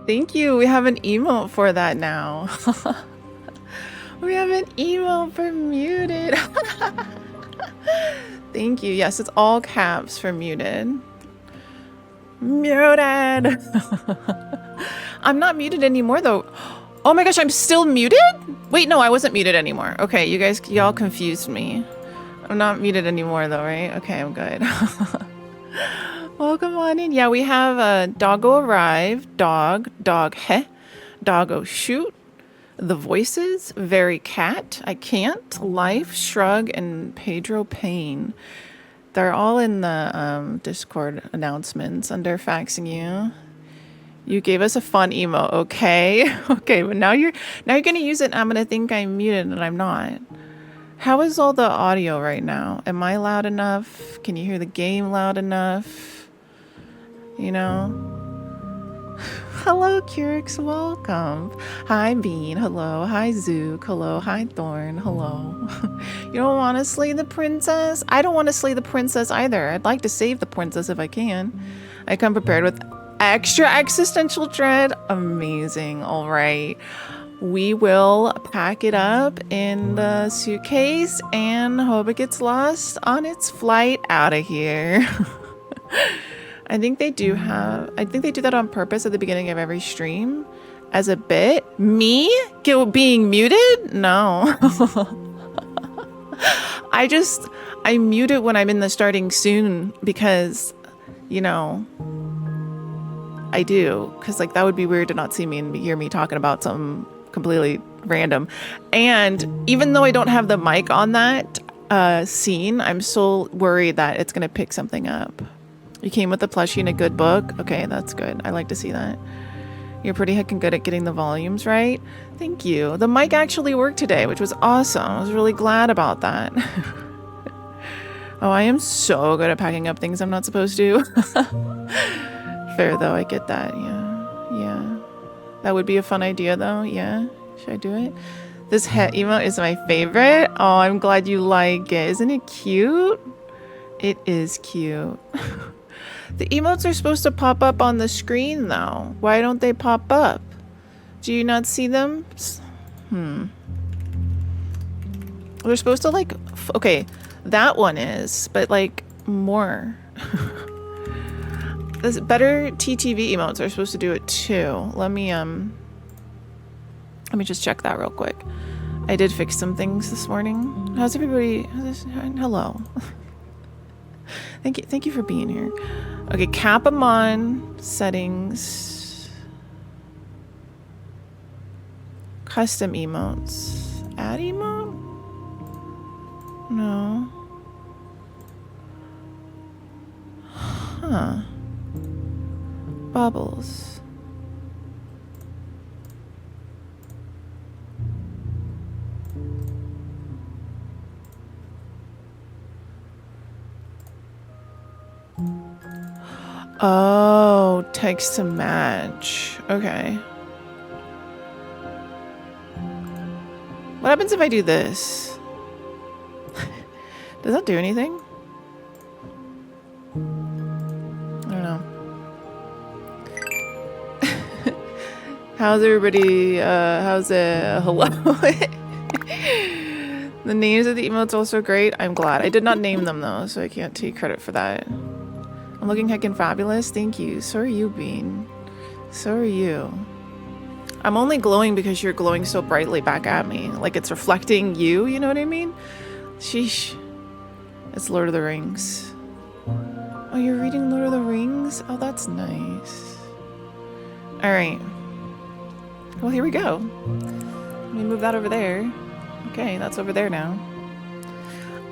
Thank you. We have an emote for that now. We have an emote for muted. Thank you. Yes, it's all caps for muted. Muted. I'm not muted anymore though. Oh my gosh, I'm still muted? Wait, no, I wasn't muted anymore. Okay, y'all confused me. I'm not muted anymore though, right? Okay, I'm good. Welcome on in. Yeah, we have a doggo arrive, dog heh, doggo shoot, the voices, very cat, I can't, life, shrug, and Pedro Payne. They're all in the Discord announcements under faxing you. You gave us a fun emo, okay? Okay, but now you're gonna use it and I'm gonna think I'm muted and I'm not. How is all the audio right now? Am I loud enough? Can you hear the game loud enough? You know? Hello, Curix, welcome. Hi, Bean, hello. Hi, Zook, hello. Hi, Thorn, hello. You don't want to slay the princess? I don't want to slay the princess either. I'd like to save the princess if I can. I come prepared with extra existential dread. Amazing, all right. We will pack it up in the suitcase and hope it gets lost on its flight out of here. I think they do that on purpose at the beginning of every stream as a bit. Me being muted? No. I mute it when I'm in the starting soon because, you know, I do. Because, like, that would be weird to not see me and hear me talking about something completely random. And even though I don't have the mic on that scene, I'm so worried that it's going to pick something up. You came with a plushie and a good book? Okay, that's good. I like to see that. You're pretty heckin' good at getting the volumes right. Thank you. The mic actually worked today, which was awesome. I was really glad about that. Oh, I am so good at packing up things I'm not supposed to. Fair though, I get that. Yeah. That would be a fun idea though. Yeah. Should I do it? This hat emote is my favorite. Oh, I'm glad you like it. Isn't it cute? It is cute. The emotes are supposed to pop up on the screen though. Why don't they pop up? Do you not see them? They're supposed to like, okay, that one is, but like more. This better TTV emotes are supposed to do it too. Let me just check that real quick. I did fix some things this morning. How's everybody? Hello. Thank you for being here. Okay, cap them on. Settings. Custom emotes. Add emote? No. Huh. Bubbles. Oh, text to match. Okay. What happens if I do this? Does that do anything? I don't know. How's everybody? How's it? Hello? The names of the emotes also great. I'm glad. I did not name them though, so I can't take credit for that. I'm looking heckin' fabulous. Thank you. So are you, Bean. So are you. I'm only glowing because you're glowing so brightly back at me. Like it's reflecting you, you know what I mean? Sheesh. It's Lord of the Rings. Oh, you're reading Lord of the Rings? Oh, that's nice. Alright. Well, here we go. Let me move that over there. Okay, that's over there now.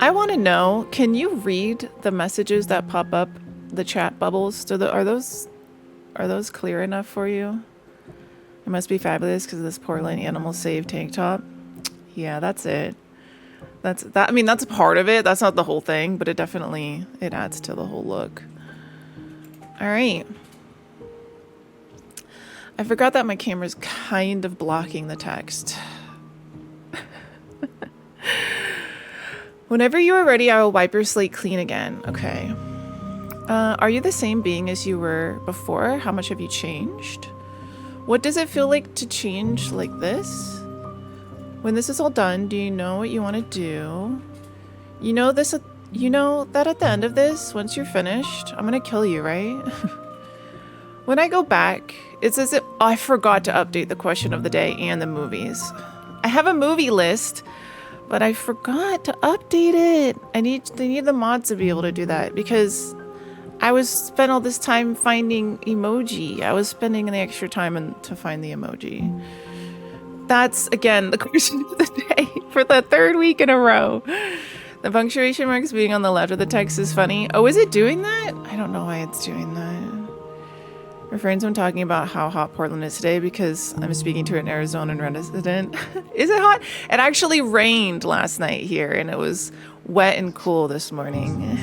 I want to know, can you read the messages that pop up, the chat bubbles? Are those clear enough for you? It must be fabulous because of this poor little animal save tank top. Yeah, that's it. That's that. I mean, that's part of it. That's not the whole thing, but it adds to the whole look. All right. I forgot that my camera's kind of blocking the text. Whenever you are ready, I will wipe your slate clean again. Okay. Are you the same being as you were before? How much have you changed? What does it feel like to change like this? When this is all done, do you know what you want to do? You know this, you know that at the end of this, once you're finished, I'm gonna kill you, right? When I go back, it's as if I forgot to update the question of the day and the movies. I have a movie list, but I forgot to update it. They need the mods to be able to do that because I spent all this time finding emoji. I was spending the extra time to find the emoji. That's, again, the question of the day for the third week in a row. The punctuation marks being on the left of the text is funny. Oh, is it doing that? I don't know why it's doing that. Refrains when talking about how hot Portland is today because I'm speaking to an Arizonan resident. Is it hot? It actually rained last night here and it was wet and cool this morning.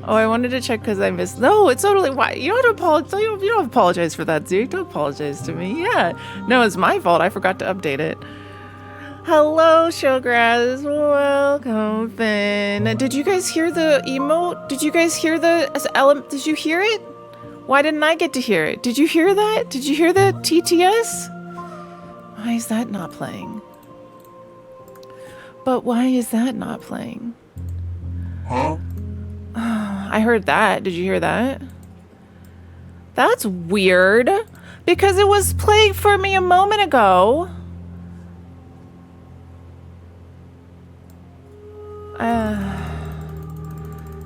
Oh, I wanted to check because I missed. No, it's totally why. You don't have to apologize. You don't apologize for that, dude. Don't apologize to me. Yeah. No, it's my fault. I forgot to update it. Hello, Showgrass. Welcome, Finn. Did you guys hear the emote? Did you guys hear the element? Did you hear it? Why didn't I get to hear it? Did you hear that? Did you hear the TTS? Why is that not playing? But why is that not playing? Huh? I heard that. Did you hear that? That's weird. Because it was playing for me a moment ago.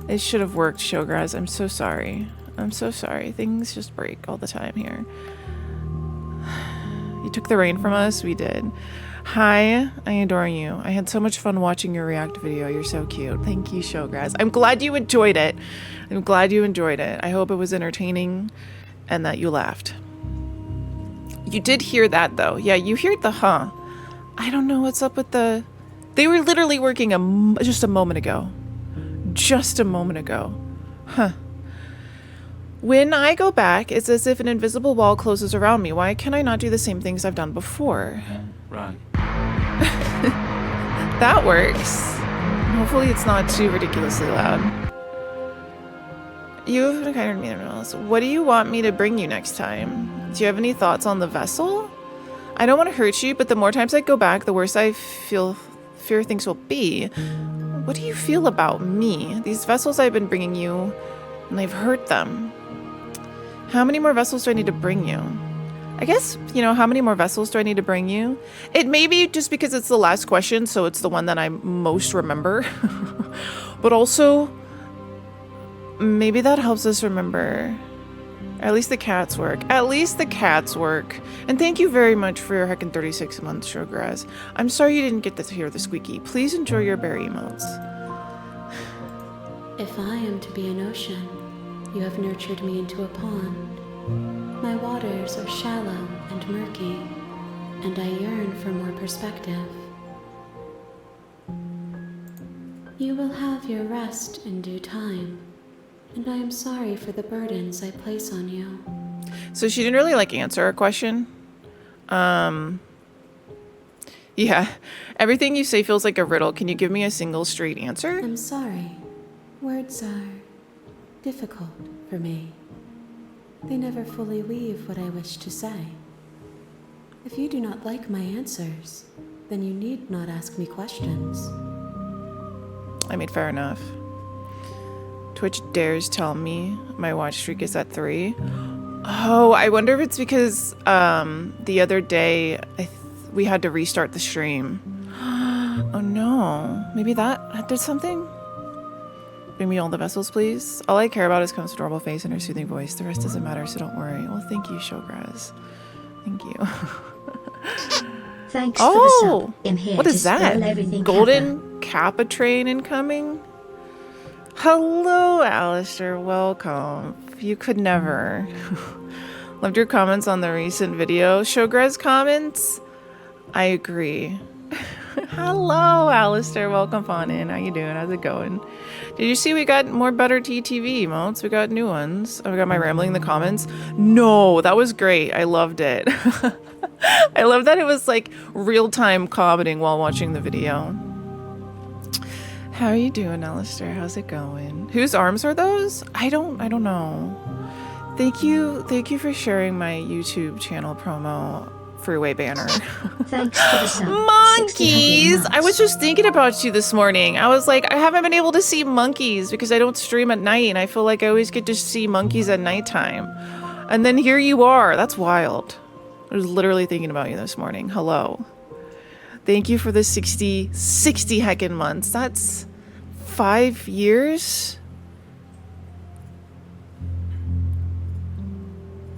It should have worked, Showgrass. I'm so sorry. I'm so sorry. Things just break all the time here. You took the rain from us? We did. Hi, I adore you. I had so much fun watching your React video. You're so cute. Thank you, Showgrass. I'm glad you enjoyed it. I'm glad you enjoyed it. I hope it was entertaining and that you laughed. You did hear that, though. Yeah, you heard the huh. I don't know what's up with the... They were literally working just a moment ago. Just a moment ago. Huh. When I go back, it's as if an invisible wall closes around me. Why can I not do the same things I've done before? Run. That works. Hopefully it's not too ridiculously loud. You've been kind of mean else. What do you want me to bring you next time? Do you have any thoughts on the vessel? I don't want to hurt you, but the more times I go back, the worse I fear things will be. What do you feel about me? These vessels I've been bringing you, and they've hurt them. How many more vessels do I need to bring you? I guess, you know, how many more vessels do I need to bring you? It may be just because it's the last question, so it's the one that I most remember. But also, maybe that helps us remember. At least the cats work. At least the cats work. And thank you very much for your heckin' 36 months, Showgrass. I'm sorry you didn't get to hear the squeaky. Please enjoy your berry emotes. If I am to be an ocean, you have nurtured me into a pond. My waters are shallow and murky, and I yearn for more perspective. You will have your rest in due time, and I am sorry for the burdens I place on you. So she didn't really answer a question. Yeah, everything you say feels like a riddle. Can you give me a single straight answer? I'm sorry. Words are difficult for me. They never fully weave what I wish to say. If you do not like my answers, then you need not ask me questions. I mean, fair enough. Twitch dares tell me my watch streak is at 3. Oh, I wonder if it's because the other day we had to restart the stream. Oh no, maybe that did something? Bring me all the vessels, please. All I care about is Cone's adorable face and her soothing voice. The rest doesn't matter, so don't worry. Well, thank you, Showgrass. Thank you. Thanks for the sub. I'm here what to is that? Golden Kappa train incoming? Hello, Alistair. Welcome. You could never. Loved your comments on the recent video. Showgrass comments? I agree. Hello, Alistair. Welcome on in. How you doing? How's it going? Did you see we got more better TTV emotes? We got new ones. Oh, we got my rambling in the comments. No, that was great. I loved it. I love that it was real-time commenting while watching the video. How are you doing, Alistair? How's it going? Whose arms are those? I don't know. Thank you for sharing my YouTube channel promo freeway banner. Thanks for the sub. 60 Monkeys! happy I was months. just thinking about you this morning. I was like, I haven't been able to see monkeys because I don't stream at night, and I feel like I always get to see monkeys at nighttime. And then here you are. That's wild. I was literally thinking about you this morning. Hello. Thank you for the 60 heckin' months. That's 5 years?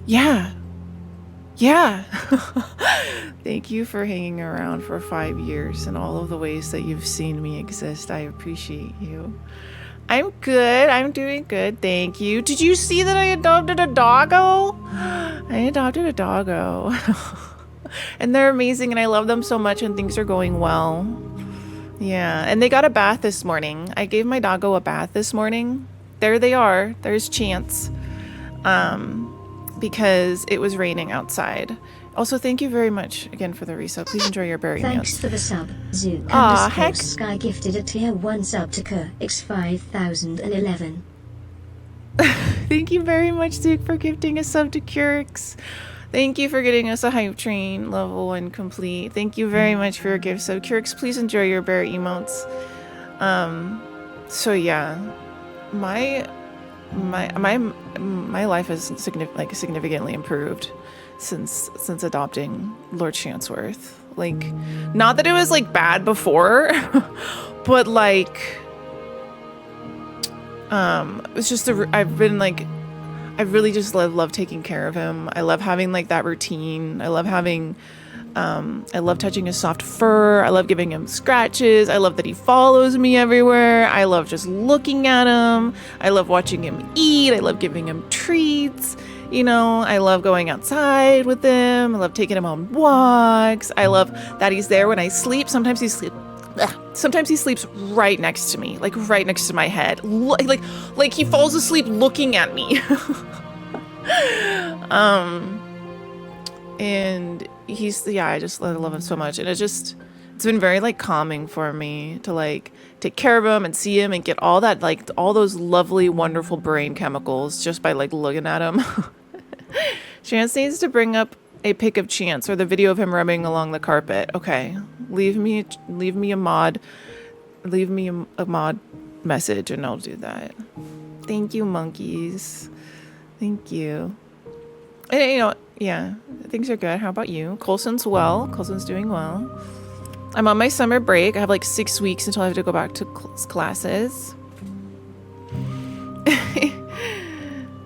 Yeah. Yeah. Thank you for hanging around for 5 years and all of the ways that you've seen me exist. I appreciate you. I'm good. I'm doing good. Thank you. Did you see that I adopted a doggo? I adopted a doggo. And they're amazing and I love them so much and things are going well. Yeah. And they got a bath this morning. I gave my doggo a bath this morning. There they are. There's Chance. Because it was raining outside. Also, thank you very much again for the resub. Please enjoy your berry Thanks meals. for the sub. Zook Aw, _ heck. Sky gifted a tier 1 sub to Kerr X5011. Thank you very much, Zook, for gifting a sub to Curix. Thank you for getting us a hype train level 1 complete. Thank you very much for your gift sub. Curix, please enjoy your bear emotes. So yeah, my life has significantly improved since adopting Lord Chansworth. Like, not that it was like bad before, but like it's just I really just love taking care of him. I love having like that routine. I love touching his soft fur. I love giving him scratches. I love that he follows me everywhere. I love just looking at him. I love watching him eat. I love giving him treats. You know, I love going outside with him. I love taking him on walks. I love that he's there when I sleep. Sometimes he sleeps right next to me, like right next to my head. Like he falls asleep looking at me. And I love him so much. And it's been very like calming for me to like take care of him and see him and get all that, like all those lovely, wonderful brain chemicals just by like looking at him. Chance needs to bring up a pic of Chance or the video of him rubbing along the carpet. Okay. Leave me a mod message and I'll do that. Thank you, monkeys. Thank you. And, you know, yeah, things are good. How about you? Colson's well. Colson's doing well. I'm on my summer break. I have like 6 weeks until I have to go back to classes.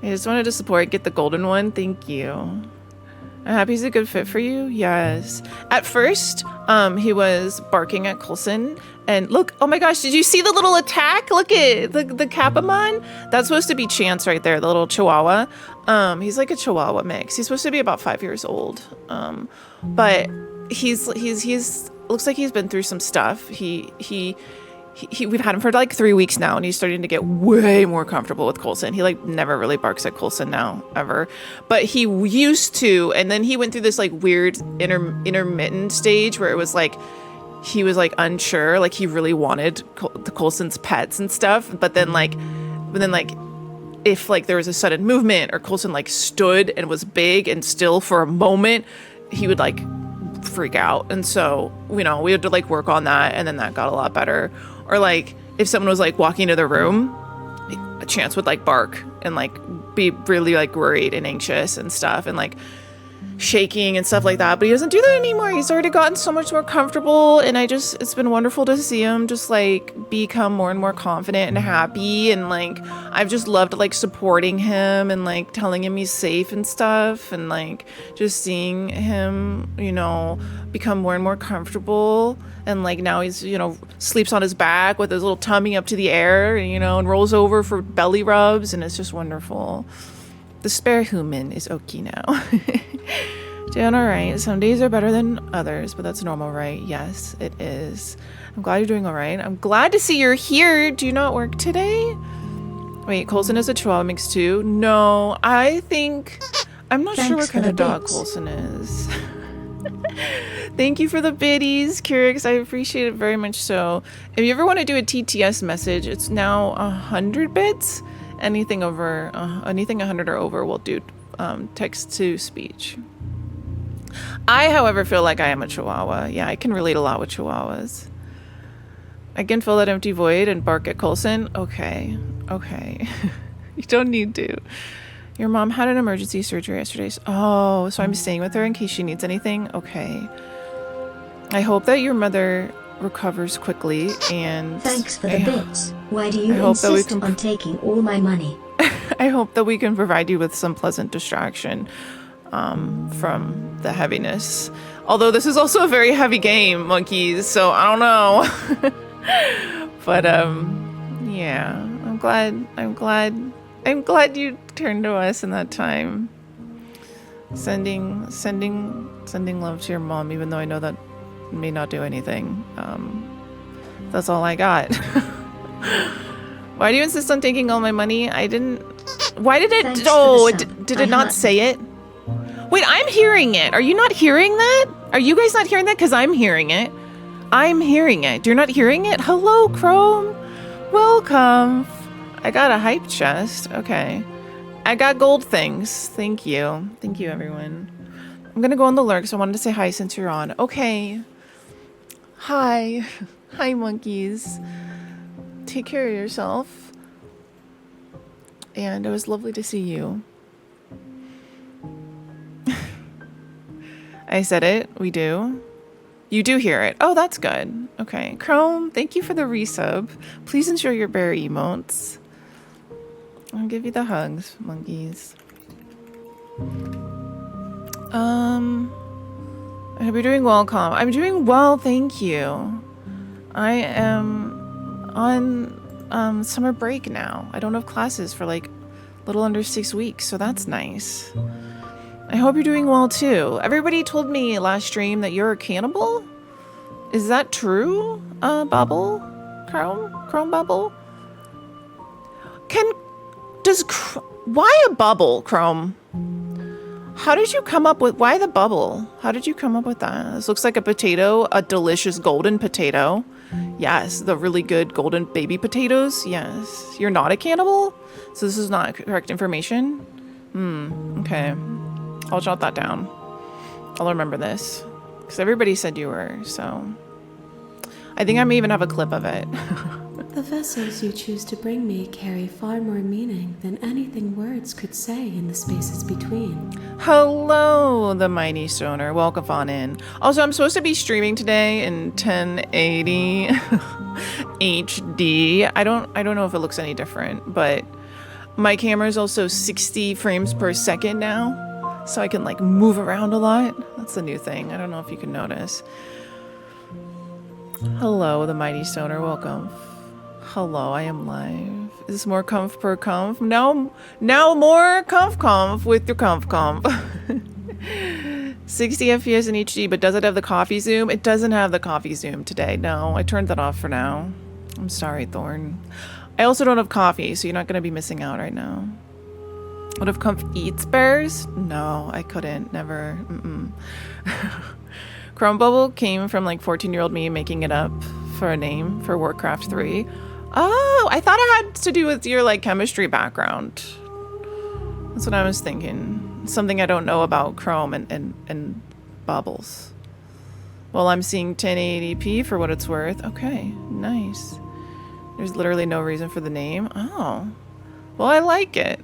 I just wanted to support, get the golden one. Thank you. I'm happy he's a good fit for you. Yes. At first, he was barking at Coulson. And look, oh my gosh, did you see the little attack? Look at the Capamon. That's supposed to be Chance right there, the little Chihuahua. He's like a Chihuahua mix. He's supposed to be about 5 years old. But he's looks like he's been through some stuff. We've had him for like 3 weeks now, and he's starting to get way more comfortable with Coulson. He like never really barks at Coulson now, ever. But he used to, and then he went through this like weird intermittent stage where it was like he was like unsure, like he really wanted the Coulson's pets and stuff. But then if like there was a sudden movement or Coulson like stood and was big and still for a moment, he would like freak out. And so, you know, we had to like work on that, and then that got a lot better. Or like if someone was like walking into the room, a Chance would like bark and like be really like worried and anxious and stuff and like shaking and stuff like that. But he doesn't do that anymore. He's already gotten so much more comfortable, and it's been wonderful to see him just like become more and more confident and happy. And like I've just loved like supporting him and like telling him he's safe and stuff, and like just seeing him, you know, become more and more comfortable. And like now he's, you know, sleeps on his back with his little tummy up to the air, you know, and rolls over for belly rubs, and it's just wonderful. The spare human is okay now. Doing all right. Some days are better than others, but that's normal, right? Yes, it is. I'm glad you're doing all right. I'm glad to see you're here. Do you not work today? Wait, Coulson is a Chihuahua mix too? No, I'm not sure what kind of dog Coulson is. Thank you for the biddies, Curix. I appreciate it very much so. If you ever want to do a TTS message, it's now 100 bits. Anything 100 or over will do text to speech. I, however, feel like I am a Chihuahua. Yeah, I can relate a lot with Chihuahuas. I can fill that empty void and bark at Coulson. Okay. You don't need to. Your mom had an emergency surgery yesterday. Oh, so I'm staying with her in case she needs anything? Okay. I hope that your mother recovers quickly and... Thanks for the bits. Why do you hope that we insist on taking all my money? I hope that we can provide you with some pleasant distraction from the heaviness. Although this is also a very heavy game, monkeys, so I don't know. But yeah, I'm glad you turned to us in that time. Sending love to your mom, even though I know that may not do anything. That's all I got. Why do you insist on taking all my money? I didn't. Why did it? Did it not say it? Wait, I'm hearing it. Are you not hearing that? Are you guys not hearing that? Because I'm hearing it. I'm hearing it. You're not hearing it? Hello, Chrome. Welcome. I got a hype chest. Okay. I got gold things. Thank you. Thank you, everyone. I'm going to go on the lurks. I wanted to say hi since you're on. Okay. Hi. Hi, monkeys. Take care of yourself. And it was lovely to see you. I said it. We do. You do hear it. Oh, that's good. Okay. Chrome, thank you for the resub. Please enjoy your bear emotes. I'll give you the hugs, monkeys. I hope you're doing well, Calm. I'm doing well, thank you. I am on summer break now. I don't have classes for like a little under 6 weeks, so that's nice. I hope you're doing well too. Everybody told me last stream that you're a cannibal. Is that true? Bubble? Chrome Bubble? Why a bubble, Chrome? How did you come up with, why the bubble? How did you come up with that? This looks like a potato, a delicious golden potato. Yes, the really good golden baby potatoes. Yes. You're not a cannibal? So this is not correct information? Okay. I'll jot that down. I'll remember this. Because everybody said you were, so... I think I may even have a clip of it. The vessels you choose to bring me carry far more meaning than anything words could say in the spaces between. Hello, the mighty stoner. Welcome on in. Also, I'm supposed to be streaming today in 1080 HD. I don't know if it looks any different, but my camera is also 60 frames per second now, so I can like move around a lot. That's the new thing. I don't know if you can notice. Hello, the mighty stoner. Welcome. Hello, I am live. Is this more comf per comf? No, more comf with your comf. 60 FPS in HD, but does it have the coffee zoom? It doesn't have the coffee zoom today. No, I turned that off for now. I'm sorry, Thorn. I also don't have coffee, so you're not going to be missing out right now. What if comf eats bears? No, I couldn't. Never. Chrome Bubble came from like 14-year-old me making it up for a name for Warcraft 3. Oh, I thought it had to do with your like chemistry background. That's what I was thinking. Something I don't know about Chrome and Bubbles. Well, I'm seeing 1080p for what it's worth. Okay, nice. There's literally no reason for the name. Oh, well, I like it.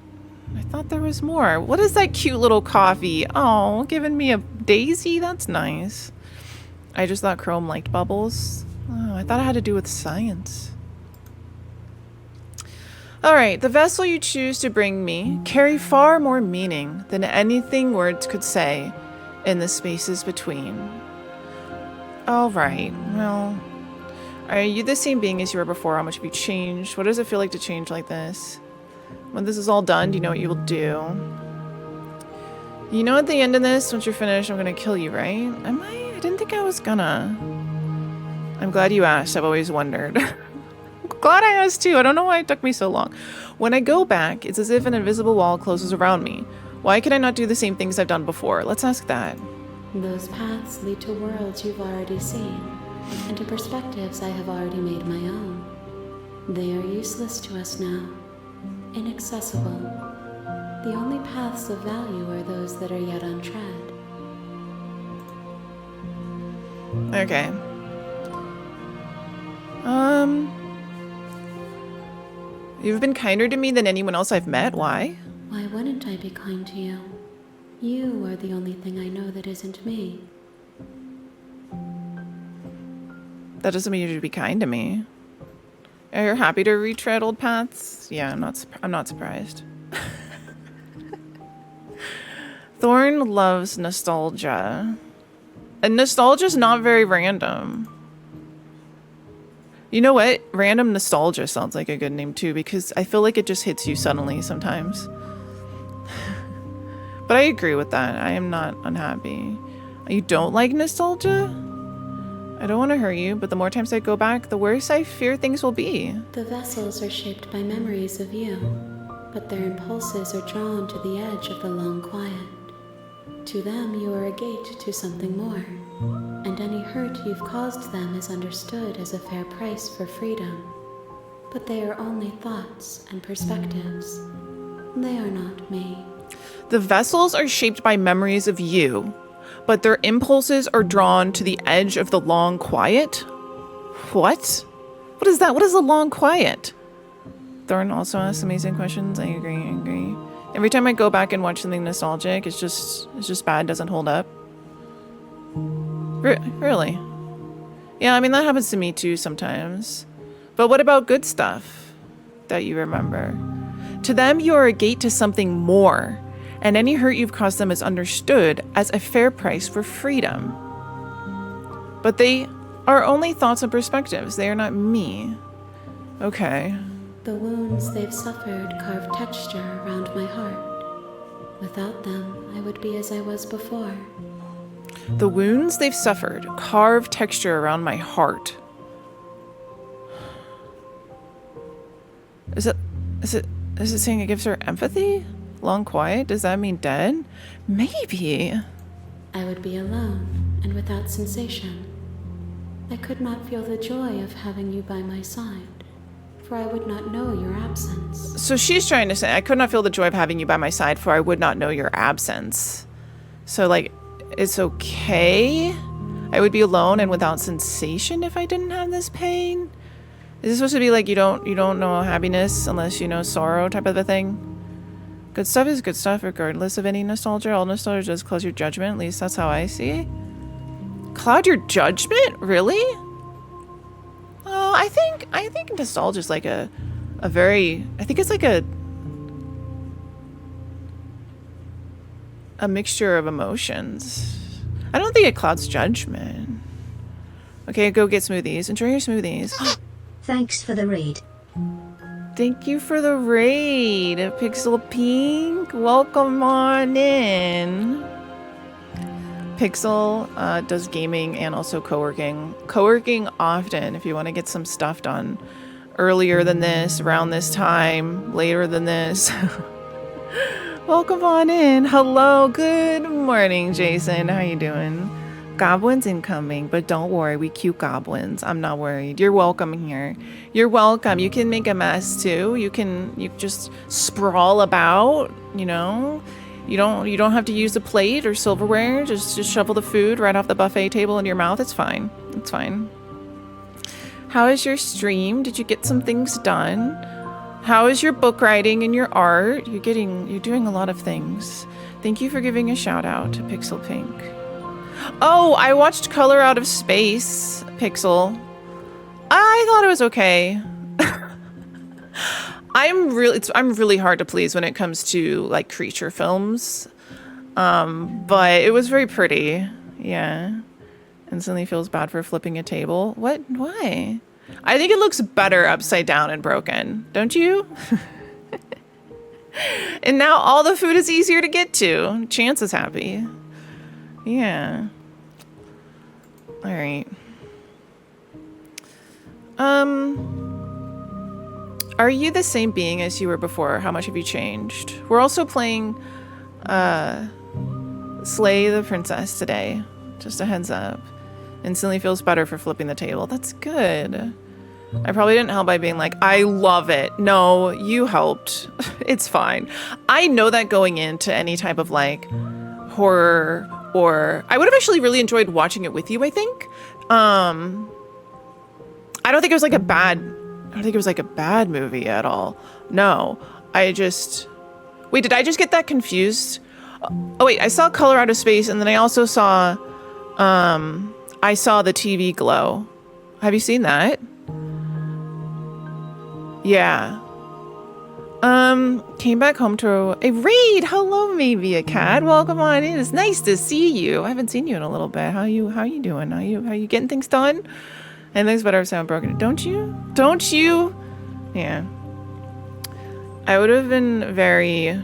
I thought there was more. What is that cute little coffee? Oh, giving me a daisy? That's nice. I just thought Chrome liked bubbles. Oh, I thought it had to do with science. Alright, the vessel you choose to bring me carry far more meaning than anything words could say in the spaces between. Alright, well, are you the same being as you were before? How much have you changed? What does it feel like to change like this? When this is all done, do you know what you will do? You know at the end of this, once you're finished, I'm gonna kill you, right? Am I? I didn't think I was gonna. I'm glad you asked. I've always wondered. Glad I asked too. I don't know why it took me so long. When I go back, it's as if an invisible wall closes around me. Why can I not do the same things I've done before? Let's ask that. Those paths lead to worlds you've already seen, and to perspectives I have already made my own. They are useless to us now. inaccessible. The only paths of value are those that are yet untread. Okay. You've been kinder to me than anyone else I've met. Why? Why wouldn't I be kind to you? You are the only thing I know that isn't me. That doesn't mean you should be kind to me. Are you happy to retread old paths? Yeah, I'm not surprised. Thorn loves nostalgia. And nostalgia's not very random. You know what? Random nostalgia sounds like a good name too, because I feel like it just hits you suddenly sometimes. But I agree with that. I am not unhappy. You don't like nostalgia? I don't want to hurt you, but the more times I go back, the worse I fear things will be. The vessels are shaped by memories of you, but their impulses are drawn to the edge of the long quiet. To them, you are a gate to something more, and any hurt you've caused them is understood as a fair price for freedom. But they are only thoughts and perspectives. They are not me. The vessels are shaped by memories of you, but their impulses are drawn to the edge of the long quiet? What? What is that? What is the long quiet? Thorn also asks amazing questions. I agree. Every time I go back and watch something nostalgic, it's just bad, doesn't hold up. Really? Yeah, I mean, that happens to me too sometimes. But what about good stuff that you remember? To them, you are a gate to something more, and any hurt you've caused them is understood as a fair price for freedom. But they are only thoughts and perspectives. They are not me. Okay. The wounds they've suffered carve texture around my heart. Without them, I would be as I was before. The wounds they've suffered carve texture around my heart. Is it saying it gives her empathy? Long quiet? Does that mean dead? Maybe. I would be alone and without sensation. I could not feel the joy of having you by my side, for I would not know your absence. So she's trying to say, I could not feel the joy of having you by my side, for I would not know your absence. So, like, it's okay? I would be alone and without sensation if I didn't have this pain? Is this supposed to be like you don't know happiness unless you know sorrow type of a thing? Good stuff is good stuff regardless of any nostalgia. All nostalgia does cloud your judgment. At least that's how I see it. Cloud your judgment? Really? Oh, I think nostalgia is like a very, I think it's like a mixture of emotions. I don't think it clouds judgment. Okay, go get smoothies. Enjoy your smoothies. Thanks for the raid. Thank you for the raid, Pixel Pink. Welcome on in. Pixel does gaming and also co-working. Co-working often if you want to get some stuff done. Earlier than this, around this time, later than this. Welcome on in. Hello, good morning, Jason. How you doing? Goblins incoming, but don't worry, we cute goblins. I'm not worried. You're welcome here. You're welcome. You can make a mess too. You just sprawl about, you know. You don't have to use a plate or silverware. Just shovel the food right off the buffet table in your mouth. It's fine. It's fine. How is your stream? Did you get some things done? How is your book writing and your art? You're doing a lot of things. Thank you for giving a shout out to Pixel Pink. Oh, I watched Color Out of Space, Pixel. I thought it was okay. I'm really hard to please when it comes to like creature films. But it was very pretty. Yeah. Instantly feels bad for flipping a table. What? Why? I think it looks better upside down and broken. Don't you? And now all the food is easier to get to. Chance is happy. Yeah. All right. Are you the same being as you were before? How much have you changed? We're also playing Slay the Princess today. Just a heads up. Instantly feels better for flipping the table. That's good. I probably didn't help by being like, I love it. No, you helped. It's fine. I know that going into any type of like horror, or I would have actually really enjoyed watching it with you, I think. I don't think it was like a bad movie at all. No, wait, did I just get that confused? Oh wait, I saw Color Out of Space, and then I also saw the TV Glow. Have you seen that? Yeah. Came back home to a raid. Hello, maybe a cat. Welcome on in. It's nice to see you. I haven't seen you in a little bit. How you doing? How you getting things done? And things better if sound broken. Don't you? Yeah. I would have been very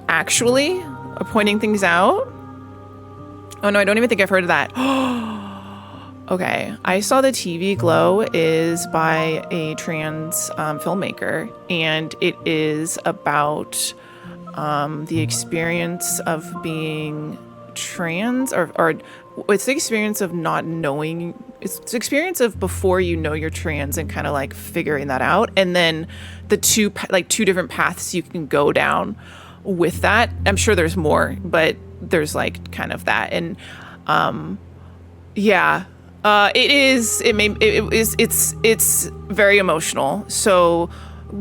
actually pointing things out. Oh no, I don't even think I've heard of that. Okay, I saw the TV Glow is by a trans filmmaker, and it is about the experience of being trans, or it's the experience of not knowing. It's the experience of before you know you're trans and kind of like figuring that out, and then the two different paths you can go down with that. I'm sure there's more, but there's like kind of that, and yeah. It's very emotional. So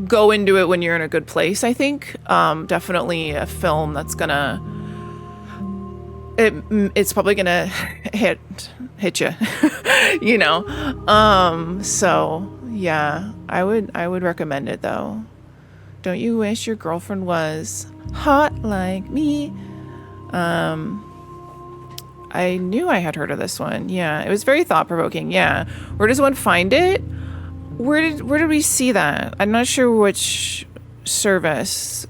go into it when you're in a good place, I think. Definitely a film that's it's probably gonna hit you, you know? So yeah, I would recommend it though. Don't you wish your girlfriend was hot like me? I knew I had heard of this one. Yeah, it was very thought-provoking. Yeah. Where does one find it? Where did we see that? I'm not sure which service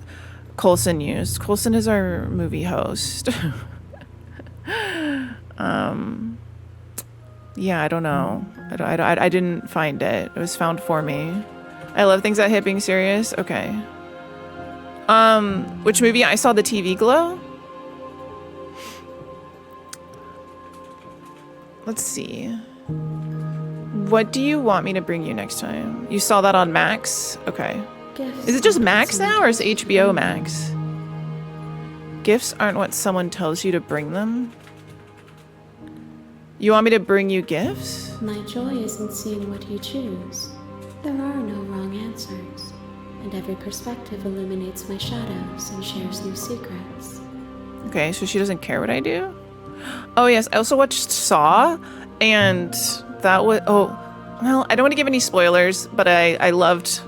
Colson used. Colson is our movie host. Yeah, I don't know. I didn't find it. It was found for me. I love things that hit being serious. Okay. Which movie? I saw the TV Glow. Let's see. What do you want me to bring you next time? You saw that on Max? Okay. Gifts Is it just aren't Max what now, someone or is it tells HBO you. Max? Gifts aren't what someone tells you to bring them? You want me to bring you gifts? My joy is in seeing what you choose. There are no wrong answers, and every perspective illuminates my shadows and shares new secrets. Okay, so she doesn't care what I do? Oh yes, I also watched Saw, and that was, oh, well, I don't want to give any spoilers, but I loved,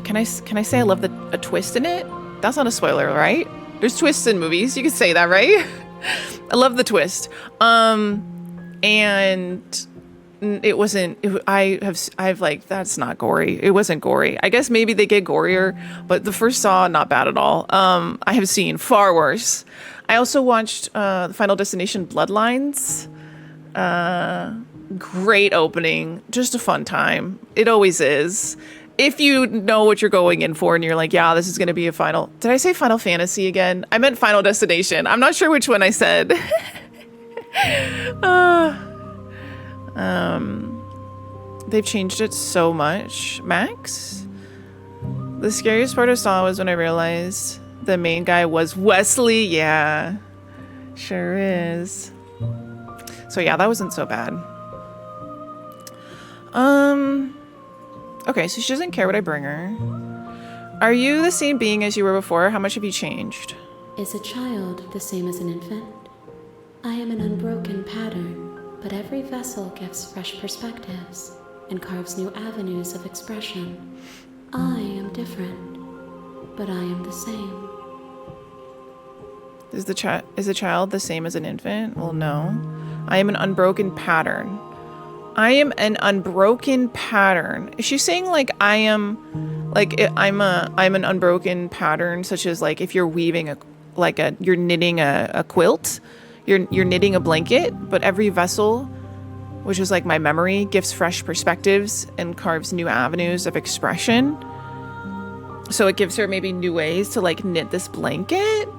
can I say I loved a twist in it? That's not a spoiler, right? There's twists in movies, you could say that, right? I love the twist. And it wasn't, I've like, that's not gory. It wasn't gory. I guess maybe they get gorier, but the first Saw, not bad at all. I have seen far worse. I also watched Final Destination Bloodlines. Great opening. Just a fun time. It always is. If you know what you're going in for and you're like, yeah, this is going to be a final. Did I say Final Fantasy again? I meant Final Destination. I'm not sure which one I said. They've changed it so much. Max? The scariest part I saw was when I realized the main guy was Wesley. Yeah, sure is. So yeah, that wasn't so bad. Okay, so she doesn't care what I bring her. Are you the same being as you were before? How much have you changed? Is a child the same as an infant? I am an unbroken pattern, but every vessel gives fresh perspectives and carves new avenues of expression. I am different, but I am the same. Is the child the same as an infant? Well, no. I am an unbroken pattern. I am an unbroken pattern. Is she saying like I'm an unbroken pattern, such as like if you're weaving you're knitting a quilt, you're knitting a blanket, but every vessel, which is like my memory, gives fresh perspectives and carves new avenues of expression. So it gives her maybe new ways to like knit this blanket.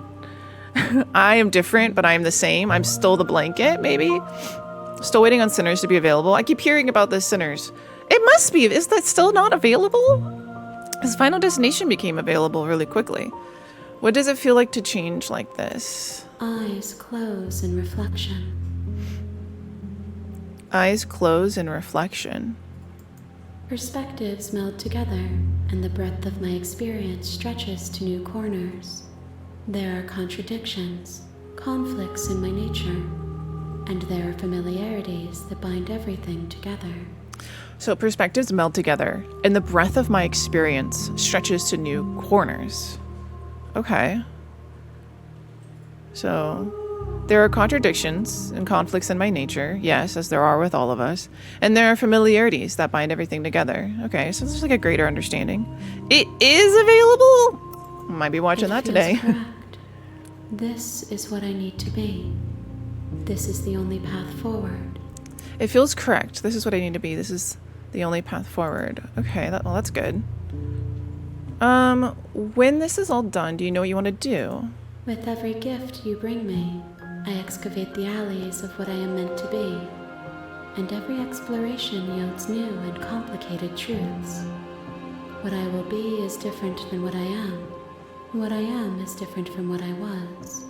I am different, but I am the same. I'm still the blanket, maybe. Still waiting on Sinners to be available. I keep hearing about this Sinners. It must be. Is that still not available? His Final Destination became available really quickly. What does it feel like to change like this? Eyes close in reflection. Eyes close in reflection. Perspectives meld together, and the breadth of my experience stretches to new corners. There are contradictions, conflicts in my nature, and there are familiarities that bind everything together. So perspectives meld together, and the breadth of my experience stretches to new corners. Okay. So there are contradictions and conflicts in my nature, yes, as there are with all of us. And there are familiarities that bind everything together. Okay, so there's like a greater understanding. It is available? Might be watching that today. Correct. This is what I need to be. This is the only path forward. It feels correct. This is what I need to be. This is the only path forward. Okay, well, that's good. When this is all done, do you know what you want to do? With every gift you bring me, I excavate the alleys of what I am meant to be, and every exploration yields new and complicated truths. What I will be is different than what I am. What I am is different from what I was.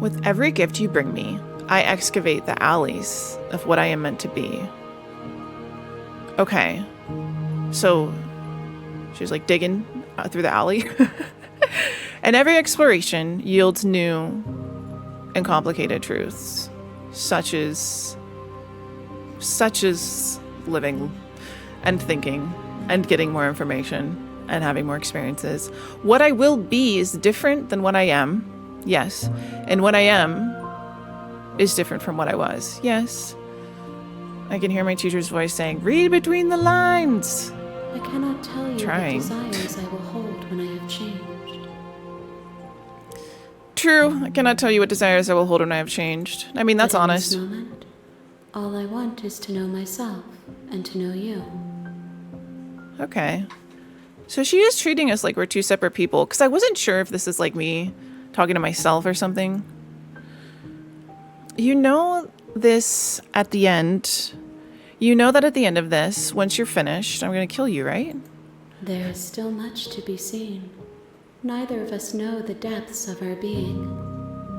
With every gift you bring me, I excavate the alleys of what I am meant to be. Okay. So she's like digging through the alley. And every exploration yields new and complicated truths, such as living and thinking and getting more information and having more experiences. What I will be is different than what I am, yes. And what I am is different from what I was, yes. I can hear my teacher's voice saying, read between the lines. I cannot tell you Trying. what desires I will hold when I have changed. True, I cannot tell you what desires I will hold when I have changed. I mean, that's But in honest. this moment, all I want is to know myself and to know you. Okay. So she is treating us like we're two separate people, because I wasn't sure if this is like me talking to myself or something. You know this at the end. You know that at the end of this, once you're finished, I'm going to kill you, right? There is still much to be seen. Neither of us know the depths of our being.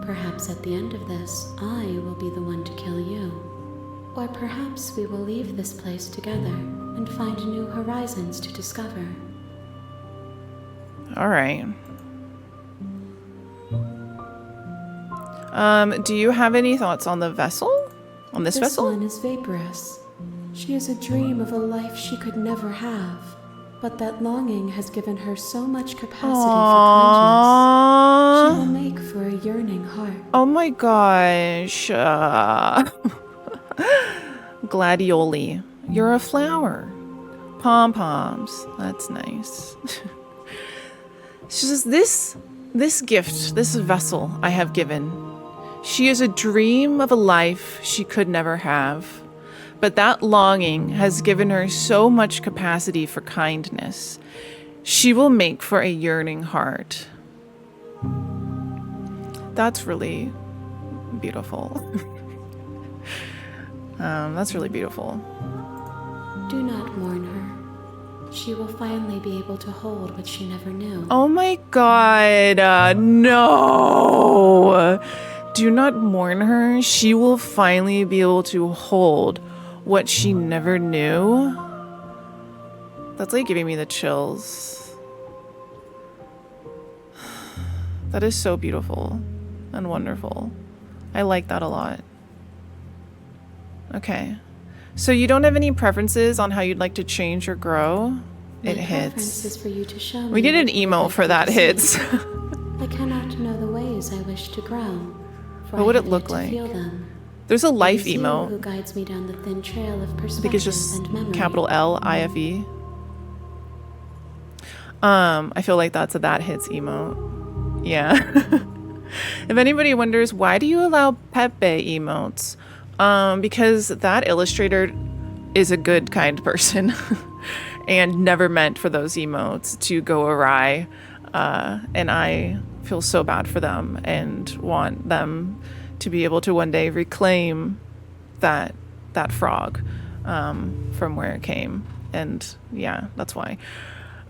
Perhaps at the end of this, I will be the one to kill you. Or perhaps we will leave this place together and find new horizons to discover. All right. Do you have any thoughts on the vessel? On this vessel? This one is vaporous. She is a dream of a life she could never have. But that longing has given her so much capacity for kindness. She will make for a yearning heart. Oh my gosh. Gladioli. You're a flower. Pom-poms. That's nice. She says, this gift, this vessel I have given, she is a dream of a life she could never have. But that longing has given her so much capacity for kindness. She will make for a yearning heart. That's really beautiful. That's really beautiful. Do not mourn her. She will finally be able to hold what she never knew. Oh my god, no! Do not mourn her. She will finally be able to hold what she never knew. That's like giving me the chills. That is so beautiful and wonderful. I like that a lot. Okay. So you don't have any preferences on how you'd like to change or grow? It preference hits. is for you to show me We need an what you emo would for like that to see. hits. I cannot know the ways I wish to grow. For What would I it have look yet to like? feel them. There's a It life is you emo. who guides me down the thin trail of I perspective think it's just and memory. capital L-I-F-E. I feel like that's a that hits emote. Yeah. If anybody wonders, why do you allow Pepe emotes? Because that illustrator is a good, kind person and never meant for those emotes to go awry. And I feel so bad for them and want them to be able to one day reclaim that frog from where it came. And yeah, that's why.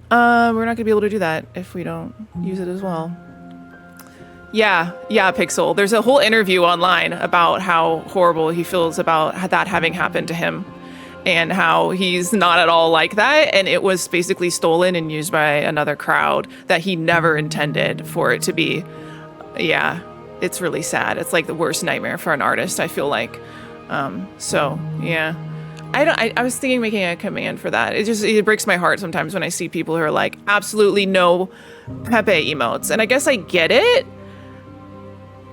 We're not gonna be able to do that if we don't use it as well. Yeah, Pixel. There's a whole interview online about how horrible he feels about that having happened to him and how he's not at all like that. And it was basically stolen and used by another crowd that he never intended for it to be. Yeah, it's really sad. It's like the worst nightmare for an artist, I feel like. So, yeah. I was thinking making a command for that. It breaks my heart sometimes when I see people who are like, absolutely no Pepe emotes. And I guess I get it.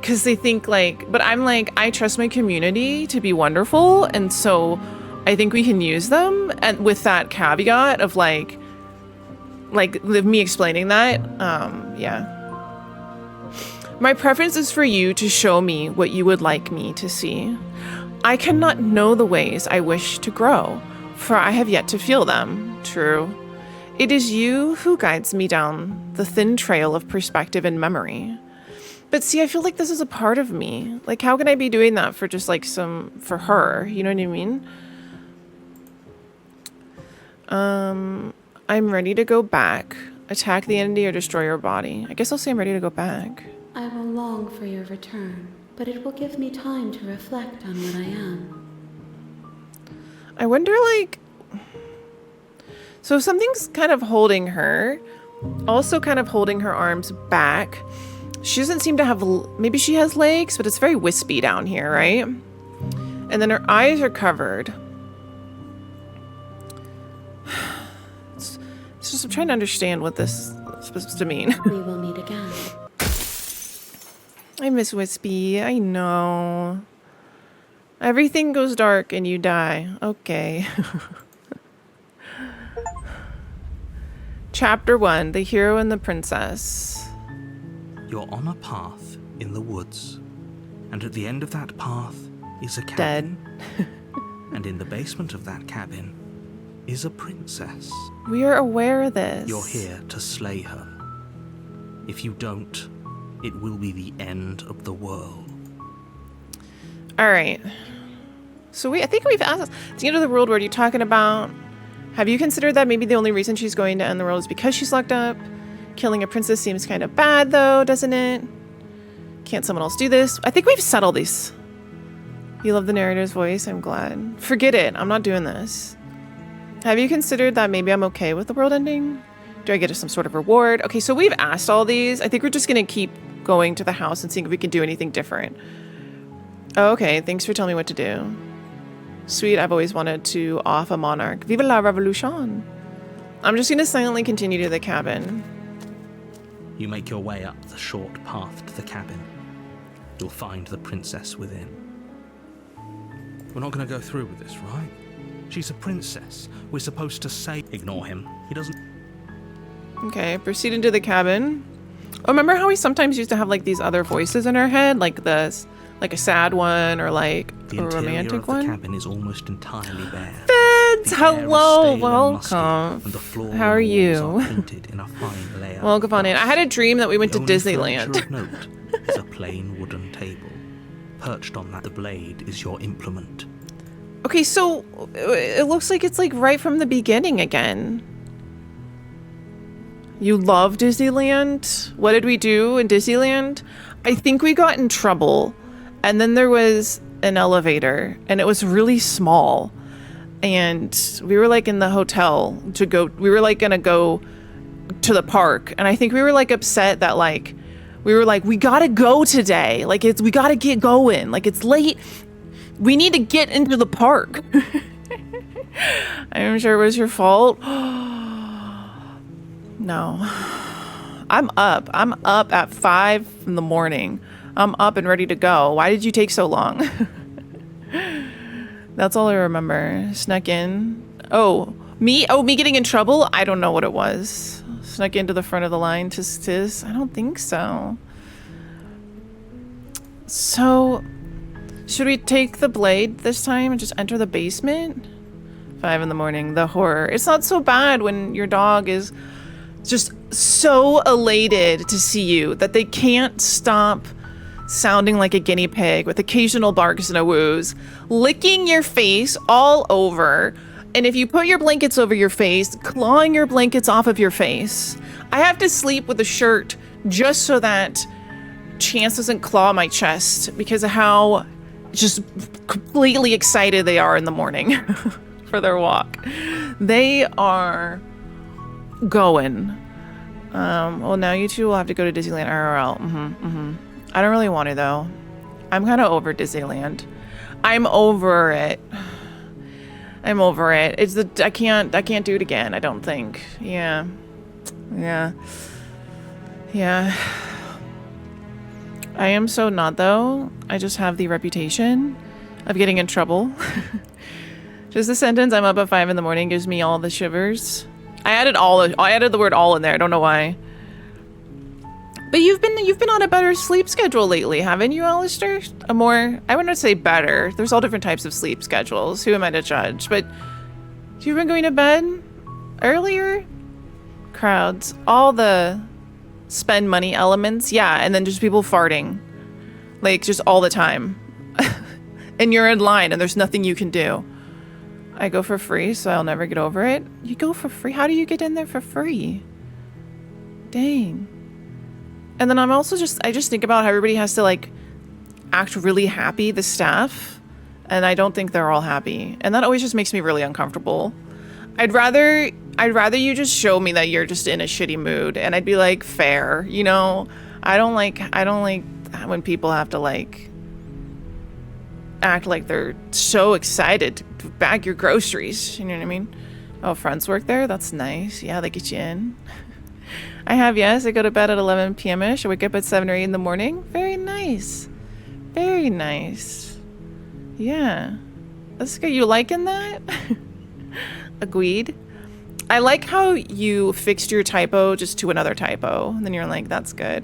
Because they think like, but I'm like, I trust my community to be wonderful. And so I think we can use them. And with that caveat of like me explaining that, yeah. My preference is for you to show me what you would like me to see. I cannot know the ways I wish to grow, for I have yet to feel them. True. It is you who guides me down the thin trail of perspective and memory. But see, I feel like this is a part of me. Like, how can I be doing that for just like for her? You know what I mean? I'm ready to go back. Attack the entity or destroy your body. I guess I'll say I'm ready to go back. I will long for your return, but it will give me time to reflect on what I am. I wonder, like... So something's kind of holding her. Also kind of holding her arms back. She doesn't seem to have... Maybe she has legs, but it's very wispy down here, right? And then her eyes are covered. It's just... I'm trying to understand what this is supposed to mean. We will meet again. I miss Wispy. I know. Everything goes dark and you die. Okay. Chapter 1. The Hero and the Princess. You're on a path in the woods, and at the end of that path is a cabin. Dead. And in the basement of that cabin is a princess. We are aware of this. You're here to slay her. If you don't, it will be the end of the world. Alright. So I think we've asked... The end of the world, what are you talking about? Have you considered that maybe the only reason she's going to end the world is because she's locked up? Killing a princess seems kind of bad, though, doesn't it? Can't someone else do this? I think we've settled these. You love the narrator's voice? I'm glad. Forget it. I'm not doing this. Have you considered that maybe I'm okay with the world ending? Do I get some sort of reward? Okay, so we've asked all these. I think we're just going to keep going to the house and seeing if we can do anything different. Oh, okay, thanks for telling me what to do. Sweet, I've always wanted to off a monarch. Viva la revolution. I'm just going to silently continue to the cabin. You make your way up the short path to the cabin. You'll find the princess within. We're not going to go through with this, right? She's a princess. We're supposed to say... Ignore him. He doesn't... Okay, proceed into the cabin. Oh, remember how we sometimes used to have like these other voices in our head? Like this, like a sad one or like the a romantic one? The cabin is almost entirely bare. Feds, hello, musty, welcome. and the floor How are you? Are painted in a fine layout. Welcome on in. I had a dream that we went to The only Disneyland. furniture of note is a plain wooden table. Perched on that, the blade is your implement. Okay, so it looks like it's like right from the beginning again. You love Disneyland? What did we do in Disneyland? I think we got in trouble. And then there was an elevator and it was really small. And we were like in the hotel to go, we were like gonna go to the park. And I think we were like upset that like, we were like, we gotta go today. Like we gotta get going. Like it's late. We need to get into the park. I'm sure it was your fault. No. I'm up. I'm up at 5 in the morning. I'm up and ready to go. Why did you take so long? That's all I remember. Snuck in. Oh, me getting in trouble? I don't know what it was. Snuck into the front of the line. Tis. I don't think so. So, should we take the blade this time and just enter the basement? 5 in the morning. The horror. It's not so bad when your dog is just so elated to see you that they can't stop sounding like a guinea pig with occasional barks and a woos, licking your face all over. And if you put your blankets over your face, clawing your blankets off of your face. I have to sleep with a shirt just so that Chance doesn't claw my chest because of how just completely excited they are in the morning for their walk. They are going. Well, now you two will have to go to Disneyland IRL. I don't really want to, though. I'm kind of over Disneyland. I'm over it. I'm over it. It's the I can't do it again, I don't think. Yeah. I am so not, though. I just have the reputation of getting in trouble. Just the sentence "I'm up at 5 in the morning" gives me all the shivers. I added the word "all" in there. I don't know why. But you've been on a better sleep schedule lately, haven't you, Alistair? I wouldn't say better. There's all different types of sleep schedules. Who am I to judge? But you've been going to bed earlier? Crowds. All the spend money elements. Yeah, and then just people farting. Like, just all the time. And you're in line and there's nothing you can do. I go for free, so I'll never get over it. You go for free? How do you get in there for free? Dang. And then I just think about how everybody has to like act really happy, the staff, and I don't think they're all happy. And that always just makes me really uncomfortable. I'd rather you just show me that you're just in a shitty mood and I'd be like, fair, you know? I don't like when people have to like act like they're so excited to bag your groceries. You know what I mean? Oh, friends work there? That's nice. Yeah, they get you in. I have, yes. I go to bed at 11 p.m.-ish. I wake up at 7 or 8 in the morning. Very nice. Very nice. Yeah. That's good. You liking that? Agreed. I like how you fixed your typo just to another typo. And then you're like, that's good.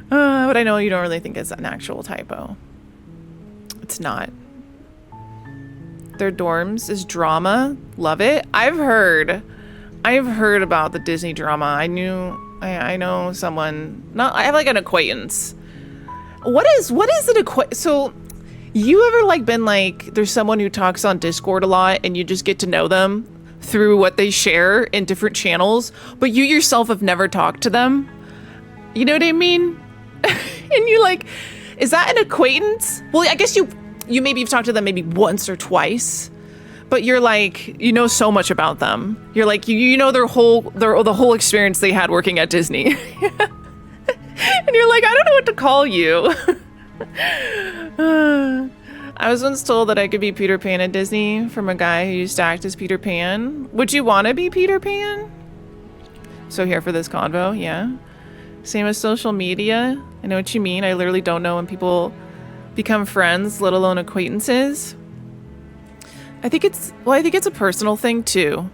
But I know you don't really think it's an actual typo. It's not. Their dorms is drama. Love it. I've heard about the Disney drama. I know someone. I have like an acquaintance. What is an so you ever like been like there's someone who talks on Discord a lot and you just get to know them through what they share in different channels, but you yourself have never talked to them? You know what I mean? And you're like, is that an acquaintance? Well, I guess you maybe you've talked to them maybe once or twice, but you're like, you know so much about them. You're like, you know the whole experience they had working at Disney. And you're like, I don't know what to call you. I was once told that I could be Peter Pan at Disney from a guy who used to act as Peter Pan. Would you want to be Peter Pan? So here for this convo, yeah. Same as social media. I know what you mean. I literally don't know when people become friends, let alone acquaintances. I think it's a personal thing too.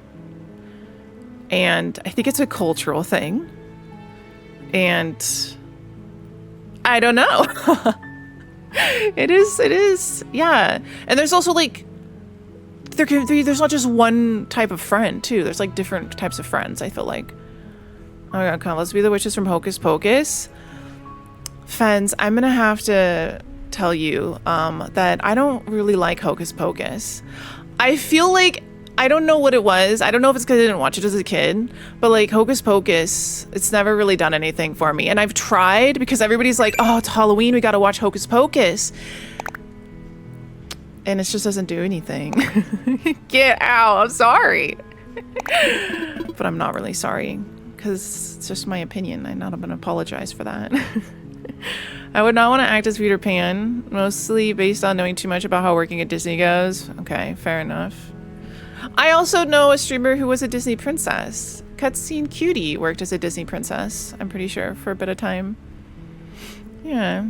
And I think it's a cultural thing. And I don't know. It is, yeah. And there's also like, there's not just one type of friend too. There's like different types of friends, I feel like. Oh my god, come on, let's be the witches from Hocus Pocus. Fens, I'm gonna have to tell you that I don't really like Hocus Pocus. I feel like, I don't know what it was. I don't know if it's because I didn't watch it as a kid, but like Hocus Pocus, it's never really done anything for me. And I've tried because everybody's like, oh, it's Halloween, we gotta watch Hocus Pocus. And it just doesn't do anything. Get out, I'm sorry. But I'm not really sorry because it's just my opinion. I'm not gonna apologize for that. I would not want to act as Peter Pan, mostly based on knowing too much about how working at Disney goes. Okay, fair enough. I also know a streamer who was a Disney princess. Cutscene Cutie worked as a Disney princess, I'm pretty sure, for a bit of time. Yeah,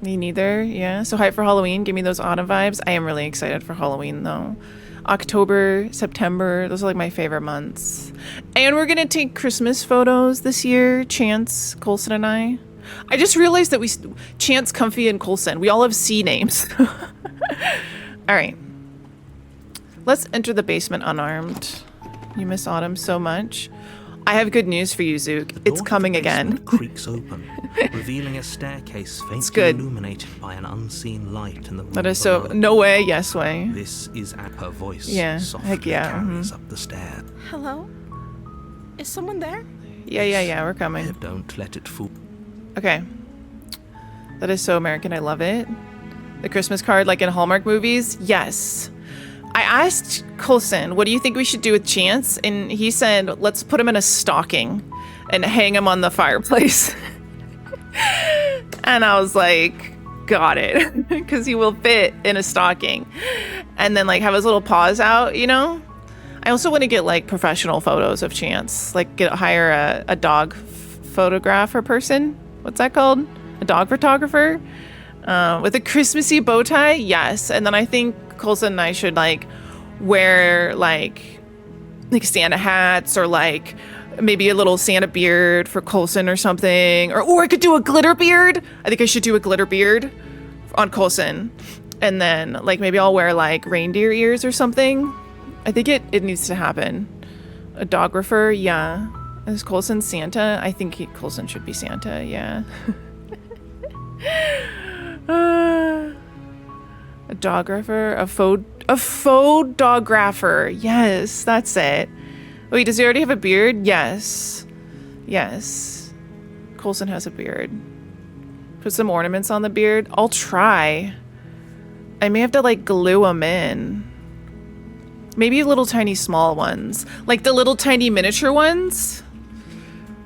me neither, yeah. So hype for Halloween, give me those autumn vibes. I am really excited for Halloween though. October, September, those are like my favorite months. And we're gonna take Christmas photos this year, Chance, Colson and I. I just realized that Chance, Comfy, and Colson, we all have C names. All right. Let's enter the basement unarmed. You miss Autumn so much. I have good news for you, Zook. The It's door to coming the again. basement creaks open, revealing a staircase faintly good. illuminated by an unseen light in the room That is so... below. No way, yes way. This is her voice. Yeah, softly heck yeah, carries up the stair. Hello? Is someone there? Yeah, we're coming. Don't let it fool. Okay. That is so American. I love it. The Christmas card, like in Hallmark movies? Yes. I asked Coulson, what do you think we should do with Chance? And he said, let's put him in a stocking and hang him on the fireplace. And I was like, got it. Because he will fit in a stocking. And then like have his little paws out, you know? I also want to get like professional photos of Chance. Like hire a dog photographer person. What's that called? A dog photographer? With a Christmassy bow tie? Yes. And then I think Coulson and I should like wear like Santa hats or like maybe a little Santa beard for Coulson or something. Or I could do a glitter beard. I think I should do a glitter beard on Coulson. And then like maybe I'll wear like reindeer ears or something. I think it needs to happen. A dographer, yeah. Is Coulson Santa? I think Coulson should be Santa, yeah. A dographer, a faux dographer. Yes, that's it. Wait, does he already have a beard? Yes. Coulson has a beard. Put some ornaments on the beard. I'll try. I may have to like glue them in. Maybe little tiny small ones. Like the little tiny miniature ones.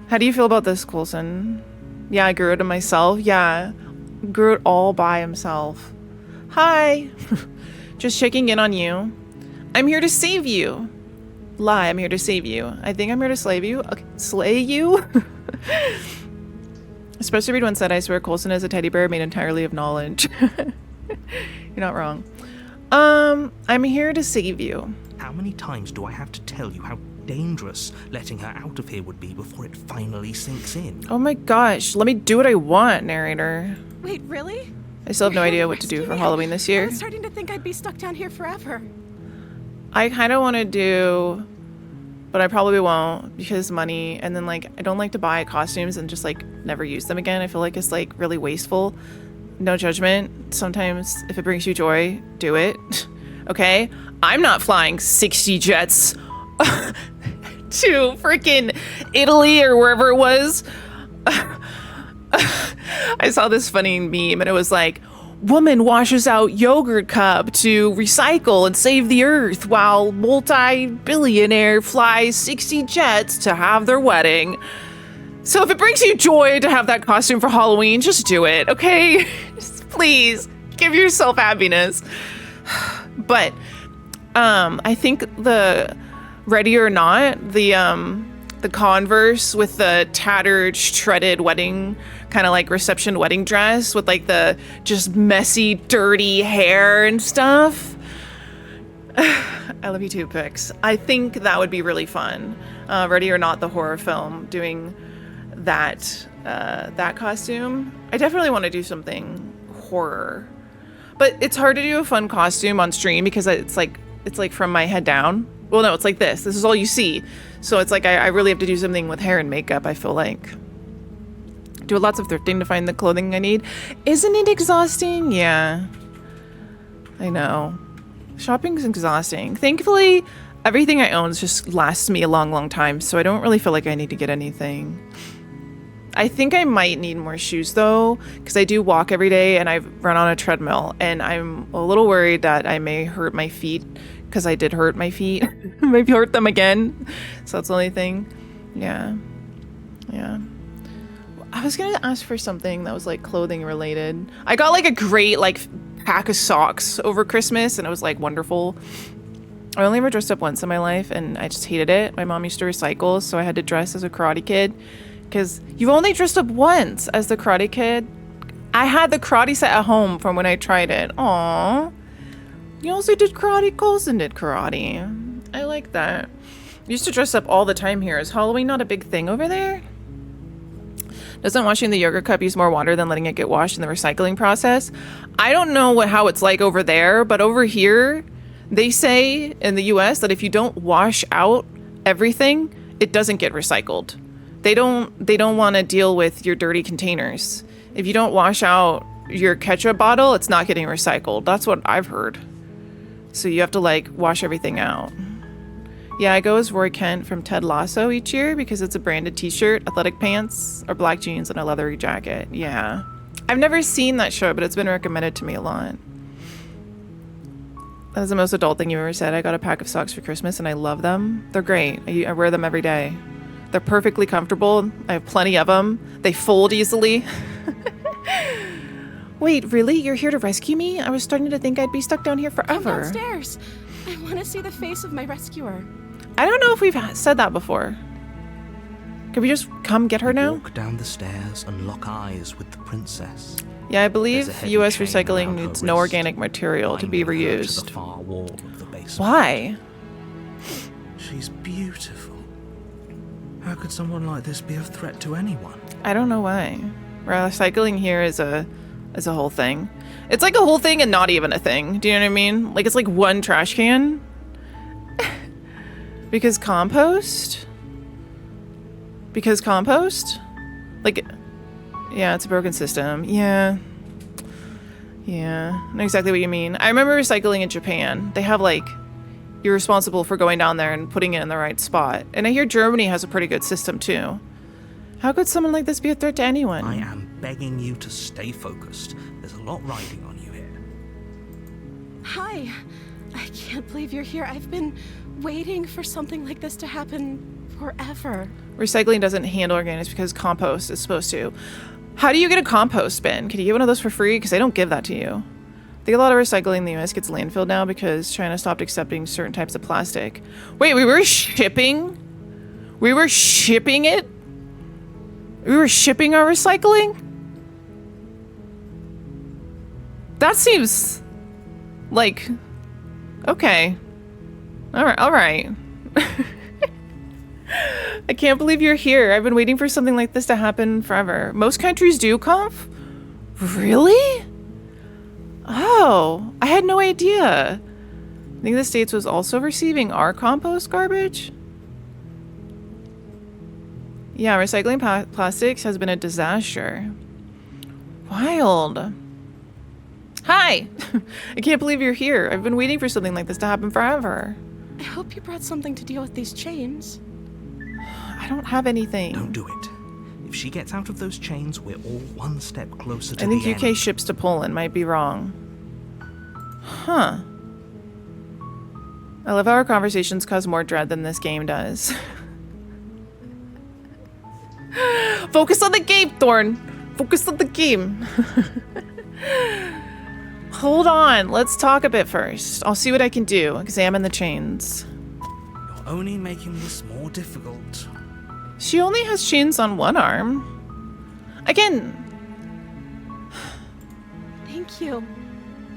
How do you feel about this, Coulson? Yeah, I grew it myself. Yeah. Grew it all by himself. Hi. Just checking in on you. I'm here to save you. Lie, I'm here to save you. I think I'm here to slay you. Okay. Slay you? Supposed to read one said, I swear Coulson is a teddy bear made entirely of knowledge. You're not wrong. I'm here to save you. How many times do I have to tell you how dangerous letting her out of here would be before it finally sinks in? Oh my gosh, let me do what I want, narrator. Wait, really? I still have no idea what to do for Halloween this I year. was starting to think I'd be stuck down here forever. I kind of want to do, but I probably won't because money. And then like, I don't like to buy costumes and just like never use them again. I feel like it's like really wasteful. No judgment. Sometimes if it brings you joy, do it. Okay? I'm not flying 60 jets to freaking Italy or wherever it was. I saw this funny meme and it was like, woman washes out yogurt cup to recycle and save the earth while multi-billionaire flies 60 jets to have their wedding. So if it brings you joy to have that costume for Halloween, just do it, okay? Just please give yourself happiness. But I think the Ready or Not, the Converse with the tattered, shredded wedding, kind of like reception wedding dress with like the just messy, dirty hair and stuff. I love you too, Pix. I think that would be really fun. Ready or Not, the horror film, doing that costume. I definitely want to do something horror, but it's hard to do a fun costume on stream because it's like from my head down. Well, no, it's like this is all you see. So it's like I really have to do something with hair and makeup, I feel like. Do lots of thrifting to find the clothing I need. Isn't it exhausting? Yeah, I know. Shopping's exhausting. Thankfully, everything I own just lasts me a long, long time, so I don't really feel like I need to get anything. I think I might need more shoes though, because I do walk every day and I run on a treadmill, and I'm a little worried that I may hurt my feet, because I did hurt my feet. Maybe hurt them again. So that's the only thing. Yeah. I was gonna ask for something that was like clothing related. I got like a great like pack of socks over Christmas, and it was like wonderful. I only ever dressed up once in my life, and I just hated it. My mom used to recycle, so I had to dress as a Karate Kid. Because you've only dressed up once as the Karate Kid. I had the karate set at home from when I tried it. Aww. You also did karate? Coulson did karate. I like that. I used to dress up all the time here. Is Halloween not a big thing over there? Doesn't washing the yogurt cup use more water than letting it get washed in the recycling process? I don't know how it's like over there, but over here, they say in the US that if you don't wash out everything, it doesn't get recycled. They don't want to deal with your dirty containers. If you don't wash out your ketchup bottle, it's not getting recycled. That's what I've heard. So you have to like wash everything out. Yeah, I go as Roy Kent from Ted Lasso each year because it's a branded t-shirt, athletic pants, or black jeans and a leathery jacket. Yeah. I've never seen that show, but it's been recommended to me a lot. That was the most adult thing you ever said. I got a pack of socks for Christmas and I love them. They're great. I wear them every day. They're perfectly comfortable. I have plenty of them. They fold easily. Wait, really? You're here to rescue me? I was starting to think I'd be stuck down here Come forever. downstairs. I want to see the face of my rescuer. I don't know if we've said that before. Can we just come get her now? Walk down the stairs and lock eyes with the princess. Yeah, I There's a believe heavy U.S. chain recycling around her needs no wrist, organic material to be binding her to the reused. far wall of the basement. Why? She's beautiful. How could someone like this be a threat to anyone? I don't know why. Recycling here is a whole thing. It's like a whole thing and not even a thing. Do you know what I mean? Like it's like one trash can. Because compost? Because compost? Like, yeah, it's a broken system. Yeah. Yeah, I know exactly what you mean. I remember recycling in Japan. They have like, you're responsible for going down there and putting it in the right spot. And I hear Germany has a pretty good system too. How could someone like this be a threat to anyone? I am begging you to stay focused. There's a lot riding on you here. Hi. I can't believe you're here. I've been waiting for something like this to happen forever. Recycling doesn't handle organics because compost is supposed to. How do you get a compost bin? Can you get one of those for free? Because they don't give that to you. I think a lot of recycling in the US gets landfilled now because China stopped accepting certain types of plastic. Wait, we were shipping? We were shipping it? We were shipping our recycling? That seems like, okay. All right. I can't believe you're here. I've been waiting for something like this to happen forever. Most countries do conf? Really? Oh, I had no idea. I think the States was also receiving our compost garbage. Yeah, recycling plastics has been a disaster. Wild. Hi! I can't believe you're here. I've been waiting for something like this to happen forever. I hope you brought something to deal with these chains. I don't have anything. Don't do it. If she gets out of those chains, we're all one step closer to I think the UK end. ships to Poland might be wrong. Huh. I love how our conversations cause more dread than this game does. Focus on the game, Thorn! Focus on the game. Hold on, let's talk a bit first. I'll see what I can do. Examine the chains. You're only making this more difficult. She only has chains on one arm. Again, Thank you.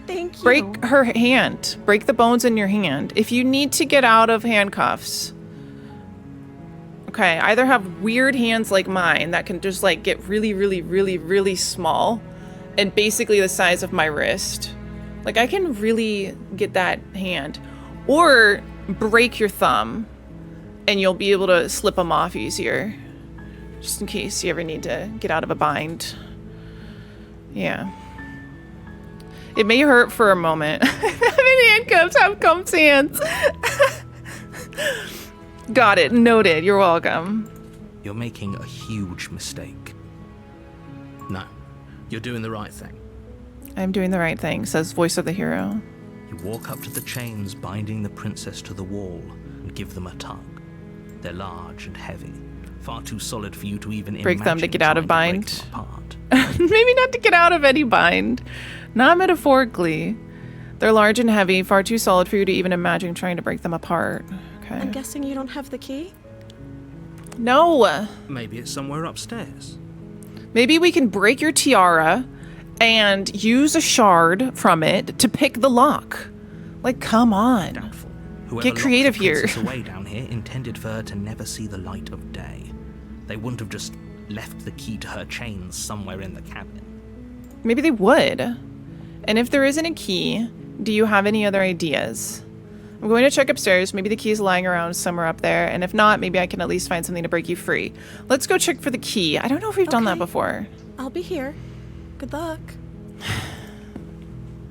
Thank you. break her hand. Break the bones in your hand. If you need to get out of handcuffs, okay, either have weird hands like mine that can just like get really, really, really, really small and basically the size of my wrist. Like I can really get that hand. Or break your thumb and you'll be able to slip them off easier. Just in case you ever need to get out of a bind. Yeah. It may hurt for a moment. Having handcuffs have Comp's hands. Got it. Noted. You're welcome. You're making a huge mistake. No, you're doing the right thing. I'm doing the right thing, says voice of the hero. You walk up to the chains binding the princess to the wall and give them a tug. They're large and heavy, far too solid for you to even Break them to imagine get out of trying to bind. break them apart. Maybe not to get out of any bind. Not metaphorically. They're large and heavy, far too solid for you to even imagine trying to break them apart. Okay. I'm guessing you don't have the key? No. Maybe it's somewhere upstairs. Maybe we can break your tiara and use a shard from it to pick the lock. Like, come on. Doubtful. Whoever Get creative locked the here. princess away down here intended for her to never see the light of day. They wouldn't have just left the key to her chains somewhere in the cabin. Maybe they would. And if there isn't a key, do you have any other ideas? I'm going to check upstairs. Maybe the key's lying around somewhere up there. And if not, maybe I can at least find something to break you free. Let's go check for the key. I don't know if we've done that before. I'll be here. Good luck.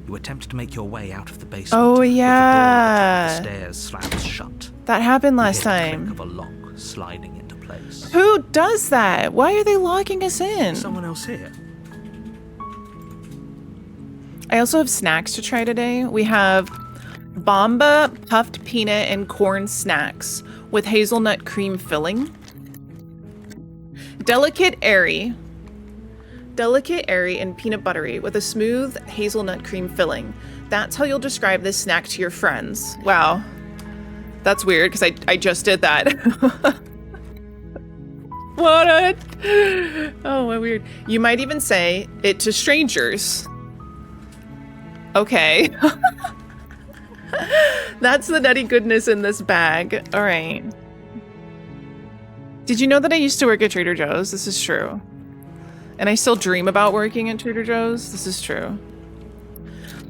You attempt to make your way out of the basement. Oh, but the door yeah. at the top of the stairs slams shut. That happened You last hear the time. click of a lock sliding into place. Who does that? Why are they locking us in? Someone else here? I also have snacks to try today. We have Bomba puffed peanut and corn snacks with hazelnut cream filling. Delicate airy and peanut buttery with a smooth hazelnut cream filling. That's how you'll describe this snack to your friends. Wow. That's weird because I just did that. What? Oh, what weird. You might even say it to strangers. Okay. That's the nutty goodness in this bag. All right. Did you know that I used to work at Trader Joe's? This is true. And I still dream about working at Trader Joe's. This is true.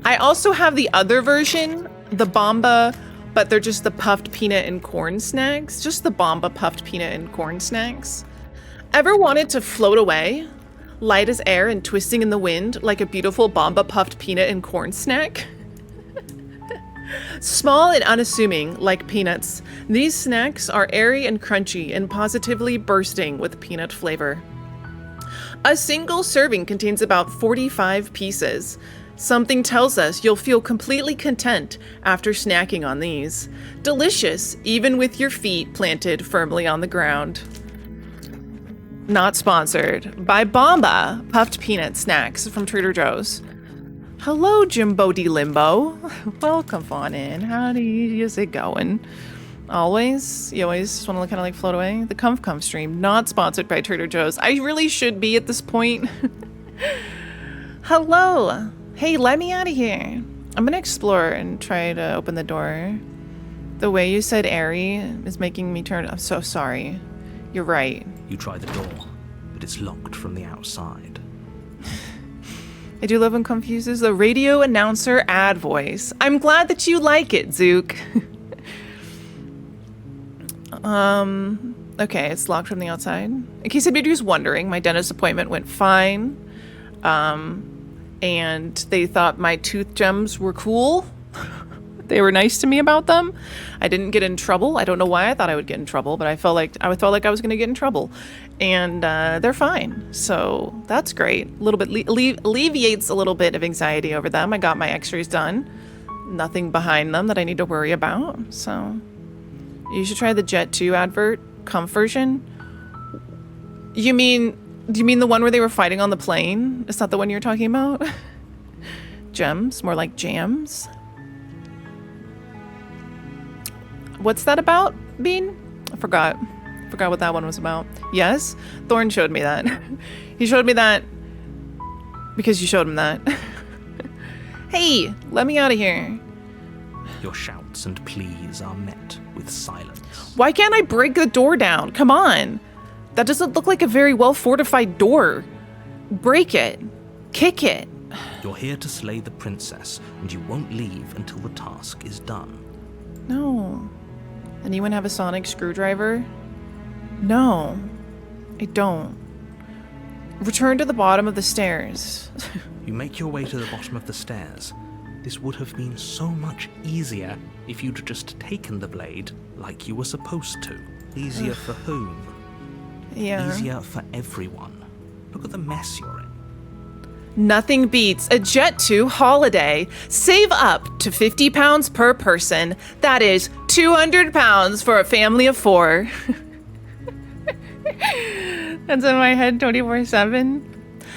I also have the other version, the Bomba, but they're just the puffed peanut and corn snacks. Just the Bomba puffed peanut and corn snacks. Ever wanted to float away? Light as air and twisting in the wind like a beautiful Bomba puffed peanut and corn snack? Small and unassuming, like peanuts, these snacks are airy and crunchy and positively bursting with peanut flavor. A single serving contains about 45 pieces. Something tells us you'll feel completely content after snacking on these. Delicious, even with your feet planted firmly on the ground. Not sponsored by Bomba Puffed Peanut Snacks from Trader Joe's. Hello, Jimbo de Limbo. Welcome on in. How is it going? Always? You always just want to kind of like float away? The Comf stream, not sponsored by Trader Joe's. I really should be at this point. Hello. Hey, let me out of here. I'm going to explore and try to open the door. The way you said airy is making me turn. I'm so sorry. You're right. You try the door, but it's locked from the outside. I do love when confuses the radio announcer ad voice. I'm glad that you like it, Zook. Okay, it's locked from the outside. In case anybody's wondering, my dentist appointment went fine. And they thought my tooth gems were cool. They were nice to me about them. I didn't get in trouble. I don't know why I thought I would get in trouble, but I felt like I was going to get in trouble. And they're fine. So that's great. A little bit alleviates a little bit of anxiety over them. I got my x-rays done. Nothing behind them that I need to worry about. So you should try the Jet 2 advert, Comf version. Do you mean the one where they were fighting on the plane? Is that the one you're talking about? Gems, more like jams. What's that about, Bean? I forgot what that one was about. Yes, Thorn showed me that. He showed me that because you showed him that. Hey, let me out of here. Your shouts and pleas are met with silence. Why can't I break the door down? Come on. That doesn't look like a very well fortified door. Break it. Kick it. You're here to slay the princess, and you won't leave until the task is done. No. Anyone have a sonic screwdriver? No, I don't. Return to the bottom of the stairs. You make your way to the bottom of the stairs. This would have been so much easier if you'd just taken the blade like you were supposed to. Easier for whom? Yeah. Easier for everyone. Look at the mess you're in. Nothing beats a Jet 2 holiday. Save up to £50 per person. That is £200 for a family of 4. That's in my head 24/7.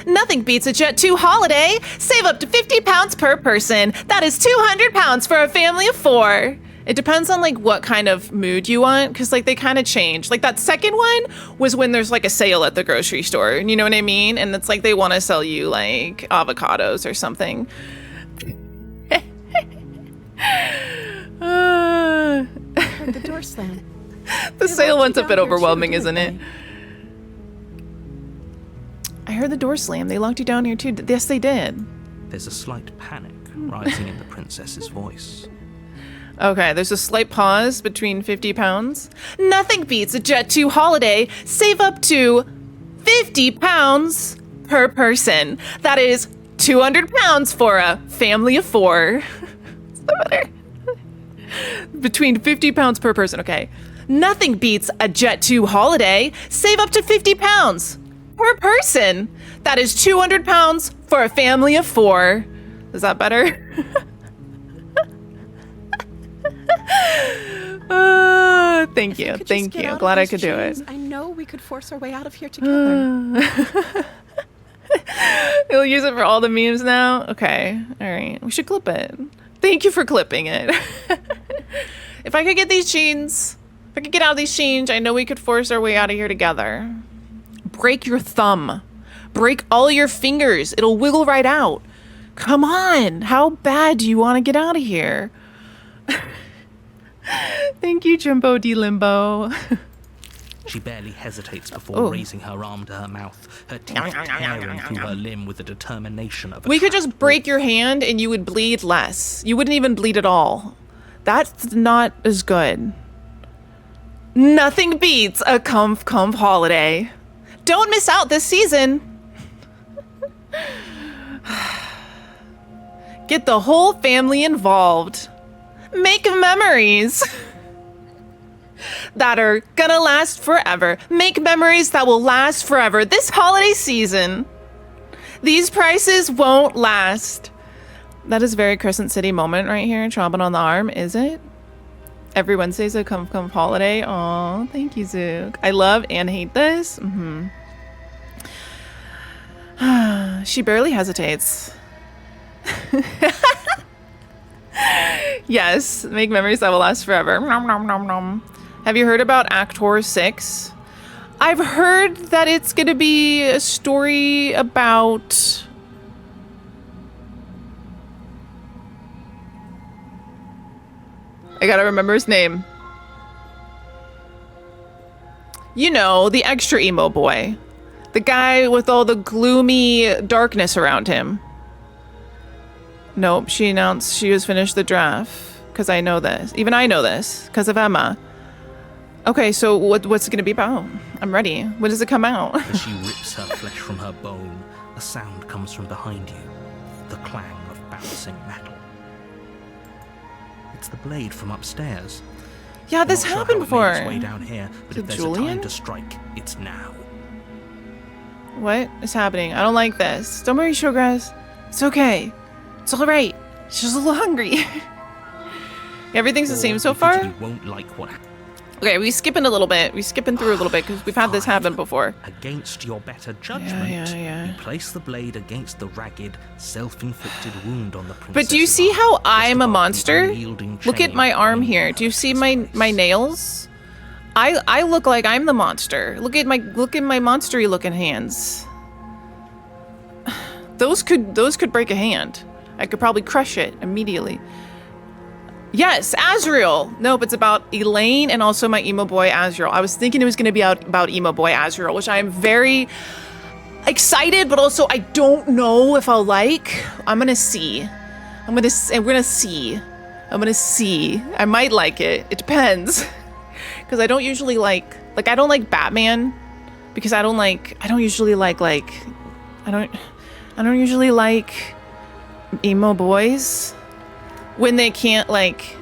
Nothing beats a Jet 2 holiday. Save up to £50 per person. That is £200 for a family of 4. It depends on like what kind of mood you want, because like they kind of change. Like that second one was when there's like a sale at the grocery store, you know what I mean? And it's like they want to sell you like avocados or something. Heard the door slam. The sale one's a bit overwhelming, isn't it? I heard the door slam. They locked you down here too. Yes, they did. There's a slight panic rising in the princess's voice. Okay, there's a slight pause between 50 pounds. Nothing beats a Jet 2 holiday. Save up to 50 pounds per person. That is 200 pounds for a family of 4. Is that better? Between 50 pounds per person. Okay. Nothing beats a Jet 2 holiday. Save up to 50 pounds per person. That is 200 pounds for a family of 4. Is that better? Thank you. Thank you. Glad I could do it. I know we could force our way out of here together. You'll use it for all the memes now? Okay. All right. We should clip it. Thank you for clipping it. If I could get these chains, if I could get out of these chains, I know we could force our way out of here together. Break your thumb. Break all your fingers. It'll wiggle right out. Come on. How bad do you want to get out of here? Thank you, Jumbo D Limbo. She barely hesitates before raising her arm to her mouth, her teeth tearing through her limb with the determination of a We could just trapped break wolf. your hand and you would bleed less. You wouldn't even bleed at all. That's not as good. Nothing beats a comf holiday. Don't miss out this season. Get the whole family involved. Make memories that are gonna last forever. Make memories that will last forever this holiday season. These prices won't last. That is very Crescent City moment right here. Chomping on the arm, is it? Every Wednesday's a come holiday. Aw, thank you, Zook. I love and hate this. She barely hesitates. Yes, make memories that will last forever. Nom, nom, nom, nom. Have you heard about Actor 6? I've heard that it's gonna be a story about... I gotta remember his name. You know, the extra emo boy. The guy with all the gloomy darkness around him. Nope, she announced she has finished the draft. Because I know this. Even I know this. Because of Emma. Okay, so what's it going to be about? I'm ready. When does it come out? As she rips her flesh from her bone, a sound comes from behind you. The clang of bouncing metal. It's the blade from upstairs. Yeah, this Not sure happened how it before. made its way down here, but To if there's a Julian? time to strike, it's now. What is happening? I don't like this. Don't worry, Showgrass. It's okay. It's all right. She's just a little hungry. Everything's the same so You far? won't like what Okay, we skipping a little bit. We skipping through a little bit because we've had this happen before. Against your better judgment, Yeah. you place the blade against the ragged, self-inflicted wound on the princess. But do you see how I'm a monster? Look at my arm here. Do you see my nails? I look like I'm the monster. Look at my monstery looking hands. Those could break a hand. I could probably crush it immediately. Yes, Azrael. Nope, it's about Elaine and also my emo boy Azrael. I was thinking it was going to be about emo boy Azrael, which I am very excited, but also I don't know if I'll like. I'm gonna see. We're gonna see. I'm gonna see. I might like it. It depends, because I don't usually like I don't like Batman, because I don't usually like emo boys when they can't like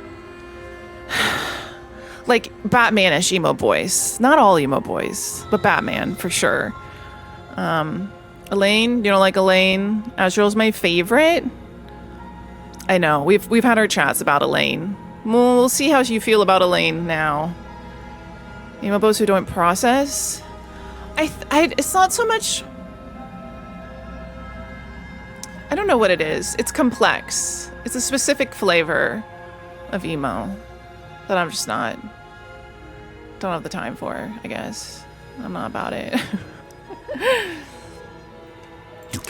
Batman-ish emo boys. Not all emo boys, but Batman for sure. Elaine, you don't like Elaine? Azrael's my favorite. I know, we've had our chats about Elaine. We'll see how you feel about Elaine now. Emo boys who don't process? It's not so much... I don't know what it is. It's complex. It's a specific flavor of emo that I'm just don't have the time for, I guess. I'm not about it.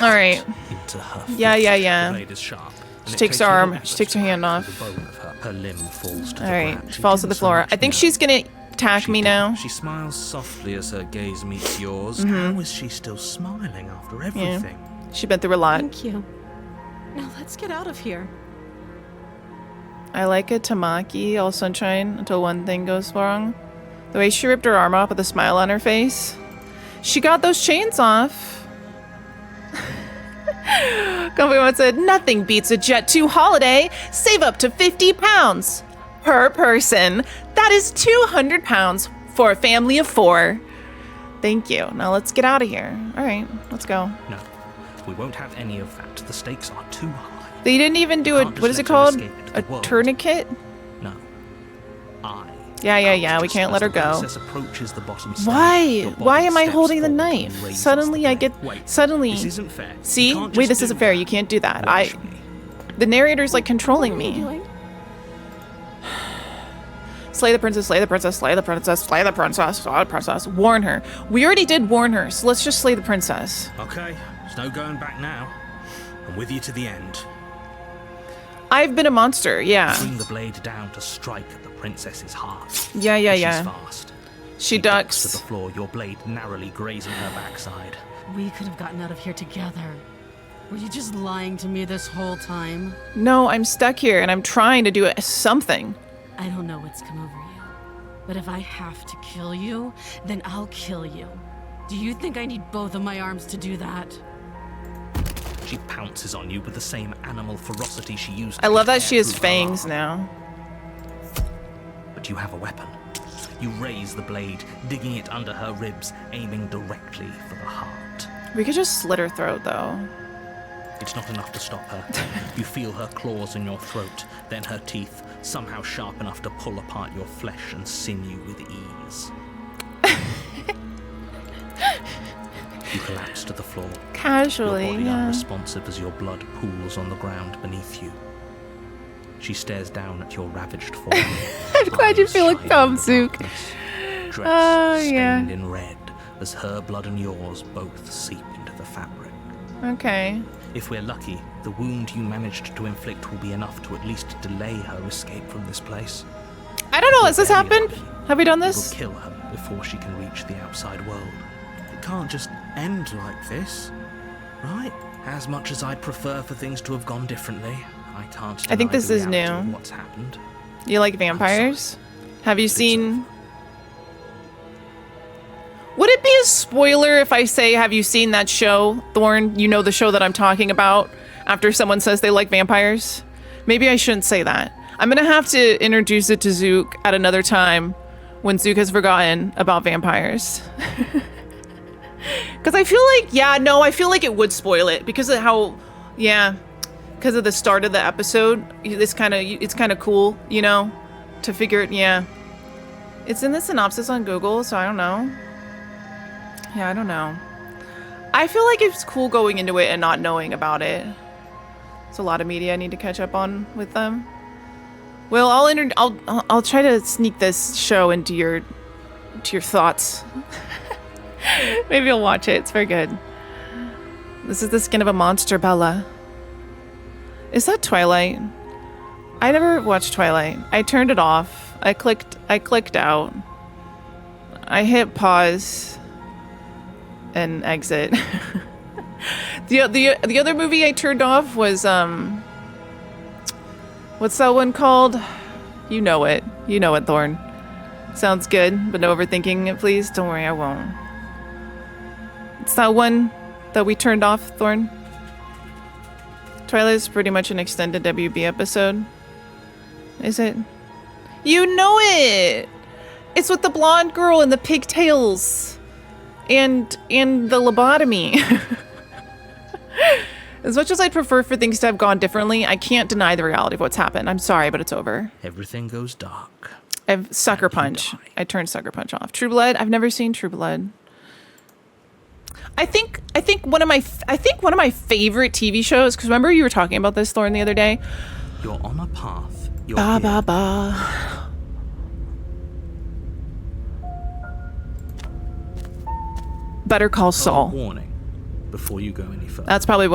All right. Into her Yeah. The blade is sharp, and She it takes a her arm. little She takes her hand effort off. to the bone of her limb falls to All the right. ground. She falls to the didn't so floor. much I think know. she's gonna attack me now. She smiles softly as her gaze meets yours. Mm-hmm. How is she still smiling after everything? She been through a lot. Thank you. Now let's get out of here. I like a tamaki, all sunshine until one thing goes wrong. The way she ripped her arm off with a smile on her face. She got those chains off. Company said, nothing beats a Jet 2 holiday. Save up to 50 pounds per person. That is 200 pounds for a family of 4. Thank you. Now let's get out of here. All right, let's go. No, we won't have any of that. The stakes are too high. They didn't even do a, Can't just what is it let her called? escape into A the world. tourniquet? No. Yeah, we Just can't let as her the go. princess approaches the bottom step, Why? your body Why am I steps holding the forward and knife? raises Suddenly the I blade. get, Wait, suddenly. this isn't fair. You See? can't Wait, just this do isn't fair. that. You can't do that. Watch me. The narrator's like controlling What are you me. doing? Slay the princess, slay the princess, slay the princess, slay the princess, slay the princess. Warn her. We already did warn her, so let's just slay the princess. Okay, there's no going back now. I'm with you to the end. I've been a monster, yeah. Bring the blade down to strike at the princess's heart. Yeah. She's fast. She ducks to ducks. the floor, your blade narrowly grazing her backside. We could have gotten out of here together. Were you just lying to me this whole time? No, I'm stuck here and I'm trying to do something. I don't know what's come over you, but if I have to kill you, then I'll kill you. Do you think I need both of my arms to do that? She pounces on you with the same animal ferocity she used. I to love that tear she has through her fangs arm. now. But you have a weapon. You raise the blade, digging it under her ribs, aiming directly for the heart. We could just slit her throat though. It's not enough to stop her. You feel her claws in your throat, then her teeth, somehow sharp enough to pull apart your flesh and sinew with ease. You collapse to the floor, Casually, your body yeah. unresponsive as your blood pools on the ground beneath you. She stares down at your ravaged form. I'm glad you feel like Tom Zook. Dress Oh, stained yeah. in red as her blood and yours both seep into the fabric. Okay. If we're lucky, the wound you managed to inflict will be enough to at least delay her escape from this place. I don't know, has this Very happened? lucky, Have we done it this? will kill her before she can reach the outside world. It can't just end like this, right? As much as I'd prefer for things to have gone differently, I can't I think deny this the is reality new. of what's happened. You like vampires? Have you seen... Would it be a spoiler if I say, have you seen that show, Thorn? You know the show that I'm talking about after someone says they like vampires? Maybe I shouldn't say that. I'm gonna have to introduce it to Zook at another time when Zook has forgotten about vampires. Because I feel like, I feel like it would spoil it because of how, because of the start of the episode. It's kind of cool, you know, to figure it, It's in the synopsis on Google, so I don't know. Yeah, I don't know. I feel like it's cool going into it and not knowing about it. It's a lot of media I need to catch up on with them. Well, I'll try to sneak this show into your thoughts. Maybe I'll watch it. It's very good. This is the skin of a monster, Bella. Is that Twilight? I never watched Twilight. I turned it off. I clicked out. I hit pause and exit. The other movie I turned off was what's that one called? You know it, Thorn. Sounds good, but no overthinking it, please. Don't worry, I won't. It's that one that we turned off, Thorn. Twilight is pretty much an extended WB episode. Is it? You know it! It's with the blonde girl and the pigtails. And the lobotomy. As much as I'd prefer for things to have gone differently, I can't deny the reality of what's happened. I'm sorry, but it's over. Everything goes dark. I've Sucker And you Punch. die. I turned Sucker Punch off. True Blood. I've never seen True Blood. I think one of my favorite TV shows. Because remember you were talking about this, Thorn, the other day. You're on a path. You're Ba here. ba ba. Better Call Saul. Warning before you go any further. That's probably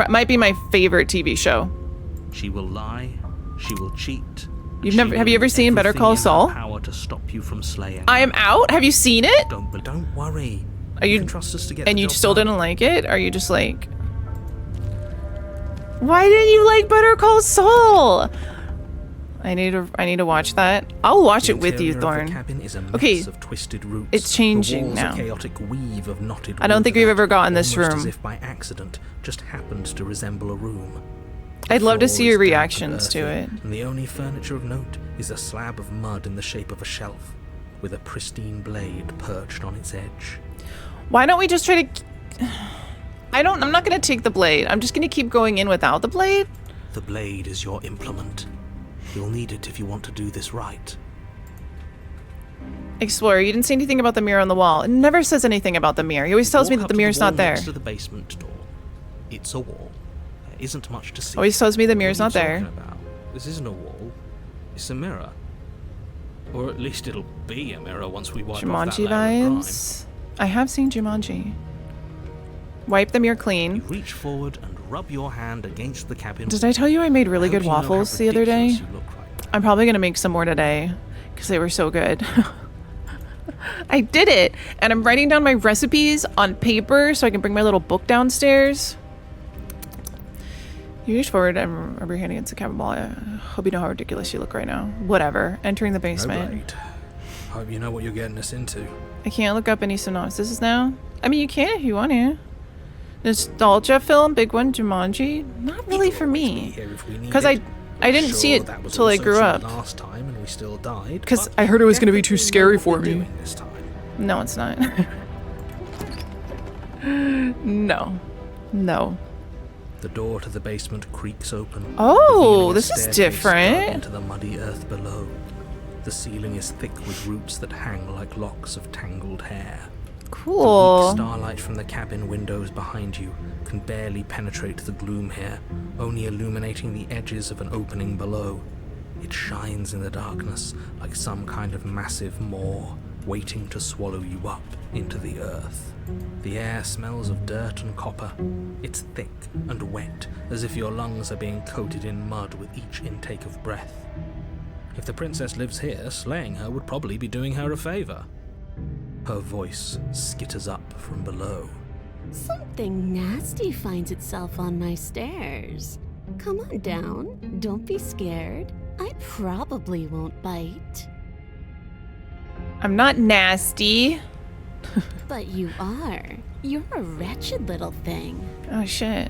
might be my favorite TV show. She will lie. She will cheat. Have you ever seen Better Call Saul? Power to stop you from slaying. I am out. Have you seen it? Don't worry. Are you can trust us to get and the you job still done. didn't like it? Are you just like, why didn't you like Better Call Saul? I need to watch that. I'll watch it with you, Interior of the Thorn. cabin is a mess Okay, of twisted roots. it's changing The walls now. A chaotic weave of knotted I don't wood think we've that, ever gotten this almost room. as if by accident, just happened to resemble a room. The I'd love to floor see your is damp and reactions to earthy, it. And the only furniture of note is a slab of mud in the shape of a shelf, with a pristine blade perched on its edge. Why don't we just try to... I'm not going to take the blade. I'm just going to keep going in without the blade. The blade is your implement. You'll need it if you want to do this right. Explorer, you didn't say anything about the mirror on the wall. It never says anything about the mirror. He always tells me Walk that up the to mirror's wall not there. Next to the basement door. It's a wall. There isn't much to see. Always tells me the mirror's What not are you there. talking about? This isn't a wall. It's a mirror. Or at least it'll be a mirror once we wipe off that Jumanji layer of grime. vibes. I have seen Jumanji. Wipe the mirror You clean. reach forward and rub your hand against the cabin. Did I tell you I made really I hope good you know how waffles the other day? ridiculous you look right now. I'm probably going to make some more today because they were so good. I did it. And I'm writing down my recipes on paper so I can bring my little book downstairs. You reach forward and rub your hand against the cabin wall. I hope you know how ridiculous you look right now. Whatever. Entering the No basement. blade. Hope you know what you're getting us into. I can't look up any synopsises now. I mean, you can if you want to. Nostalgia film, big one, Jumanji. Not really It'll for always be me. here if we need Because it. I didn't see Sure, it that was till I also grew true up. Last time and we still died. 'Cause but I heard it was gonna be too definitely scary know for what we're me. doing this time. No, it's not. No. No. The door to the basement creaks open. Oh, revealing a this is staircase different. dug into the muddy earth below. The ceiling is thick with roots that hang like locks of tangled hair. The Cool. weak starlight from the cabin windows behind you can barely penetrate the gloom here, only illuminating the edges of an opening below. It shines in the darkness like some kind of massive maw, waiting to swallow you up into the earth. The air smells of dirt and copper. It's thick and wet, as if your lungs are being coated in mud with each intake of breath. If the princess lives here, slaying her would probably be doing her a favor. Her voice skitters up from below. Something nasty finds itself on my stairs. Come on down. Don't be scared. I probably won't bite. I'm not nasty. But you are. You're a wretched little thing. Oh shit.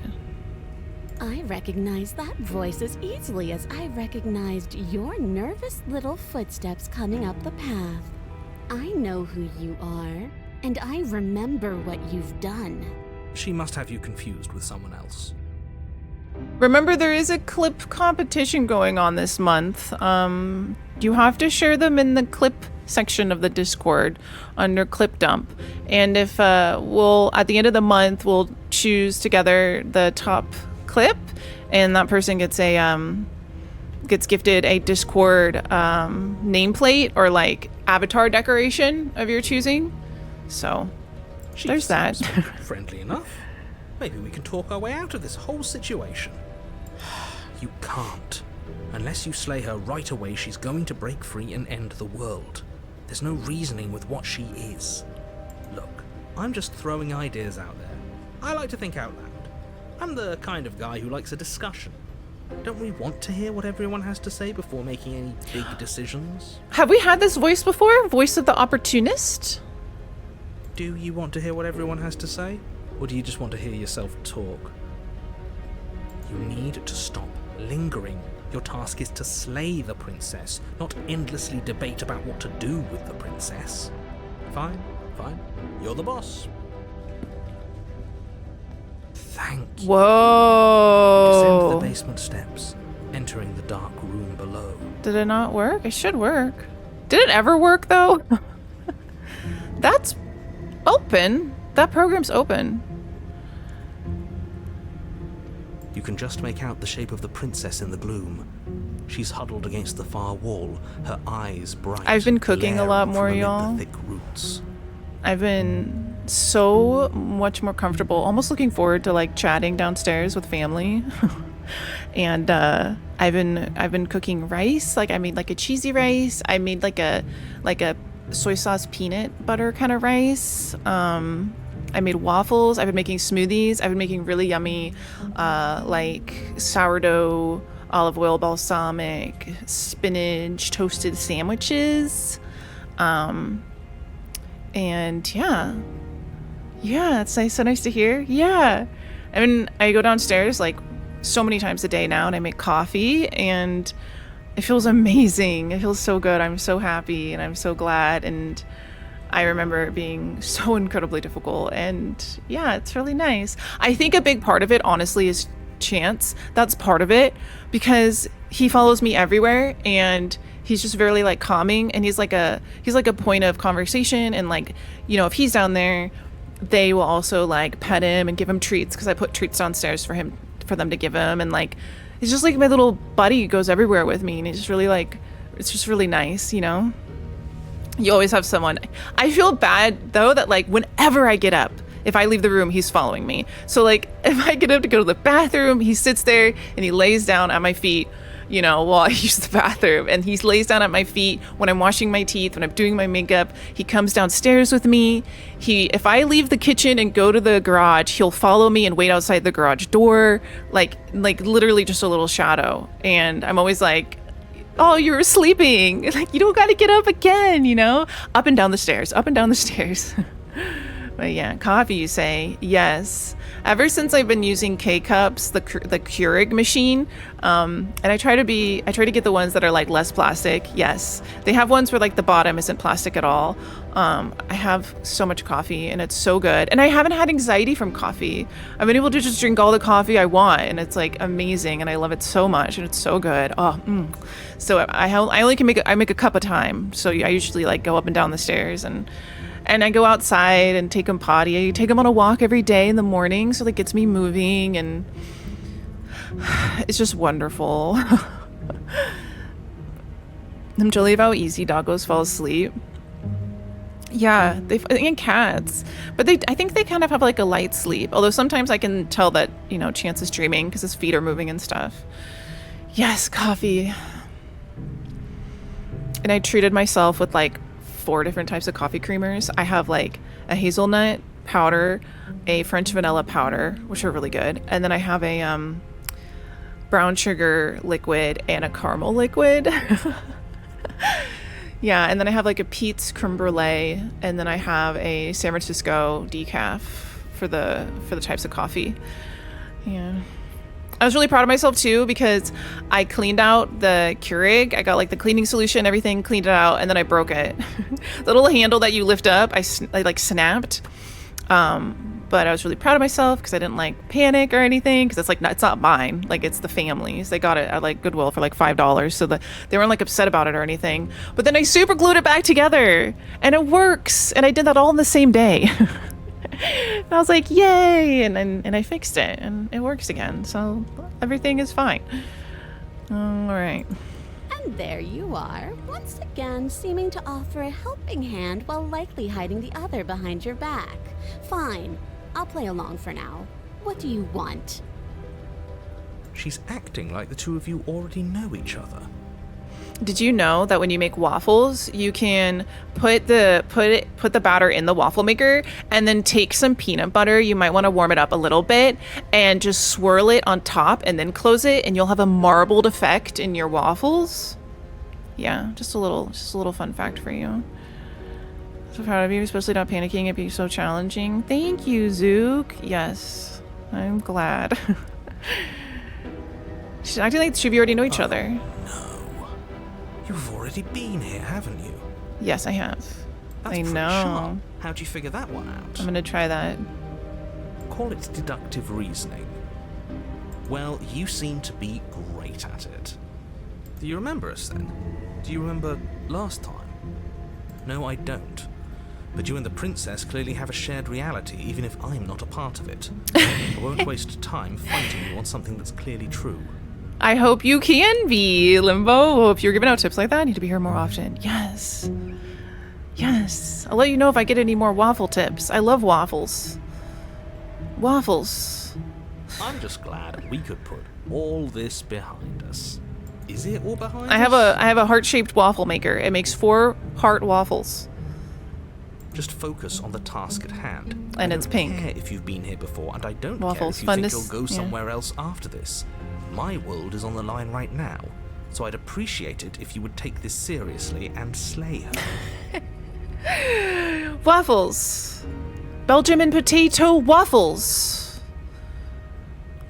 I recognize that voice as easily as I recognized your nervous little footsteps coming up the path. I know who you are, and I remember what you've done. She must have you confused with someone else. Remember, there is a clip competition going on this month. You have to share them in the clip section of the Discord under clip dump. And if we'll at the end of the month we'll choose together the top clip, and that person gets a gets gifted a Discord nameplate or like avatar decoration of your choosing. So She there's that. seems friendly enough. Maybe we can talk our way out of this whole situation. You can't. Unless you slay her right away, she's going to break free and end the world. There's no reasoning with what she is. Look, I'm just throwing ideas out there. I like to think out loud. I'm the kind of guy who likes a discussion. Don't we want to hear what everyone has to say before making any big decisions? Have we had this voice before? Voice of the opportunist? Do you want to hear what everyone has to say? Or do you just want to hear yourself talk? You need to stop lingering. Your task is to slay the princess, not endlessly debate about what to do with the princess. Fine, fine. You're the boss. Thank you. Descend Whoa. the basement steps, entering the dark room below. Did it not work? It should work. Did it ever work though? That's open. That program's open. You can just make out the shape of the princess in the gloom. She's huddled against the far wall, her eyes bright. I've been cooking a lot glaring more, from amid y'all. the thick roots. I've been so much more comfortable, almost looking forward to like chatting downstairs with family. And I've been cooking rice. Like I made like a cheesy rice. I made like a soy sauce peanut butter kind of rice. I made waffles. I've been making smoothies. I've been making really yummy like sourdough olive oil balsamic spinach toasted sandwiches. And yeah, it's nice, so nice to hear. Yeah, I mean, I go downstairs like so many times a day now, and I make coffee, and it feels amazing. It feels so good. I'm so happy, and I'm so glad. And I remember it being so incredibly difficult, and yeah, it's really nice. I think a big part of it, honestly, is Chance. That's part of it, because he follows me everywhere, and he's just very like calming, and he's like a point of conversation. And like, you know, if he's down there, they will also like pet him and give him treats, because I put treats downstairs for them to give him. And like, it's just like my little buddy goes everywhere with me, and it's just really like, it's just really nice, you know. You always have someone. I feel bad though that like whenever I get up, if I leave the room, he's following me. So like if I get up to go to the bathroom, he sits there and he lays down at my feet, you know, while I use the bathroom. And he lays down at my feet when I'm washing my teeth, when I'm doing my makeup. He comes downstairs with me. If I leave the kitchen and go to the garage, he'll follow me and wait outside the garage door, like literally just a little shadow. And I'm always like, oh, you were sleeping. Like, you don't got to get up again, you know? Up and down the stairs. But yeah, coffee, you say? Yes. Ever since I've been using K-Cups, the Keurig machine, and I try to get the ones that are like less plastic. Yes. They have ones where like the bottom isn't plastic at all. I have so much coffee, and it's so good. And I haven't had anxiety from coffee. I've been able to just drink all the coffee I want, and it's like amazing, and I love it so much, and it's so good. So I only can make a cup at a time. So I usually like go up and down the stairs, and I go outside and take him potty. I take him on a walk every day in the morning, so that gets me moving, and it's just wonderful. I'm jelly of how easy doggos fall asleep. Yeah, and cats, but I think they kind of have like a light sleep. Although sometimes I can tell that, you know, Chance is dreaming because his feet are moving and stuff. Yes, coffee. And I treated myself with like 4 different types of coffee creamers. I have like a hazelnut powder, a French vanilla powder, which are really good, and then I have a brown sugar liquid and a caramel liquid. Yeah, and then I have like a Pete's creme brulee, and then I have a San Francisco decaf for the types of coffee. Yeah. I was really proud of myself too, because I cleaned out the Keurig. I got like the cleaning solution, everything, cleaned it out, and then I broke it. The little handle that you lift up, I like snapped. But I was really proud of myself because I didn't like panic or anything, because it's not mine. Like, it's the family's. They got it at like Goodwill for like $5, so they weren't like upset about it or anything. But then I super glued it back together, and it works. And I did that all in the same day. And I was like, yay! And I fixed it, and it works again. So everything is fine. All right. And there you are, once again seeming to offer a helping hand while likely hiding the other behind your back. Fine, I'll play along for now. What do you want? She's acting like the two of you already know each other. Did you know that when you make waffles, you can put the batter in the waffle maker and then take some peanut butter, you might want to warm it up a little bit, and just swirl it on top and then close it, and you'll have a marbled effect in your waffles? Yeah, just a little fun fact for you. So proud of you, especially not panicking. It'd be so challenging. Thank you, Zook. Yes, I'm glad. She's acting like we already know each other. No. You've already been here, haven't you? Yes, I have. That's I pretty know. sharp. How'd you figure that one out? I'm gonna try that. Call it deductive reasoning. Well, you seem to be great at it. Do you remember us then? Do you remember last time? No, I don't. But you and the princess clearly have a shared reality, even if I'm not a part of it. I won't waste time fighting you on something that's clearly true. I hope you can be, Limbo. If you're giving out tips like that, I need to be here more often. Yes. Yes. I'll let you know if I get any more waffle tips. I love waffles. Waffles. I'm just glad we could put all this behind us. Is it all behind us? I have a heart-shaped waffle maker. It makes 4 heart waffles. Just focus on the task at hand. And it's pink. I don't care if you've been here before, and I don't Waffles. care if you Fun think to you'll go somewhere else after this. My world is on the line right now, so I'd appreciate it if you would take this seriously and slay her. Waffles. Belgium and potato waffles.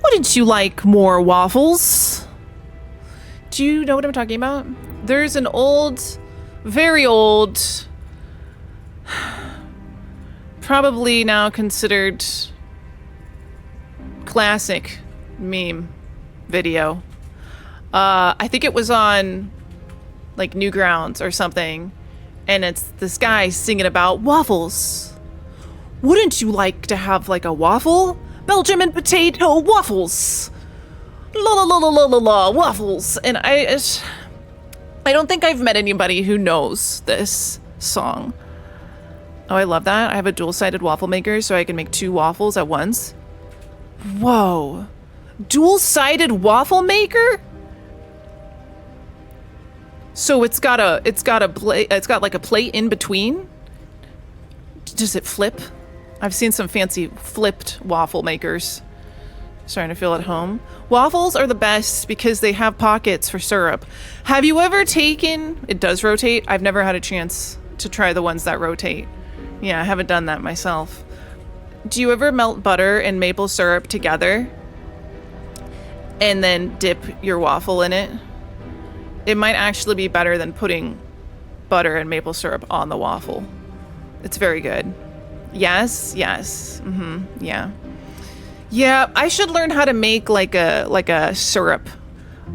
Wouldn't you like more waffles? Do you know what I'm talking about? There's an old, very old, probably now considered classic meme video. I think it was on like Newgrounds or something, and it's this guy singing about waffles. Wouldn't you like to have like a waffle? Belgium and potato waffles. La la la la la la la waffles. And I don't think I've met anybody who knows this song. Oh, I love that. I have a dual-sided waffle maker so I can make 2 waffles at once. Whoa. Dual-sided waffle maker? So it's got like a plate in between? Does it flip? I've seen some fancy flipped waffle makers. Starting to feel at home. Waffles are the best because they have pockets for syrup. Have you ever taken... It does rotate. I've never had a chance to try the ones that rotate. Yeah, I haven't done that myself. Do you ever melt butter and maple syrup together and then dip your waffle in it? It might actually be better than putting butter and maple syrup on the waffle. It's very good. Yes, yes. Yeah. Yeah, I should learn how to make like a syrup,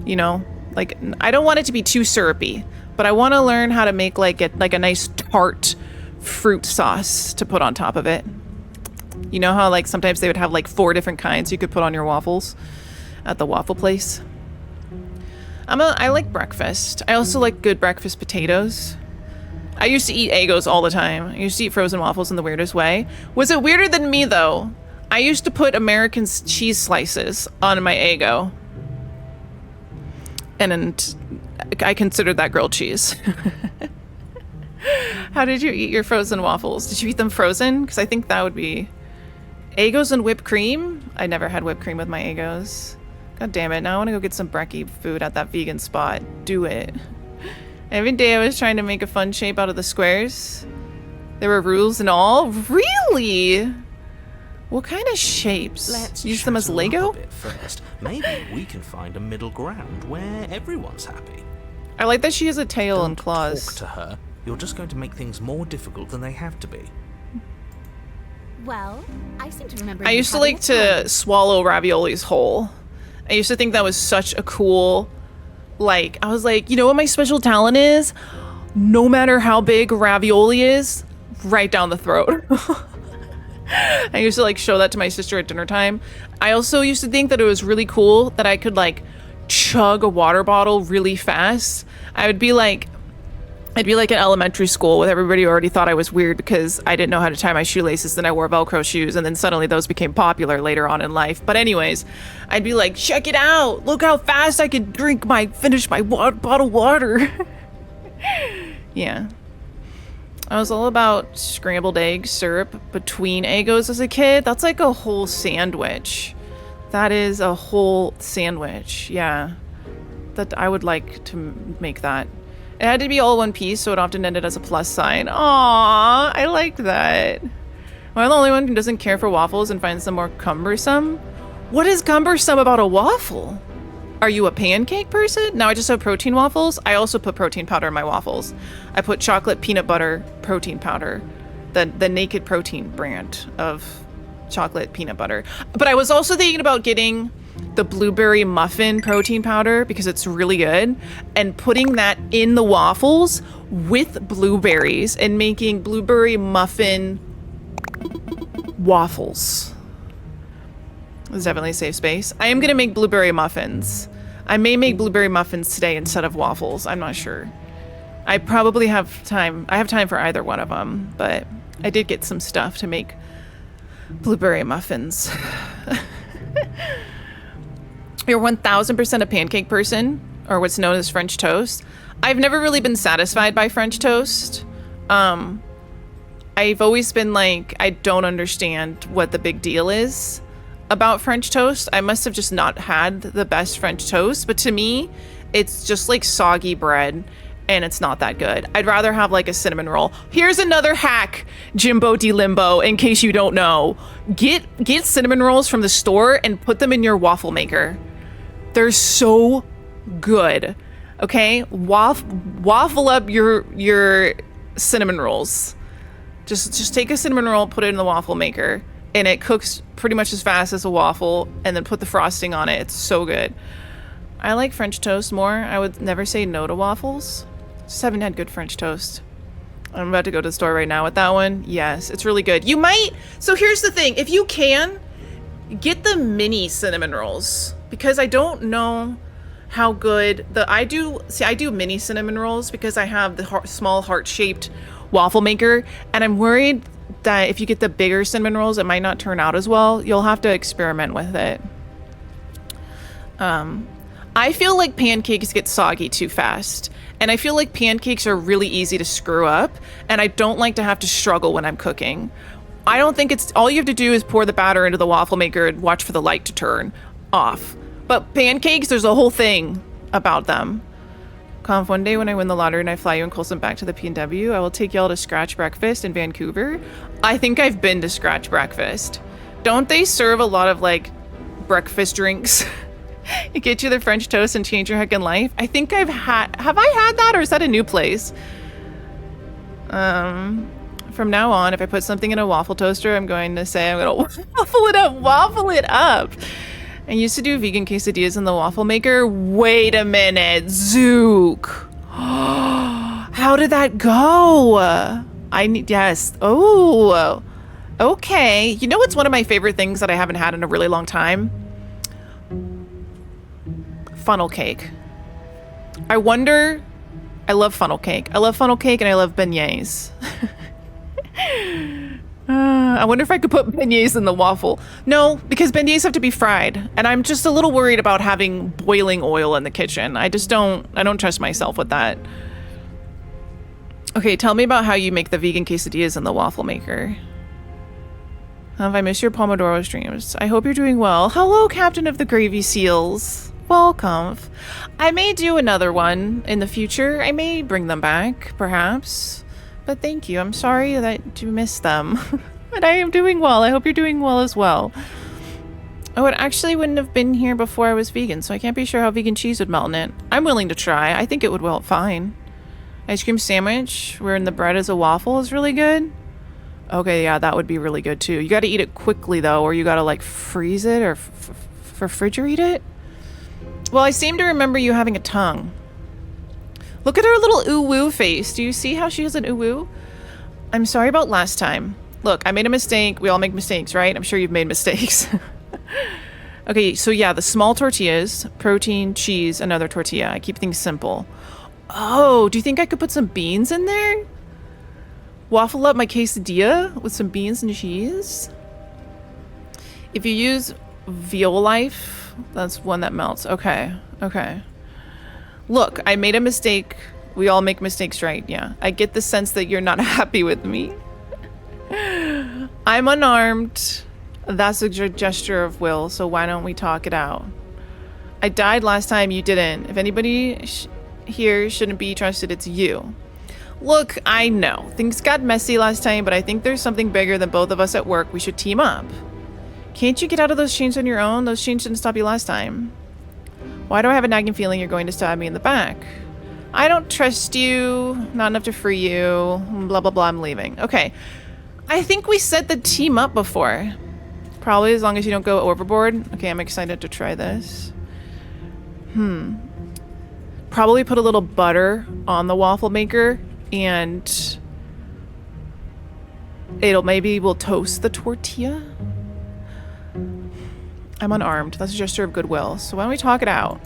you know? Like, I don't want it to be too syrupy, but I want to learn how to make like a nice tart fruit sauce to put on top of it. You know how like sometimes they would have like 4 different kinds you could put on your waffles at the waffle place? I like breakfast. I also like good breakfast potatoes. I used to eat Eggos all the time. I used to eat frozen waffles in the weirdest way. Was it weirder than me though? I used to put American cheese slices on my Eggo. And I considered that grilled cheese. How did you eat your frozen waffles? Did you eat them frozen? Because I think that would be... Eggos and whipped cream? I never had whipped cream with my Eggos. God damn it, now I want to go get some brekkie food at that vegan spot. Do it. Every day I was trying to make a fun shape out of the squares. There were rules and all? Really? What kind of shapes? Let's use them as Lego? A bit first. Maybe we can find a middle ground where everyone's happy. I like that she has a tail and Don't claws. talk to her. You're just going to make things more difficult than they have to be. Well, I seem to remember. I used to like to swallow raviolis whole. I used to think that was such a cool, like, I was like, you know what my special talent is? No matter how big a ravioli is, right down the throat. I used to like show that to my sister at dinner time. I also used to think that it was really cool that I could like chug a water bottle really fast. I'd be like in elementary school with everybody who already thought I was weird because I didn't know how to tie my shoelaces, then I wore Velcro shoes, and then suddenly those became popular later on in life. But anyways, I'd be like, check it out! Look how fast I could finish my bottle water! Yeah. I was all about scrambled egg syrup between Eggos as a kid. That's like a whole sandwich. That is a whole sandwich, yeah. That I would like to make that. It had to be all one piece, so it often ended as a plus sign. Aww, I liked that. Am I the only one who doesn't care for waffles and finds them more cumbersome? What is cumbersome about a waffle? Are you a pancake person? No, I just have protein waffles. I also put protein powder in my waffles. I put chocolate peanut butter protein powder, the Naked Protein brand of chocolate peanut butter. But I was also thinking about getting the blueberry muffin protein powder because it's really good, and putting that in the waffles with blueberries and making blueberry muffin waffles. It's definitely a safe space. I am gonna make blueberry muffins. I may make blueberry muffins today instead of waffles. I'm not sure. I probably have time. I have time for either one of them, but I did get some stuff to make blueberry muffins. You're 1000% a pancake person, or what's known as French toast. I've never really been satisfied by French toast. I've always been like, I don't understand what the big deal is. about French toast. I must have just not had the best French toast, but to me, it's just like soggy bread and it's not that good. I'd rather have like a cinnamon roll. Here's another hack, Jimbo de Limbo, in case you don't know. Get cinnamon rolls from the store and put them in your waffle maker. They're so good. Okay? Waffle up your cinnamon rolls. Just take a cinnamon roll, put it in the waffle maker, and it cooks pretty much as fast as a waffle, and then put the frosting on it. It's so good. I like French toast more. I would never say no to waffles. Just haven't had good French toast. I'm about to go to the store right now with that one. Yes, it's really good. You might... So here's the thing. If you can, get the mini cinnamon rolls. Because I don't know how good... I do mini cinnamon rolls because I have the small heart-shaped waffle maker. And I'm worried that if you get the bigger cinnamon rolls, it might not turn out as well. You'll have to experiment with it. I feel like pancakes get soggy too fast. And I feel like pancakes are really easy to screw up. And I don't like to have to struggle when I'm cooking. I don't think it's... All you have to do is pour the batter into the waffle maker and watch for the light to turn off. But pancakes, there's a whole thing about them. Conf, one day when I win the lottery and I fly you and Colson back to the PNW, I will take y'all to Scratch Breakfast in Vancouver. I think I've been to Scratch Breakfast. Don't they serve a lot of, like, breakfast drinks? It gets you the French toast and change your heckin' life. I think I've had... Have I had that, or is that a new place? From now on, if I put something in a waffle toaster, I'm going to say I'm going to waffle it up. I used to do vegan quesadillas in the waffle maker. Wait a minute, Zook. How did that go? Yes. Oh, okay. You know what's one of my favorite things that I haven't had in a really long time? Funnel cake. I wonder... I love funnel cake. I love funnel cake and I love beignets. I wonder if I could put beignets in the waffle. No, because beignets have to be fried. And I'm just a little worried about having boiling oil in the kitchen. I don't trust myself with that. Okay, tell me about how you make the vegan quesadillas in the waffle maker. Have I missed your Pomodoro streams? I hope you're doing well. Hello, Captain of the Gravy Seals. Welcome. I may do another one in the future. I may bring them back, perhaps. But thank you. I'm sorry that you missed them. But I am doing well. I hope you're doing well as well. Oh, it actually wouldn't have been here before I was vegan, so I can't be sure how vegan cheese would melt in it. I'm willing to try. I think it would melt fine. Ice cream sandwich wherein the bread is a waffle is really good. Okay, yeah, that would be really good too. You got to eat it quickly though, or you got to like freeze it or refrigerate it. Well, I seem to remember you having a tongue. Look at her little ooh-woo face. Do you see how she has an ooh-woo? I'm sorry about last time. Look, I made a mistake. We all make mistakes, right? I'm sure you've made mistakes. Okay, so yeah, the small tortillas, protein, cheese, another tortilla. I keep things simple. Oh, do you think I could put some beans in there? Waffle up my quesadilla with some beans and cheese? If you use Veal Life, that's one that melts. Okay, okay. Look, I made a mistake. We all make mistakes, right? Yeah. I get the sense that you're not happy with me. I'm unarmed. That's a gesture of will, so why don't we talk it out? I died last time, you didn't. If anybody here shouldn't be trusted, it's you. Look, I know. Things got messy last time, but I think there's something bigger than both of us at work. We should team up. Can't you get out of those chains on your own? Those chains didn't stop you last time. Why do I have a nagging feeling you're going to stab me in the back? I don't trust you. Not enough to free you. Blah, blah, blah. I'm leaving. Okay. I think we set the team up before. Probably as long as you don't go overboard. Okay, I'm excited to try this. Probably put a little butter on the waffle maker and we'll toast the tortilla. I'm unarmed. That's a gesture of goodwill. So why don't we talk it out?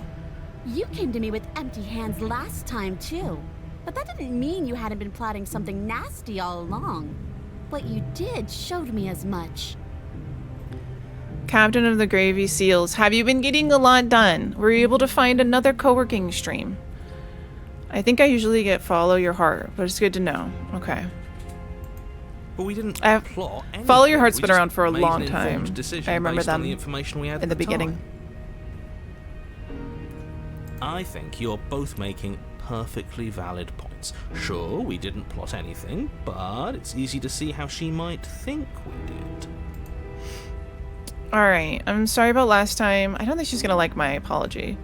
You came to me with empty hands last time, too. But that didn't mean you hadn't been plotting something nasty all along. What you did showed me as much. Captain of the Gravy Seals, have you been getting a lot done? Were you able to find another co-working stream? I think I usually get follow your heart, but it's good to know. Okay. But we didn't I have- plot anything. Follow Your Heart's We been just around for a made long an informed time. decision I remember based on them the information we had in at the beginning. time. I think you're both making perfectly valid points. Sure, we didn't plot anything, but it's easy to see how she might think we did. Alright, I'm sorry about last time. I don't think she's gonna like my apology.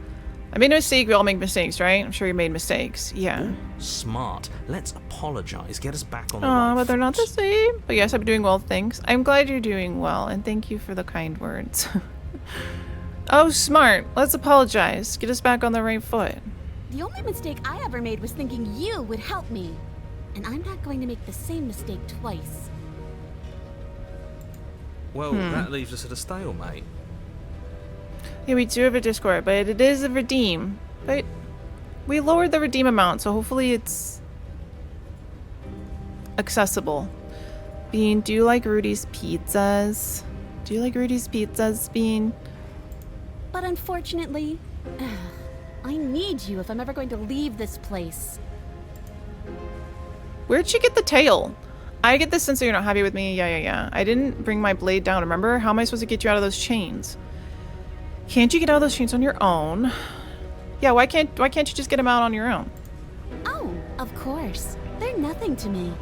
I made a mistake. We all make mistakes, right? I'm sure you made mistakes. Yeah. Smart. Let's apologize. Get us back on the Aw, right but they're not the foot. same. But yes, I'm doing well, thanks. I'm glad you're doing well, and thank you for the kind words. Oh, smart. Let's apologize. Get us back on the right foot. The only mistake I ever made was thinking you would help me. And I'm not going to make the same mistake twice. Well, that leaves us at a stalemate. Yeah, we do have a Discord, but it is a redeem. But we lowered the redeem amount, so hopefully it's accessible. Bean, do you like Rudy's pizzas? Do you like Rudy's pizzas, Bean? But unfortunately, I need you if I'm ever going to leave this place. Where'd she get the tail? I get the sense that you're not happy with me. Yeah. I didn't bring my blade down, remember? How am I supposed to get you out of those chains? Can't you get out of those chains on your own? Yeah, why can't you just get them out on your own? Oh, of course. They're nothing to me.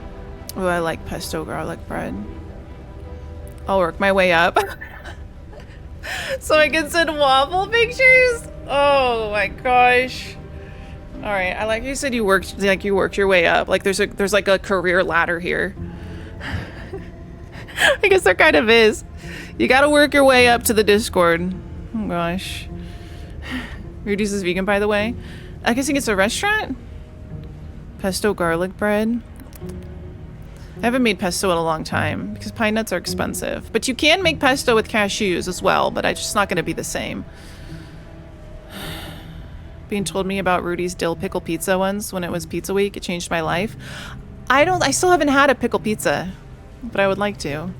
Oh, I like pesto garlic bread. I'll work my way up. So I can send waffle pictures? Oh my gosh. Alright, I like you said you worked your way up. Like there's like a career ladder here. I guess there kind of is. You gotta work your way up to the Discord. Oh gosh. Rudy's is vegan, by the way. I guess it's a restaurant? Pesto garlic bread. I haven't made pesto in a long time because pine nuts are expensive. But you can make pesto with cashews as well, but it's just not going to be the same. Being told me about Rudy's dill pickle pizza once when it was pizza week. It changed my life. I still haven't had a pickle pizza, but I would like to.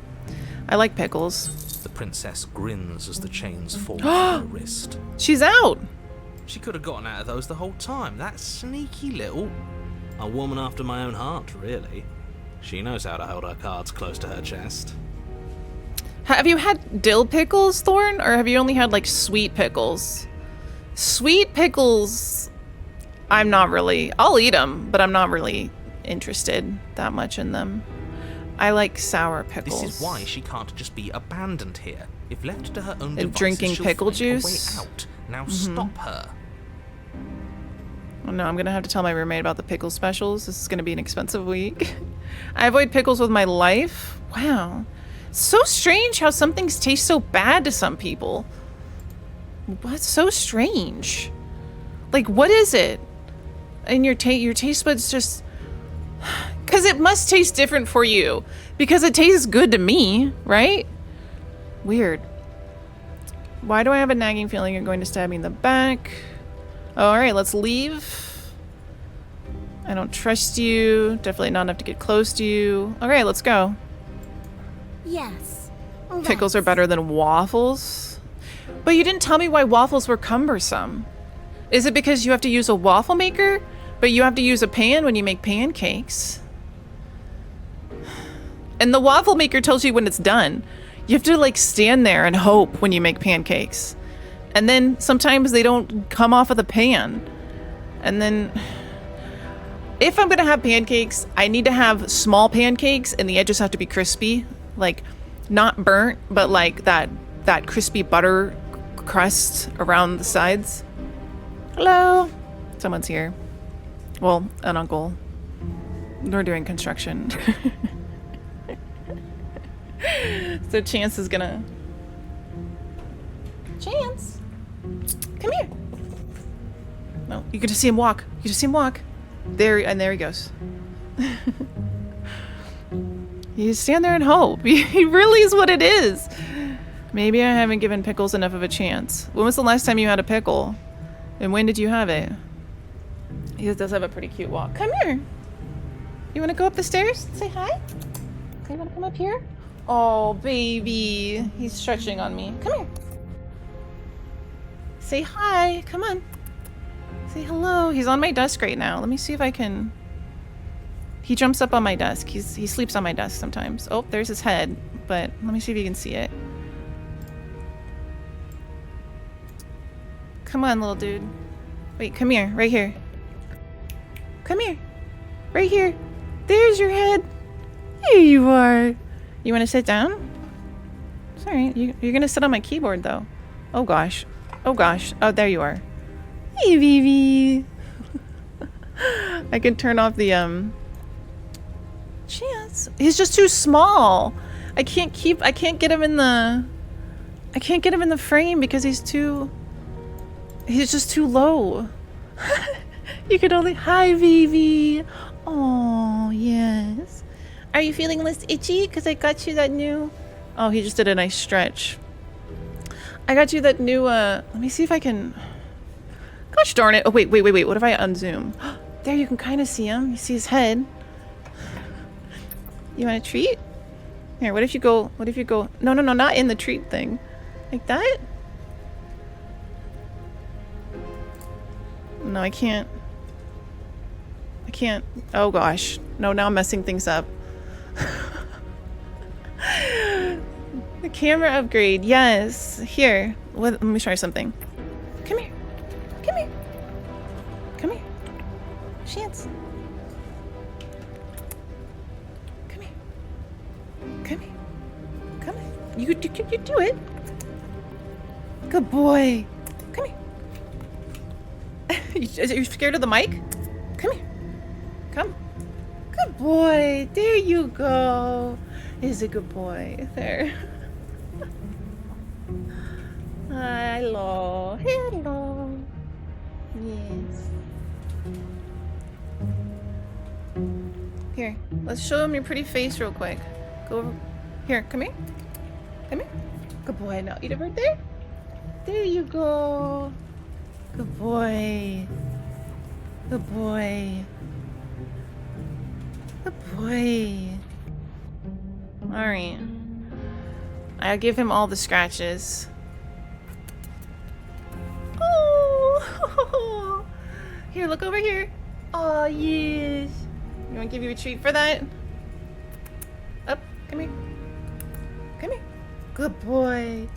I like pickles. The princess grins as the chains fall from her wrist. She's out. She could have gotten out of those the whole time. That sneaky little... A woman after my own heart, really. She knows how to hold her cards close to her chest. Have you had dill pickles, Thorn? Or have you only had like sweet pickles? Sweet pickles, I'm not really... I'll eat them, but I'm not really interested that much in them. I like sour pickles. This is why she can't just be abandoned here. If left to her own And devices, drinking she'll pickle find juice? a way out. Now stop her. Oh no, I'm gonna have to tell my roommate about the pickle specials. This is gonna be an expensive week. I avoid pickles with my life. Wow. It's so strange how some things taste so bad to some people. What's so strange? Like, what is it? And your taste buds just... Because it must taste different for you. Because it tastes good to me, right? Weird. Why do I have a nagging feeling you're going to stab me in the back? Alright, let's leave. I don't trust you. Definitely not enough to get close to you. Alright, let's go. Yes. Pickles are let's. better than waffles? But you didn't tell me why waffles were cumbersome. Is it because you have to use a waffle maker, but you have to use a pan when you make pancakes? And the waffle maker tells you when it's done. You have to like stand there and hope when you make pancakes. And then sometimes they don't come off of the pan. And then if I'm gonna have pancakes, I need to have small pancakes and the edges have to be crispy. Like not burnt, but like that crispy butter crust around the sides. Hello. Someone's here. Well, an uncle. We're doing construction. So Chance is gonna... Chance! Come here! No, you get to see him walk. You just see him walk. There he goes. You stand there and hope. He really is what it is. Maybe I haven't given pickles enough of a chance. When was the last time you had a pickle? And when did you have it? He does have a pretty cute walk. Come here. You want to go up the stairs? Say hi? So you want to come up here? Oh, baby. He's stretching on me. Come here. Say hi. Come on. Say hello. He's on my desk right now. Let me see if I can... He jumps up on my desk. He sleeps on my desk sometimes. Oh, there's his head, but let me see if you can see it. Come on, little dude. Wait, come here, right here. Come here. Right here. There's your head. Here you are. You want to sit down? It's alright. You're going to sit on my keyboard, though. Oh, gosh. Oh, gosh. Oh, there you are. Hey, Vivi. I can turn off the, chance. He's just too small. I can't get him in the frame because he's just too low. You could only, hi, Vivi. Oh, yes. Are you feeling less itchy? Because I got you that new... Oh, he just did a nice stretch. I got you that new, let me see if I can... Gosh darn it. Oh, wait. What if I unzoom? There, you can kind of see him. You see his head. You want a treat? Here, what if you go... No, not in the treat thing. Like that? No, I can't. Oh gosh. No, now I'm messing things up. The camera upgrade. Yes. Here. Let me try something. Come here. Chance. Come here. You do it. Good boy. Come here. Are you scared of the mic? Come here. Come. Good boy. There you go. He's a good boy. There. Hello. Yes. Here. Let's show him your pretty face real quick. Go over. Here. Come here. Good boy. Now eat it right there. There you go. Good boy. Alright. I'll give him all the scratches. Oh! Here, look over here. Oh, yes. You want to give you a treat for that? Up. Come here. Good boy.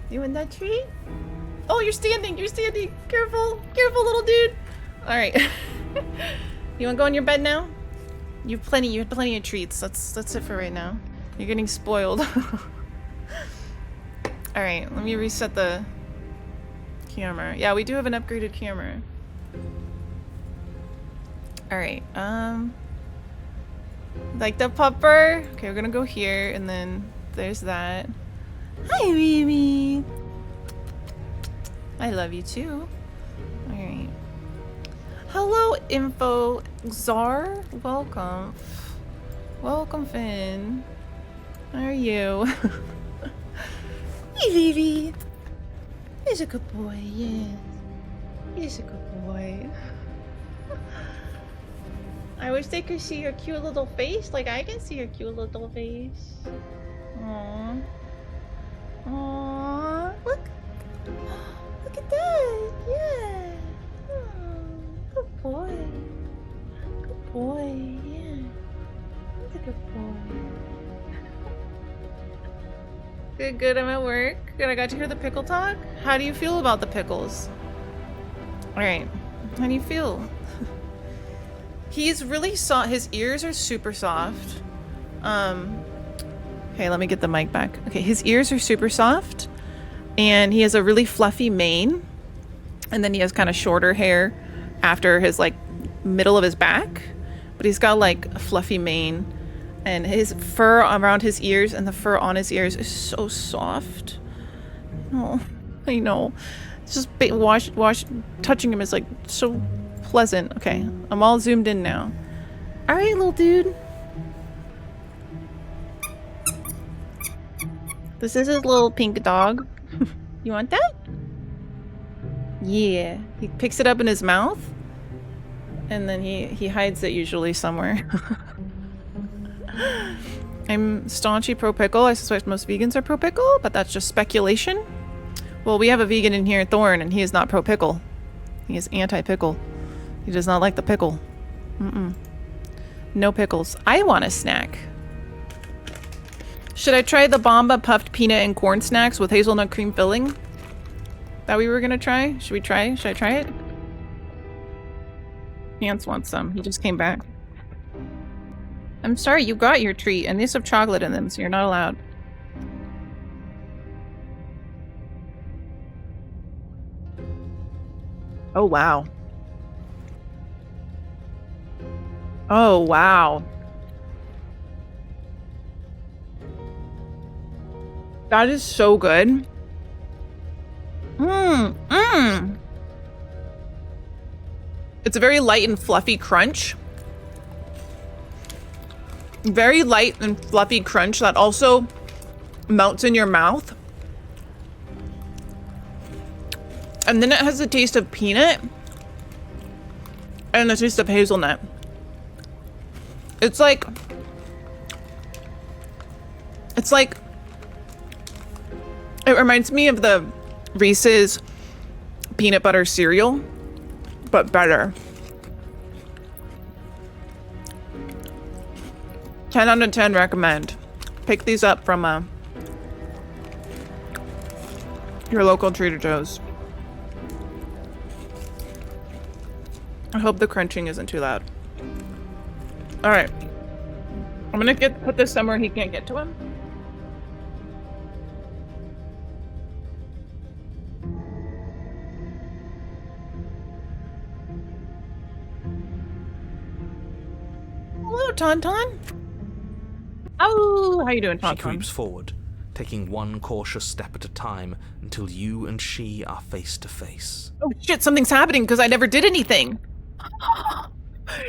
You want that treat? Oh, you're standing. Careful, little dude. All right. You want to go in your bed now? You have plenty of treats. That's it for right now. You're getting spoiled. All right, let me reset the camera. Yeah, we do have an upgraded camera. All right. Like the pupper. Okay, we're gonna go here, and then there's that. Hi, baby. I love you too. All right. Hello, Info Czar. Welcome, Finn. How are you? Hey, Vivi. He's a good boy. Yes. He's a good boy. I wish they could see your cute little face, like I can see your cute little face. Aww. Look. Look at that. Yeah. Oh, good boy. Good boy. Yeah. He's a good boy. Good. I'm at work. Good. I got to hear the pickle talk. How do you feel about the pickles? All right. How do you feel? He's really soft. His ears are super soft. Okay, let me get the mic back. Okay, his ears are super soft, and he has a really fluffy mane, and then he has kind of shorter hair after his like middle of his back, but he's got like a fluffy mane, and his fur around his ears and the fur on his ears is so soft. Oh, I know. It's just touching him is like so pleasant. Okay, I'm all zoomed in now. All right, little dude. This is his little pink dog. You want that? Yeah. He picks it up in his mouth, and then he hides it usually somewhere. I'm staunchly pro-pickle. I suspect most vegans are pro-pickle, but that's just speculation. Well, we have a vegan in here, Thorn, and he is not pro-pickle. He is anti-pickle. He does not like the pickle. No pickles. I want a snack. Should I try the Bomba puffed peanut and corn snacks with hazelnut cream filling? That we were gonna try? Should we try? Should I try it? Hans wants some. He just came back. I'm sorry, you got your treat, and these have chocolate in them, so you're not allowed. Oh, wow. Oh, wow. That is so good. It's a very light and fluffy crunch. Very light and fluffy crunch that also melts in your mouth. And then it has the taste of peanut and the taste of hazelnut. It's like it reminds me of the Reese's peanut butter cereal, but better. 10 out of 10 recommend. Pick these up from your local Trader Joe's. I hope the crunching isn't too loud. All right, I'm gonna put this somewhere he can't get to him. Hello, Tauntaun. Oh, how you doing, Tauntaun? She creeps forward, taking one cautious step at a time until you and she are face to face. Oh shit, something's happening because I never did anything.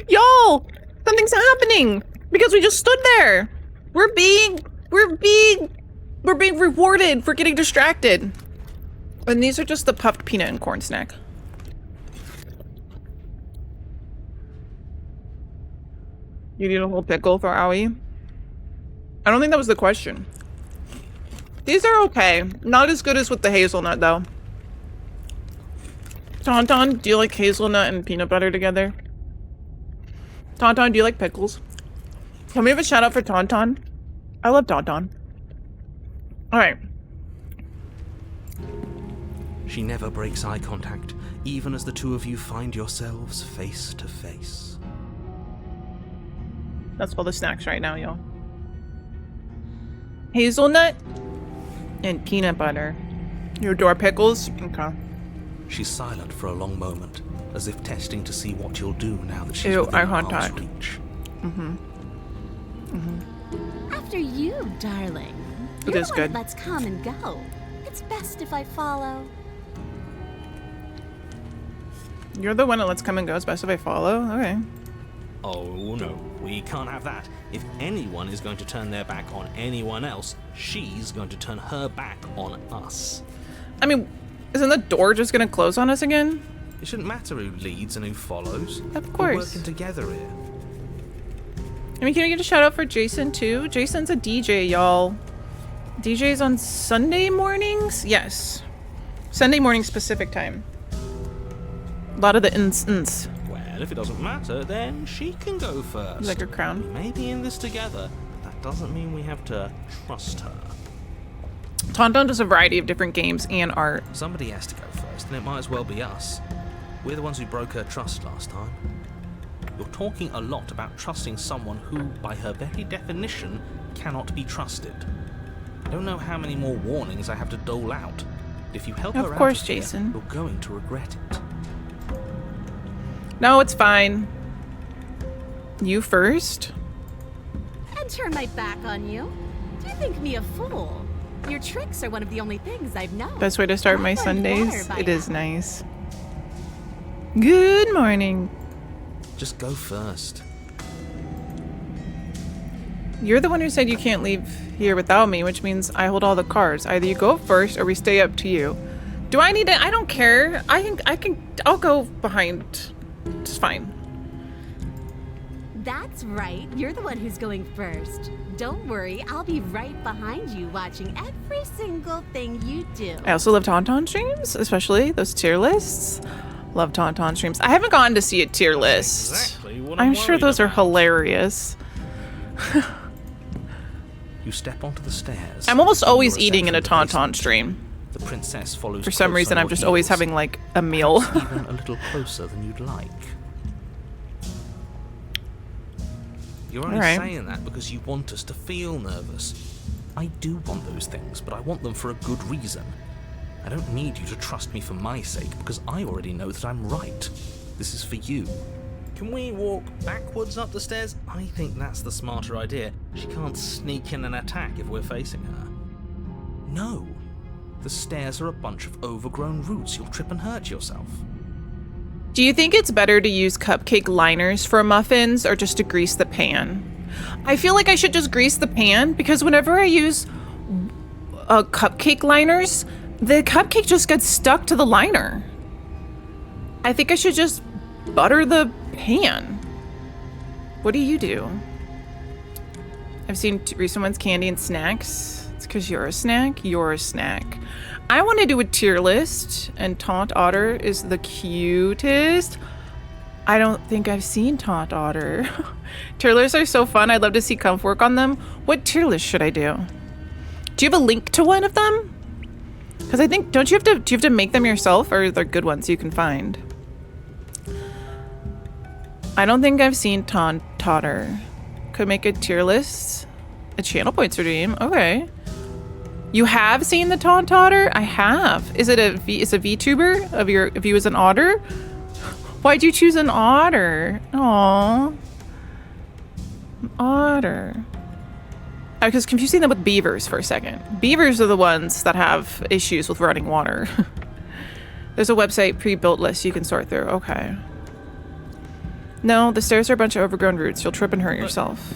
Y'all, something's happening because we just stood there. We're being rewarded for getting distracted. And these are just the puffed peanut and corn snack. You need a whole pickle for Aoi? I don't think that was the question. These are okay. Not as good as with the hazelnut, though. Tauntaun, do you like hazelnut and peanut butter together? Tauntaun, do you like pickles? Can we have a shout out for Tauntaun? I love Tauntaun. Alright. She never breaks eye contact, even as the two of you find yourselves face to face. That's all the snacks right now, y'all. Hazelnut and peanut butter. Your door pickles? Okay. She's silent for a long moment, as if testing to see what you'll do now that she's Ew, within eye arm's contact. reach. After you, darling. It You're is the one good. that lets come and go. It's best if I follow. You're the one that lets come and go. It's best if I follow? Okay. Oh no, we can't have that. If anyone is going to turn their back on anyone else, she's going to turn her back on us. I mean, isn't the door just gonna close on us again? It shouldn't matter who leads and who follows. Of We're course. working together here. I mean, can we get a shout out for Jason too? Jason's a DJ, y'all. DJs on Sunday mornings? Yes. Sunday morning specific time. A lot of the ins. Well, if it doesn't matter, then she can go first. You like her crown? We may be in this together, but that doesn't mean we have to trust her. Tauntaun does a variety of different games and art. Somebody has to go first, and it might as well be us. We're the ones who broke her trust last time. You're talking a lot about trusting someone who, by her very definition, cannot be trusted. I don't know how many more warnings I have to dole out. If you help her Of course, out here, Jason. you're going to regret it. No, it's fine. You first? And turn my back on you. Do you think me a fool? Your tricks are one of the only things I've known. Best way to start I've my learned Sundays? water by It is now. nice. Good morning. Just go first. You're the one who said you can't leave here without me, which means I hold all the cards. Either you go first or we stay up to you. Do I need to? I don't care. I'll go behind. It's fine. That's right. You're the one who's going first. Don't worry, I'll be right behind you watching every single thing you do. I also love Tauntaun streams, especially those tier lists. Love Tauntaun streams. I haven't gotten to see a tier list. Exactly what I'm sure worried those are about. hilarious. You step onto the stairs. I'm almost and always you're eating in a ascending the Tauntaun basement. stream. The princess follows. For some close reason, on I'm your just always heels, having like a meal. perhaps even a little closer than you'd like. You're only Alright. saying that because you want us to feel nervous. I do want those things, but I want them for a good reason. I don't need you to trust me for my sake, because I already know that I'm right. This is for you. Can we walk backwards up the stairs? I think that's the smarter idea. She can't sneak in and attack if we're facing her. No. The stairs are a bunch of overgrown roots. You'll trip and hurt yourself. Do you think it's better to use cupcake liners for muffins or just to grease the pan? I feel like I should just grease the pan because whenever I use cupcake liners, the cupcake just gets stuck to the liner. I think I should just butter the pan. What do you do? I've seen recent ones, candy and snacks. It's because you're a snack. You're a snack. I want to do a tier list, and Taunt Otter is the cutest. I don't think I've seen Taunt Otter. Tier lists are so fun. I'd love to see Comf work on them. What tier list should I do? Do you have a link to one of them? Because I think, do you have to make them yourself, or they're good ones you can find? I don't think I've seen Taunt Otter. Could make a tier list. A channel points redeem. Okay. You have seen the Taunt Otter? I have. Is it a VTuber of you as an otter? Why'd you choose an otter? Aww. An otter. I was confusing them with beavers for a second. Beavers are the ones that have issues with running water. There's a website pre-built list you can sort through. Okay. No, the stairs are a bunch of overgrown roots. You'll trip and hurt yourself.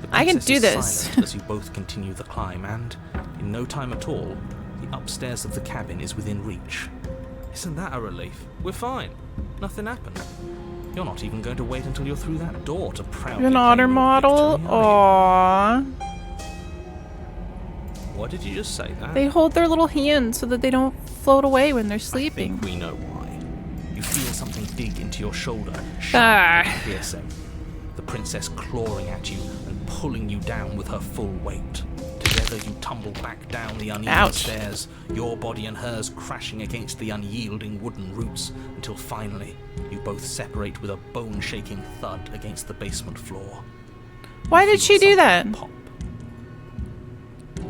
The I can princess do is this. silent as you both continue the climb, and in no time at all, the upstairs of the cabin is within reach. Isn't that a relief? We're fine. Nothing happened. You're not even going to wait until you're through that door to proudly You're an claim otter your model? victory, are you? Aww. What did you just say? That? They hold their little hands so that they don't float away when they're I sleeping. think we know why. You feel something dig into your shoulder, Ah. sharp and piercing. The princess clawing at you and pulling you down with her full weight. Together you tumble back down the uneven Ouch. stairs, your body and hers crashing against the unyielding wooden roots, until finally you both separate with a bone-shaking thud against the basement floor. Why did she do that? Pop.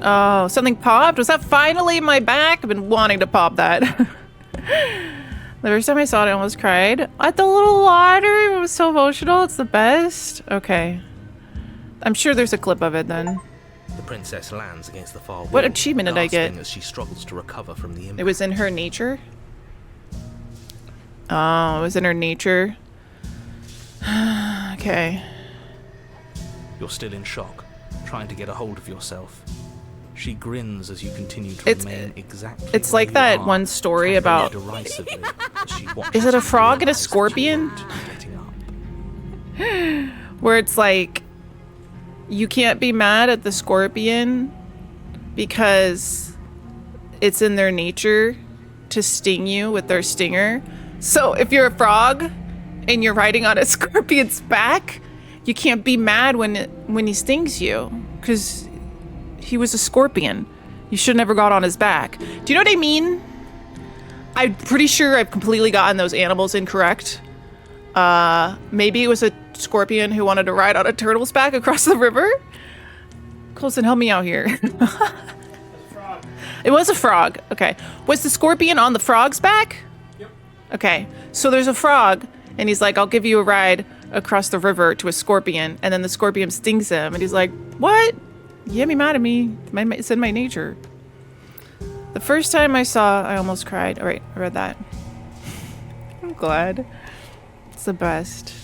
Oh, something popped? Was that finally my back? I've been wanting to pop that. The first time I saw it, I almost cried. At the little otter, it was so emotional. It's the best. Okay. I'm sure there's a clip of it then. The princess lands against the far wall. What achievement did I get? gasping as she struggles to recover from the impact. It was in her nature? Oh, it was in her nature. Okay. You're still in shock, trying to get a hold of yourself. She grins as you continue to It's- remain exactly it's where like you that are, one story chatting about- derisively as she watches Is it a you frog and a realize that scorpion? you're getting up. Where it's like, you can't be mad at the scorpion because it's in their nature to sting you with their stinger. So if you're a frog and you're riding on a scorpion's back, you can't be mad when he stings you because he was a scorpion. You should have never got on his back. Do you know what I mean? I'm pretty sure I've completely gotten those animals incorrect. Maybe it was a scorpion who wanted to ride on a turtle's back across the river. Colson, help me out here. It was a frog. Okay. Was the scorpion on the frog's back? Yep. Okay. So there's a frog, and he's like, I'll give you a ride across the river to a scorpion. And then the scorpion stings him, and he's like, what? You can't be mad at me. It's in my nature. The first time I saw, I almost cried. All right, I read that. I'm glad. It's the best.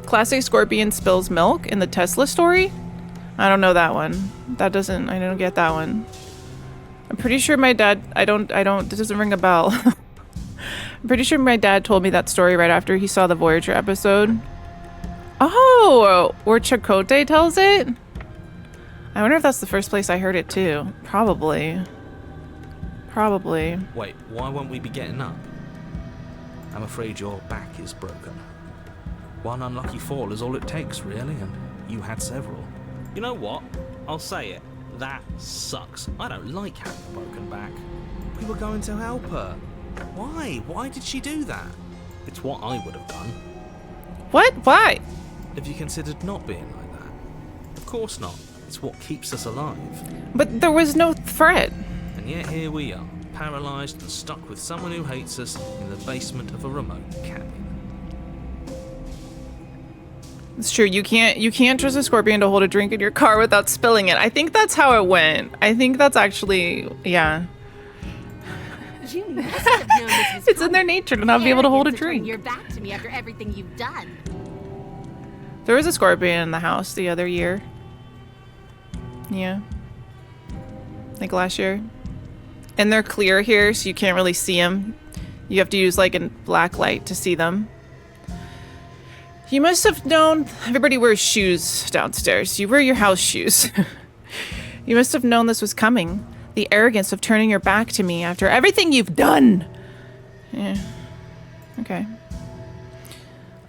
Classic scorpion spills milk in the Tesla story? I don't know that one. I don't get that one. I'm pretty sure my dad, it doesn't ring a bell. I'm pretty sure my dad told me that story right after he saw the Voyager episode. Oh, where Chakotay tells it? I wonder if that's the first place I heard it too. Probably. Wait, why won't we be getting up? I'm afraid your back is broken. One unlucky fall is all it takes, really, and you had several. You know what? I'll say it. That sucks. I don't like having a broken back. We were going to help her. Why? Why did she do that? It's what I would have done. What? Why? If you considered not being like that. Of course not. It's what keeps us alive. But there was no threat. And yet here we are, paralysed and stuck with someone who hates us in the basement of a remote cabin. It's true. You can't trust a scorpion to hold a drink in your car without spilling it. I think that's how it went. I think that's actually, yeah. You must have known this was It's in their nature to not be able to hold a arrogant turn drink. your back to me after everything you've done. There was a scorpion in the house the other year. Yeah. Like last year. And they're clear here, so you can't really see them. You have to use like a black light to see them. You must have known everybody wears shoes downstairs. You wear your house shoes. You must have known this was coming. The arrogance of turning your back to me after everything you've done. Yeah. Okay.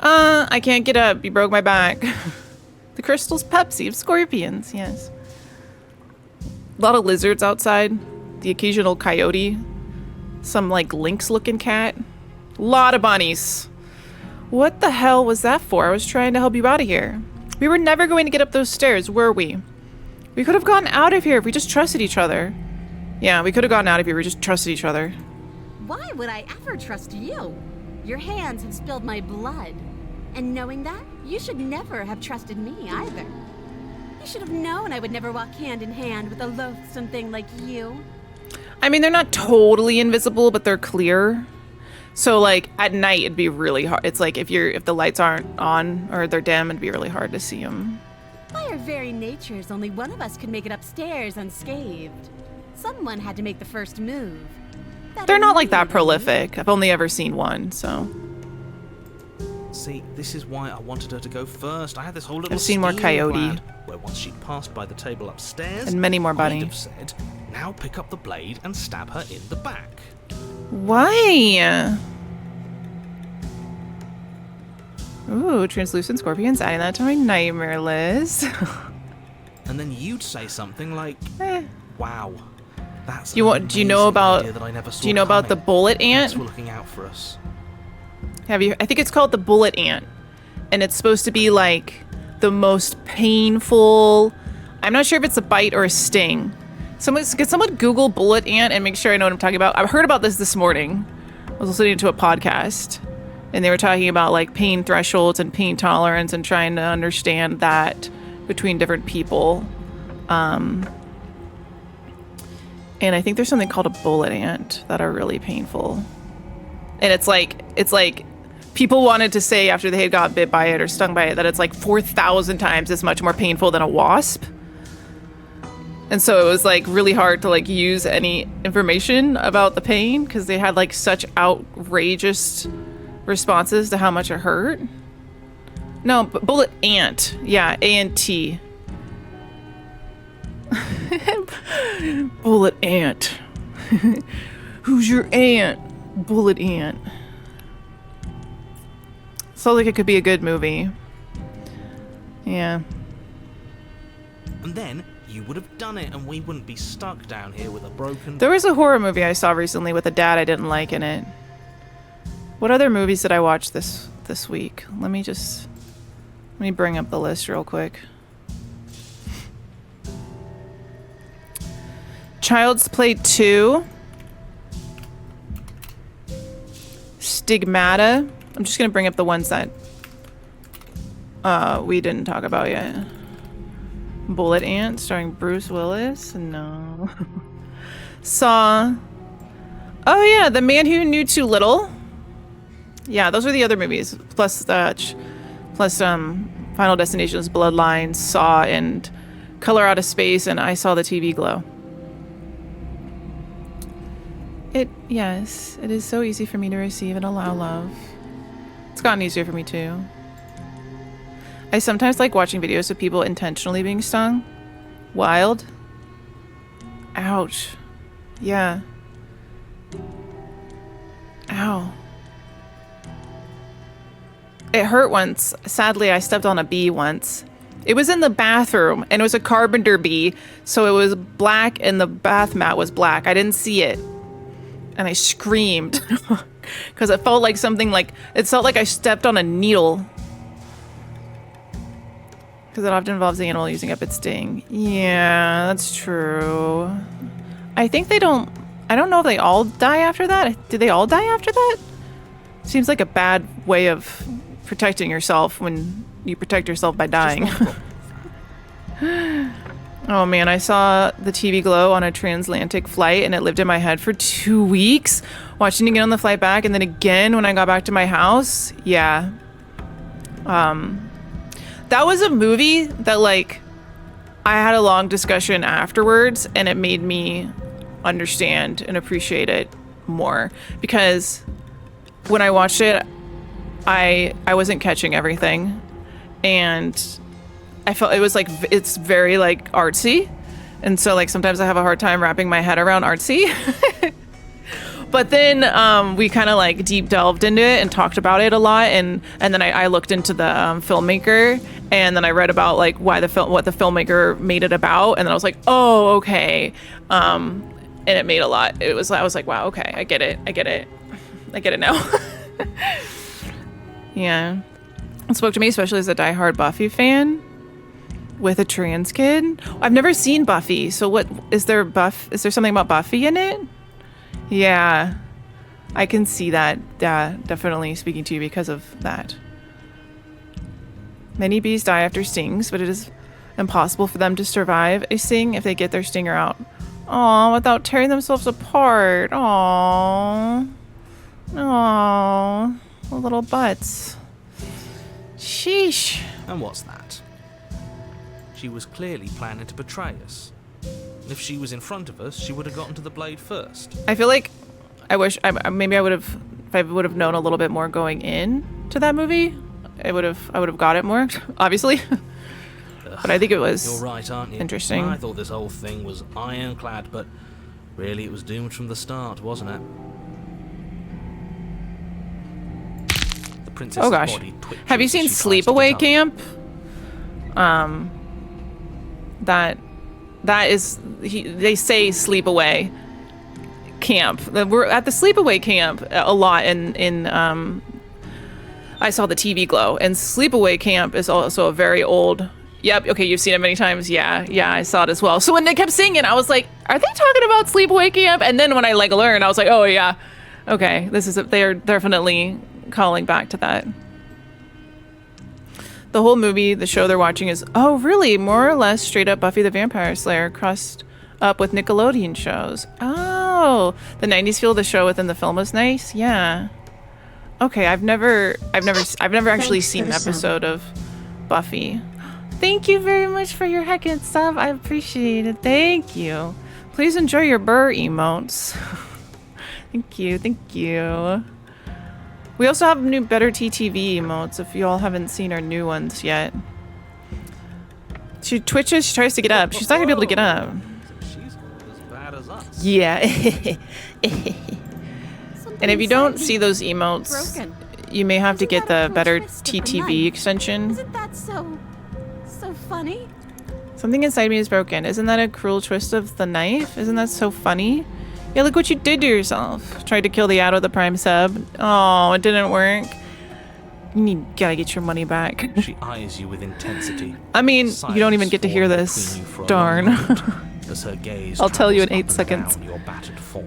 I can't get up. You broke my back. The crystal's Pepsi of scorpions, yes. A lot of lizards outside. The occasional coyote. Some like lynx-looking cat. A lot of bunnies. What the hell was that for? I was trying to help you out of here. We were never going to get up those stairs, were we? We could have gotten out of here if we just trusted each other. Yeah, we could have gotten out of here if we just trusted each other. Why would I ever trust you? Your hands have spilled my blood. And knowing that, you should never have trusted me either. You should have known I would never walk hand in hand with a loathsome thing like you. I mean, they're not totally invisible, but they're clear. So like at night it'd be really hard. It's like if the lights aren't on or they're dim, it'd be really hard to see them. By our very natures, only one of us could make it upstairs unscathed. Someone had to make the first move. They're not like that prolific. I've only ever seen one, so. See, this is why I wanted her to go first. I had this whole little I've seen more scheme coyote. planned, where once she'd passed by the table upstairs, And many more bunny. I'd have said, now pick up the blade and stab her in the back. Why? Ooh, translucent scorpions, adding that to my nightmare list. And then you'd say something like, wow, that's Do you know about the bullet Thanks ant? for looking out for us. Have you? I think it's called the bullet ant, and it's supposed to be like the most painful. I'm not sure if it's a bite or a sting. Could someone Google bullet ant and make sure I know what I'm talking about? I've heard about this morning. I was listening to a podcast, and they were talking about like pain thresholds and pain tolerance and trying to understand that between different people. And I think there's something called a bullet ant that are really painful. And it's like people wanted to say after they had got bit by it or stung by it that it's like 4,000 times as much more painful than a wasp. And so it was like really hard to like use any information about the pain because they had like such outrageous responses to how much it hurt. No, but bullet ant. Yeah, A-N-T. Bullet ant. Who's your aunt? Bullet ant. Sounds like it could be a good movie. Yeah. And then you would have done it and we wouldn't be stuck down here with a broken... There was a horror movie I saw recently with a dad I didn't like in it. What other movies did I watch this week? Let me bring up the list real quick. Child's Play 2. Stigmata. I'm just gonna bring up the ones that we didn't talk about yet. Bullet Ant, starring Bruce Willis. No. Saw. Oh yeah, The Man Who Knew Too Little. Yeah, those are the other movies. Plus Final Destination's Bloodlines, Saw, and Color Out of Space, and I Saw the TV Glow. Yes, it is so easy for me to receive and allow love. It's gotten easier for me too. I sometimes like watching videos of people intentionally being stung. Wild. Ouch. Yeah. Ow. It hurt once. Sadly, I stepped on a bee once. It was in the bathroom, and it was a carpenter bee, so it was black, and the bath mat was black. I didn't see it, and I screamed because it felt like something like it felt like I stepped on a needle. Because it often involves the animal using up its sting. Yeah, that's true. I think they don't. I don't know if they all die after that. Did they all die after that? Seems like a bad way of protecting yourself when you protect yourself by dying. Oh man, I saw the TV glow on a transatlantic flight and it lived in my head for 2 weeks. Watching it again on the flight back and then again when I got back to my house. Yeah. That was a movie that like I had a long discussion afterwards and it made me understand and appreciate it more because when I watched it, I wasn't catching everything, and I felt it was like it's very like artsy, and so like sometimes I have a hard time wrapping my head around artsy. But then we kind of like deep delved into it and talked about it a lot, and then I looked into the filmmaker, and then I read about like what the filmmaker made it about, and then I was like, oh okay, and it made a lot. I was like, wow, okay, I get it now. Yeah, it spoke to me, especially as a diehard Buffy fan with a trans kid. I've never seen Buffy, so what is there? Is there something about Buffy in it? Yeah, I can see that. Definitely speaking to you because of that. Many bees die after stings, but it is impossible for them to survive a sting if they get their stinger out. Aw, without tearing themselves apart. Aw. Aw. The little butts. Sheesh. And what's that? She was clearly planning to betray us. If she was in front of us, she would have gotten to the blade first. I feel like I wish maybe I would have if I would have known a little bit more going in to that movie. I would have got it more, obviously. But I think it was You're right, aren't you? Interesting. I thought this whole thing was ironclad, but really it was doomed from the start, wasn't it? The princess's Oh gosh. body twitches Have you as seen she tries to Sleepaway get up. Camp? That is they say Sleepaway Camp. We're at the Sleepaway Camp a lot in I saw the TV glow, and Sleepaway Camp is also a very old. Yep. Okay, you've seen it many times. Yeah, I saw it as well. So when they kept singing, I was like, "Are they talking about Sleepaway Camp?" And then when I like learned, I was like, "Oh yeah, okay. They're definitely calling back to that." The whole movie, the show they're watching is really more or less straight up Buffy the Vampire Slayer crossed up with Nickelodeon shows. Oh, the '90s feel of the show within the film was nice. Yeah. Okay, I've never actually seen an episode of Buffy. Thank you very much for your heckin' stuff. I appreciate it. Thank you. Please enjoy your burr emotes. Thank you. We also have new better TTV emotes if you all haven't seen our new ones yet. She twitches, she tries to get up. She's not gonna be able to get up. She's as bad as us. Yeah. And if you don't see those emotes, broken. you may have to get the Isn't that a better cool twist of the TTV knife? extension. Isn't that so funny? Something inside me is broken. Isn't that a cruel twist of the knife? Isn't that so funny? Yeah, look what you did to yourself. Tried to kill the ad with the Prime sub. Oh, it didn't work. Gotta get your money back. She eyes you with intensity. I mean, you don't even get to hear Silence this. formed between you for a Darn. long moment as her gaze I'll tell you in travels 8 up and seconds. down your battered form.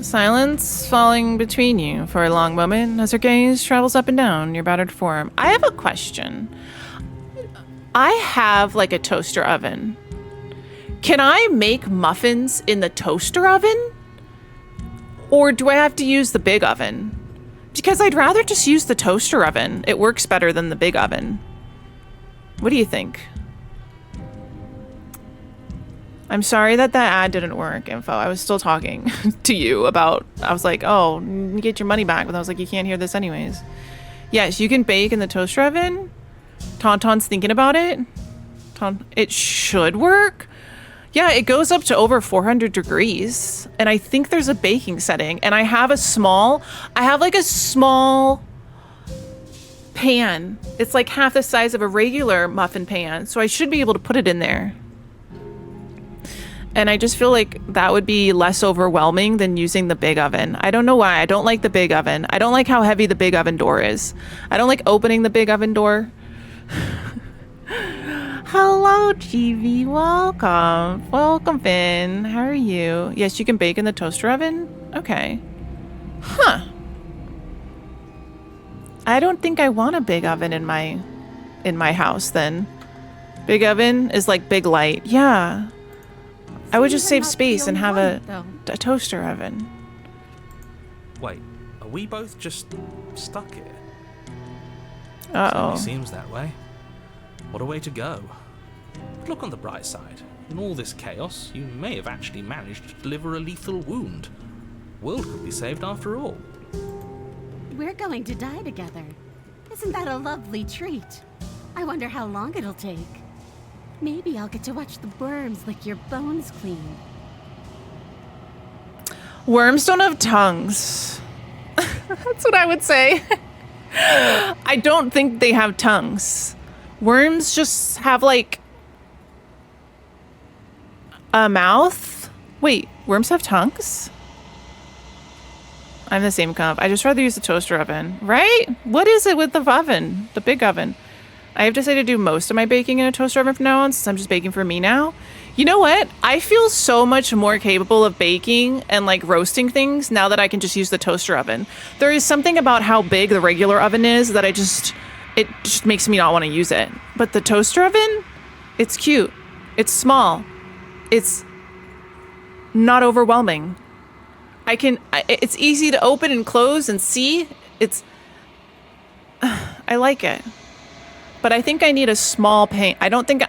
Silence falling between you for a long moment as her gaze travels up and down your battered form. I have a question. I have like a toaster oven. Can I make muffins in the toaster oven? Or do I have to use the big oven? Because I'd rather just use the toaster oven. It works better than the big oven. What do you think? I'm sorry that ad didn't work, Info. I was still talking to you about, I was like, oh, you get your money back. But I was like, you can't hear this anyways. Yes, you can bake in the toaster oven. Tauntaun's thinking about it. It should work. Yeah, it goes up to over 400 degrees. And I think there's a baking setting. And I have like a small pan. It's like half the size of a regular muffin pan. So I should be able to put it in there. And I just feel like that would be less overwhelming than using the big oven. I don't know why. I don't like the big oven. I don't like how heavy the big oven door is. I don't like opening the big oven door. Hello, GV. Welcome. Welcome, Finn. How are you? Yes, you can bake in the toaster oven? Okay. Huh. I don't think I want a big oven in my house then. Big oven is like big light. Yeah. I would just save space and have a toaster oven. Wait, are we both just stuck here? Uh-oh. It seems that way. What a way to go. But look on the bright side. In all this chaos, you may have actually managed to deliver a lethal wound. World could be saved after all. We're going to die together. Isn't that a lovely treat? I wonder how long it'll take. Maybe I'll get to watch the worms lick your bones clean. Worms don't have tongues. That's what I would say. I don't think they have tongues. Worms just have like a mouth. Wait, worms have tongues? I'm the same comp. I just rather use the toaster oven, right? What is it with the oven? The big oven. I have decided to do most of my baking in a toaster oven from now on since I'm just baking for me now. You know what? I feel so much more capable of baking and like roasting things now that I can just use the toaster oven. There is something about how big the regular oven is that it just makes me not want to use it. But the toaster oven, it's cute. It's small. It's not overwhelming. It's easy to open and close and see. I like it. But I think I need a small pan. I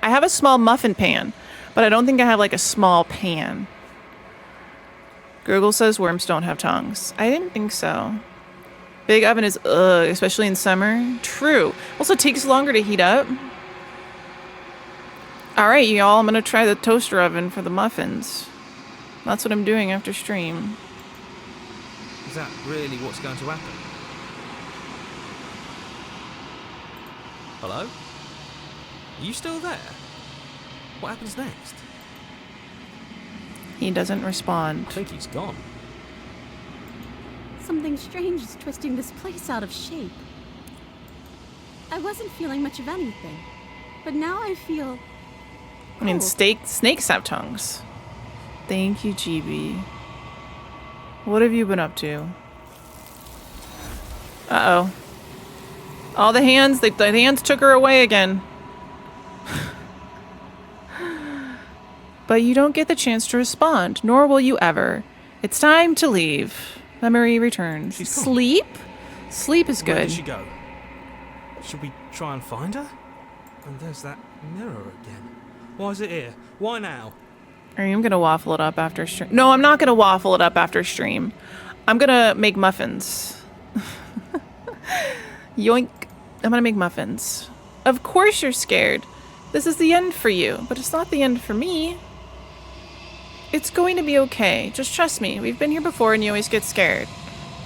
have a small muffin pan, but I don't think I have like a small pan. Google says worms don't have tongues. I didn't think so. Big oven is ugh, especially in summer. True. Also takes longer to heat up. All right, y'all, I'm gonna try the toaster oven for the muffins. That's what I'm doing after stream. Is that really what's going to happen? Hello? Are you still there? What happens next? He doesn't respond. I think he's gone. Something strange is twisting this place out of shape. I wasn't feeling much of anything, but now I feel... I mean, cold. snakes have tongues. Thank you, GB. What have you been up to? Uh-oh. All the hands, the hands took her away again. But you don't get the chance to respond, nor will you ever. It's time to leave. Memory returns. Sleep? Sleep is good. Where did she go? Should we try and find her? And there's that mirror again. Why is it here? Why now? I'm gonna waffle it up after stream. No, I'm not gonna waffle it up after stream. I'm gonna make muffins. Yoink. I'm gonna make muffins. Of course you're scared. This is the end for you, but it's not the end for me. It's going to be okay. Just trust me. We've been here before and you always get scared.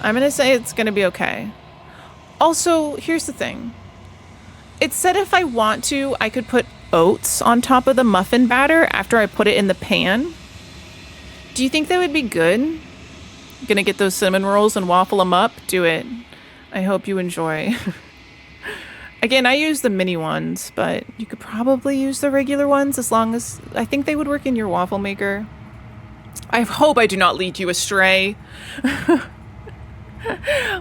I'm gonna say it's gonna be okay. Also, here's the thing. It said if I want to, I could put oats on top of the muffin batter after I put it in the pan. Do you think that would be good? Gonna get those cinnamon rolls and waffle them up? Do it. I hope you enjoy. Again, I use the mini ones, but you could probably use the regular ones as long as... I think they would work in your waffle maker. I hope I do not lead you astray.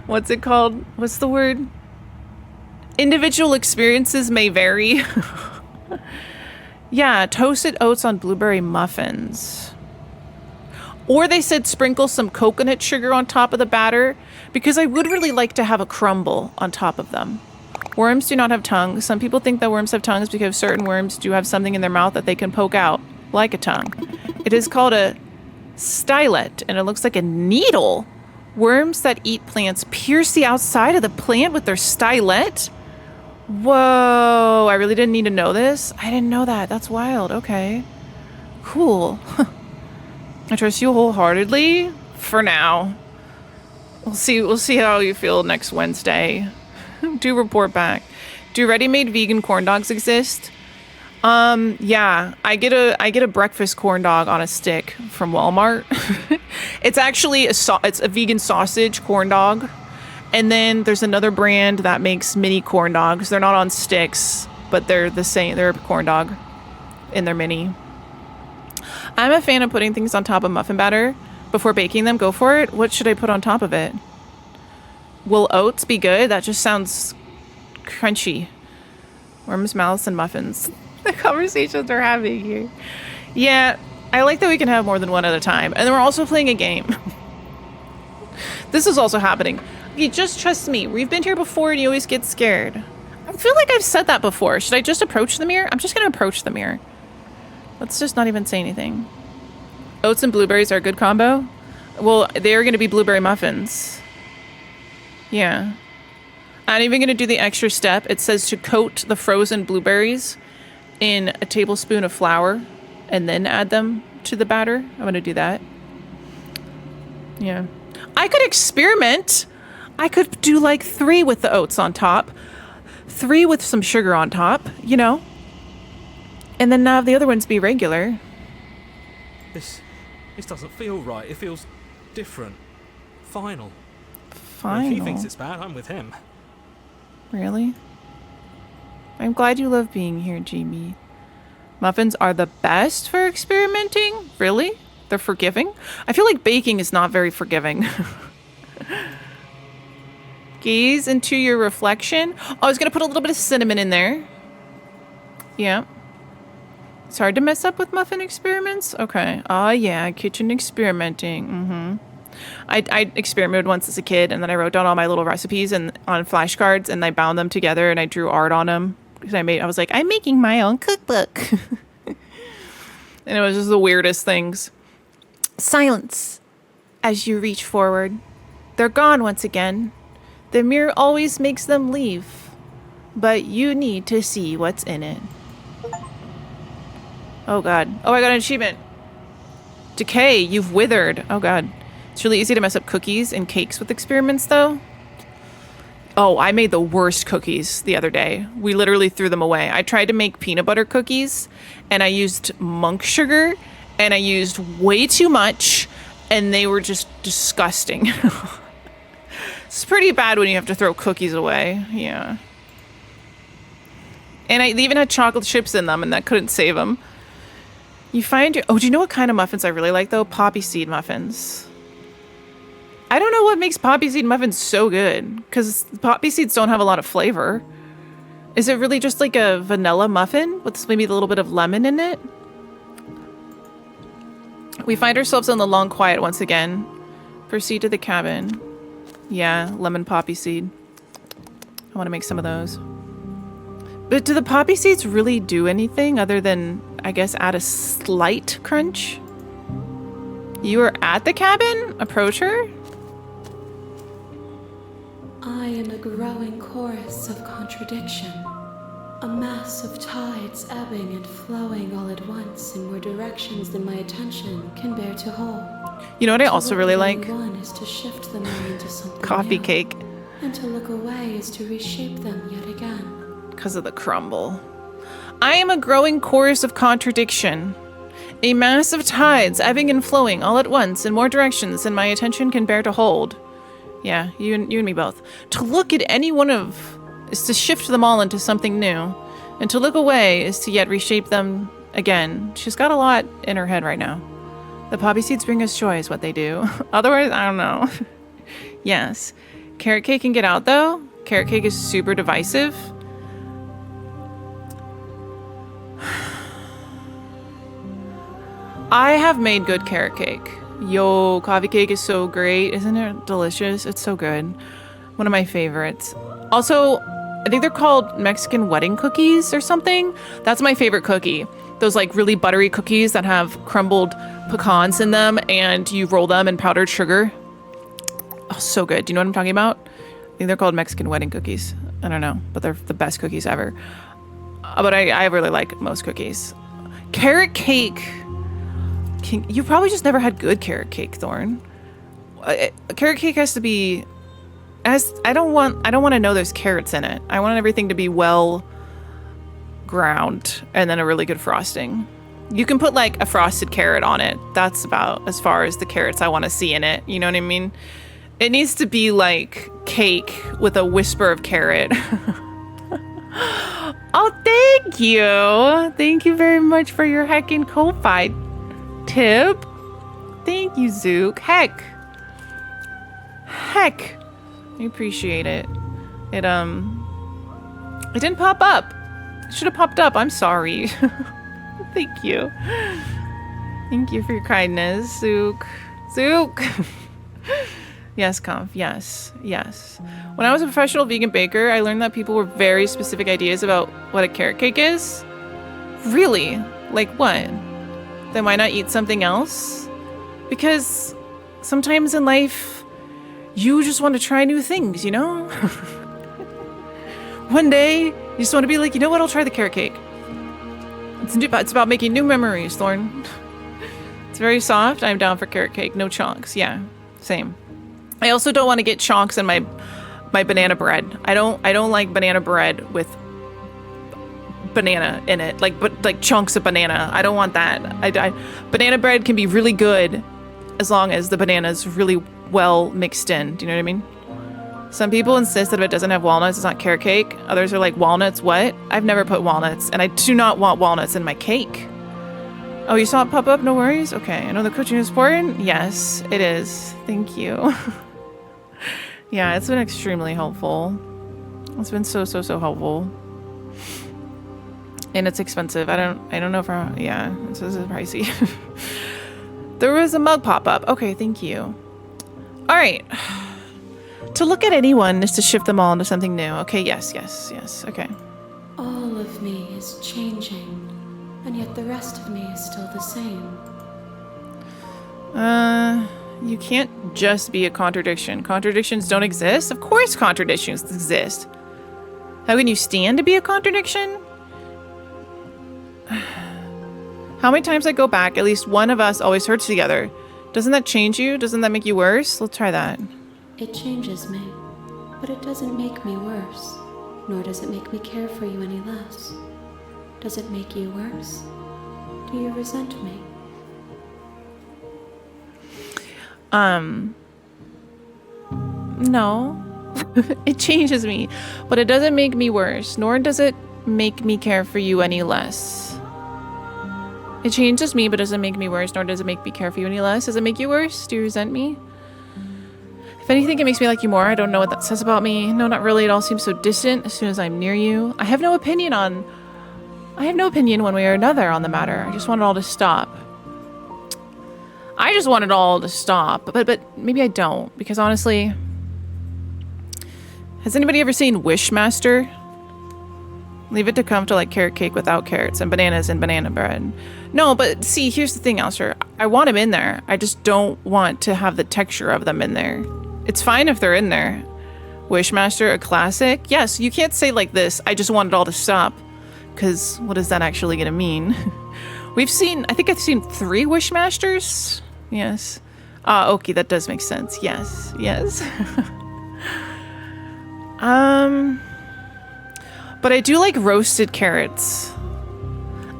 What's it called? What's the word? Individual experiences may vary. Yeah, toasted oats on blueberry muffins. Or they said sprinkle some coconut sugar on top of the batter, because I would really like to have a crumble on top of them. Worms do not have tongues. Some people think that worms have tongues because certain worms do have something in their mouth that they can poke out, like a tongue. It is called a stylet, and it looks like a needle. Worms that eat plants pierce the outside of the plant with their stylet? Whoa, I really didn't need to know this. I didn't know that. That's wild. Okay. Cool. I trust you wholeheartedly for now. We'll see how you feel next Wednesday. Do report back. Do ready-made vegan corn dogs exist? Yeah, I get a breakfast corn dog on a stick from Walmart. It's actually it's a vegan sausage corn dog. And then there's another brand that makes mini corn dogs. They're not on sticks, but they're the same. They're a corn dog and they're mini. I'm a fan of putting things on top of muffin batter before baking them. Go for it. What should I put on top of it? Will oats be good? That just sounds crunchy. Worms, mouths, and muffins. The conversations we're having here. Yeah, I like that we can have more than one at a time. And then we're also playing a game. This is also happening. You just trust me. We've been here before and you always get scared. I feel like I've said that before. Should I just approach the mirror? I'm just going to approach the mirror. Let's just not even say anything. Oats and blueberries are a good combo. Well, they are going to be blueberry muffins. Yeah. I'm even going to do the extra step. It says to coat the frozen blueberries in a tablespoon of flour and then add them to the batter. I'm going to do that. Yeah. I could experiment. I could do like 3 with the oats on top, 3 with some sugar on top, you know, and then have the other ones be regular. This doesn't feel right. It feels different. Final. Final. If he thinks it's bad, I'm with him. Really? I'm glad you love being here, GB. Muffins are the best for experimenting? Really? They're forgiving? I feel like baking is not very forgiving. Gaze into your reflection. Oh, I was going to put a little bit of cinnamon in there. Yeah. It's hard to mess up with muffin experiments? Okay. Oh, yeah. Kitchen experimenting. Mm-hmm. I experimented once as a kid, and then I wrote down all my little recipes and on flashcards, and I bound them together, and I drew art on them. Because I was like, I'm making my own cookbook. And it was just the weirdest things. Silence as you reach forward. They're gone once again. The mirror always makes them leave, but you need to see what's in it. Oh god. Oh, I got an achievement. Decay, you've withered. Oh god. It's really easy to mess up cookies and cakes with experiments though. Oh, I made the worst cookies the other day. We literally threw them away. I tried to make peanut butter cookies and I used monk sugar and I used way too much and they were just disgusting. It's pretty bad when you have to throw cookies away. Yeah. And they even had chocolate chips in them and that couldn't save them. You find your... Oh, do you know what kind of muffins I really like though? Poppy seed muffins. I don't know what makes poppy seed muffins so good, because poppy seeds don't have a lot of flavor. Is it really just like a vanilla muffin with maybe a little bit of lemon in it? We find ourselves in the long quiet once again. Proceed to the cabin. Yeah, lemon poppy seed. I want to make some of those. But do the poppy seeds really do anything other than, I guess, add a slight crunch? You are at the cabin? Approach her? I am a growing chorus of contradiction, a mass of tides ebbing and flowing all at once in more directions than my attention can bear to hold. You know what I also really like? One is to shift them all into something coffee new, cake. and to look away is to reshape them yet again. Because of the crumble. I am a growing chorus of contradiction, a mass of tides ebbing and flowing all at once in more directions than my attention can bear to hold. Yeah, you and me both. To look at any one of is to shift them all into something new, and to look away is to yet reshape them again. She's got a lot in her head right now. The poppy seeds bring us joy is what they do. Otherwise, I don't know. Yes. Carrot cake can get out though. Carrot cake is super divisive. I have made good carrot cake. Yo, coffee cake is so great. Isn't it delicious? It's so good. One of my favorites. Also, I think they're called Mexican wedding cookies or something. That's my favorite cookie. Those like really buttery cookies that have crumbled pecans in them and you roll them in powdered sugar. Oh, so good. Do you know what I'm talking about? I think they're called Mexican wedding cookies. I don't know, but they're the best cookies ever. But I really like most cookies. Carrot cake. You probably just never had good carrot cake, Thorn. Carrot cake has to be... I don't want to know there's carrots in it. I want everything to be well ground and then a really good frosting. You can put like a frosted carrot on it. That's about as far as the carrots I want to see in it. You know what I mean? It needs to be like cake with a whisper of carrot. Oh, thank you. Thank you very much for your heckin' Ko-Fi tip. Thank you, Zook. Heck. I appreciate it. It didn't pop up. It should have popped up. I'm sorry. Thank you. Thank you for your kindness, Zook. Zook! Yes, Conf. Yes. Yes. When I was a professional vegan baker, I learned that people were very specific ideas about what a carrot cake is. Really? Like what? Then why not eat something else? Because sometimes in life, you just want to try new things, you know? One day, you just want to be like, you know what? I'll try the carrot cake. It's about making new memories, Thorn. It's very soft. I'm down for carrot cake. No chunks. Yeah, same. I also don't want to get chunks in my banana bread. I don't like banana bread with banana in it, like chunks of banana. I don't want that. Banana bread can be really good as long as the banana's really well mixed in. Do you know what I mean? Some people insist that if it doesn't have walnuts, it's not carrot cake. Others are like, walnuts, what? I've never put walnuts, and I do not want walnuts in my cake. Oh, you saw it pop up? No worries? Okay, I know the coaching is important. Yes, it is. Thank you. Yeah, it's been extremely helpful. It's been so helpful. And it's expensive. I don't know if yeah, this is pricey. There was a mug pop up. Okay, thank you. All right. To look at anyone is to shift them all into something new. Okay, yes. Okay. All of me is changing, and yet the rest of me is still the same. You can't just be a contradiction. Contradictions don't exist? Of course contradictions exist. How can you stand to be a contradiction? How many times I go back, at least one of us always hurts together. Doesn't that change you? Doesn't that make you worse? Let's try that. It changes me, but it doesn't make me worse, nor does it make me care for you any less. Does it make you worse? Do you resent me? No. It changes me, but it doesn't make me worse, nor does it make me care for you any less. It changes me, but doesn't make me worse, nor does it make me care for you any less. Does it make you worse? Do you resent me? If anything, it makes me like you more. I don't know what that says about me. No, not really. It all seems so distant as soon as I'm near you. I have no opinion one way or another on the matter. I just want it all to stop. But maybe I don't, because honestly, has anybody ever seen Wishmaster? Leave it to come to like carrot cake without carrots and bananas and banana bread. No, but see, here's the thing, Alistair. I want them in there. I just don't want to have the texture of them in there. It's fine if they're in there. Wishmaster, a classic? Yes, you can't say like this, I just want it all to stop. Because what is that actually going to mean? I think I've seen 3 Wishmasters. Yes. Okay, that does make sense. Yes. But I do like roasted carrots.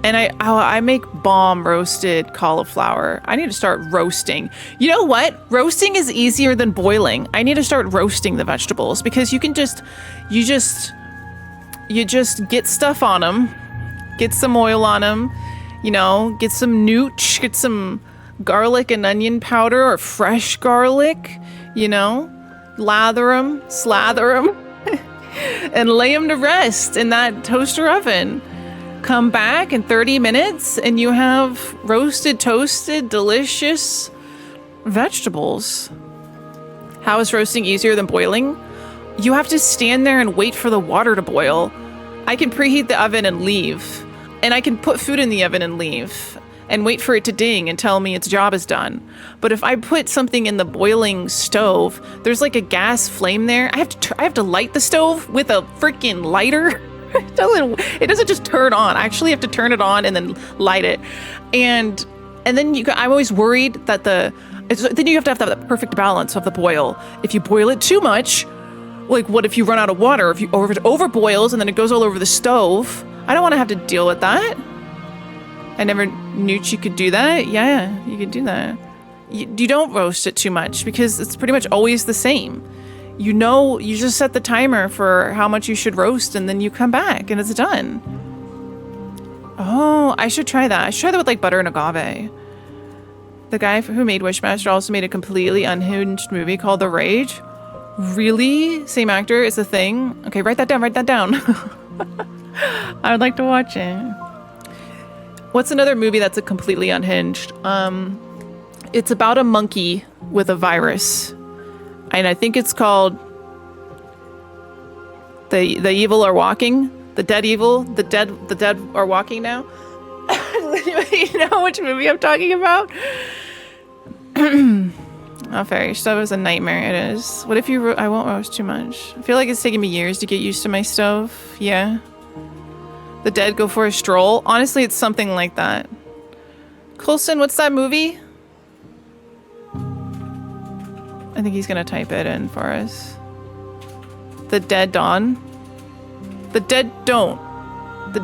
And I make bomb roasted cauliflower. I need to start roasting. You know what? Roasting is easier than boiling. I need to start roasting the vegetables because you just get stuff on them, get some oil on them, get some nooch, get some garlic and onion powder or fresh garlic, lather them, slather them, and lay them to rest in that toaster oven. Come back in 30 minutes and you have roasted, toasted, delicious vegetables. How is roasting easier than boiling? You have to stand there and wait for the water to boil. I can preheat the oven and leave. And I can put food in the oven and leave. And wait for it to ding and tell me its job is done. But if I put something in the boiling stove, there's like a gas flame there. I have to light the stove with a freaking lighter. It doesn't just turn on. I actually have to turn it on and then light it. And And then I'm always worried that then you have to have that perfect balance of the boil. If you boil it too much, like what if you run out of water? If it overboils and then it goes all over the stove? I don't want to have to deal with that. I never knew you could do that. Yeah, you could do that. You don't roast it too much because it's pretty much always the same. You know, you just set the timer for how much you should roast and then you come back and it's done. Oh, I should try that. I should try that with like butter and agave. The guy who made Wishmaster also made a completely unhinged movie called The Rage. Really? Same actor is The Thing? Okay, write that down, write that down. I would like to watch it. What's another movie that's a completely unhinged? It's about a monkey with a virus. And I think it's called The Evil Are Walking. The Dead Evil. The dead are walking now. You know which movie I'm talking about? Oh, fairy stuff is a nightmare. It is. What if I won't roast too much. I feel like it's taking me years to get used to my stove. Yeah. The dead go for a stroll. Honestly, it's something like that. Coulson, what's that movie? I think he's gonna type it in for us. The Dead Dawn. The Dead Don't. The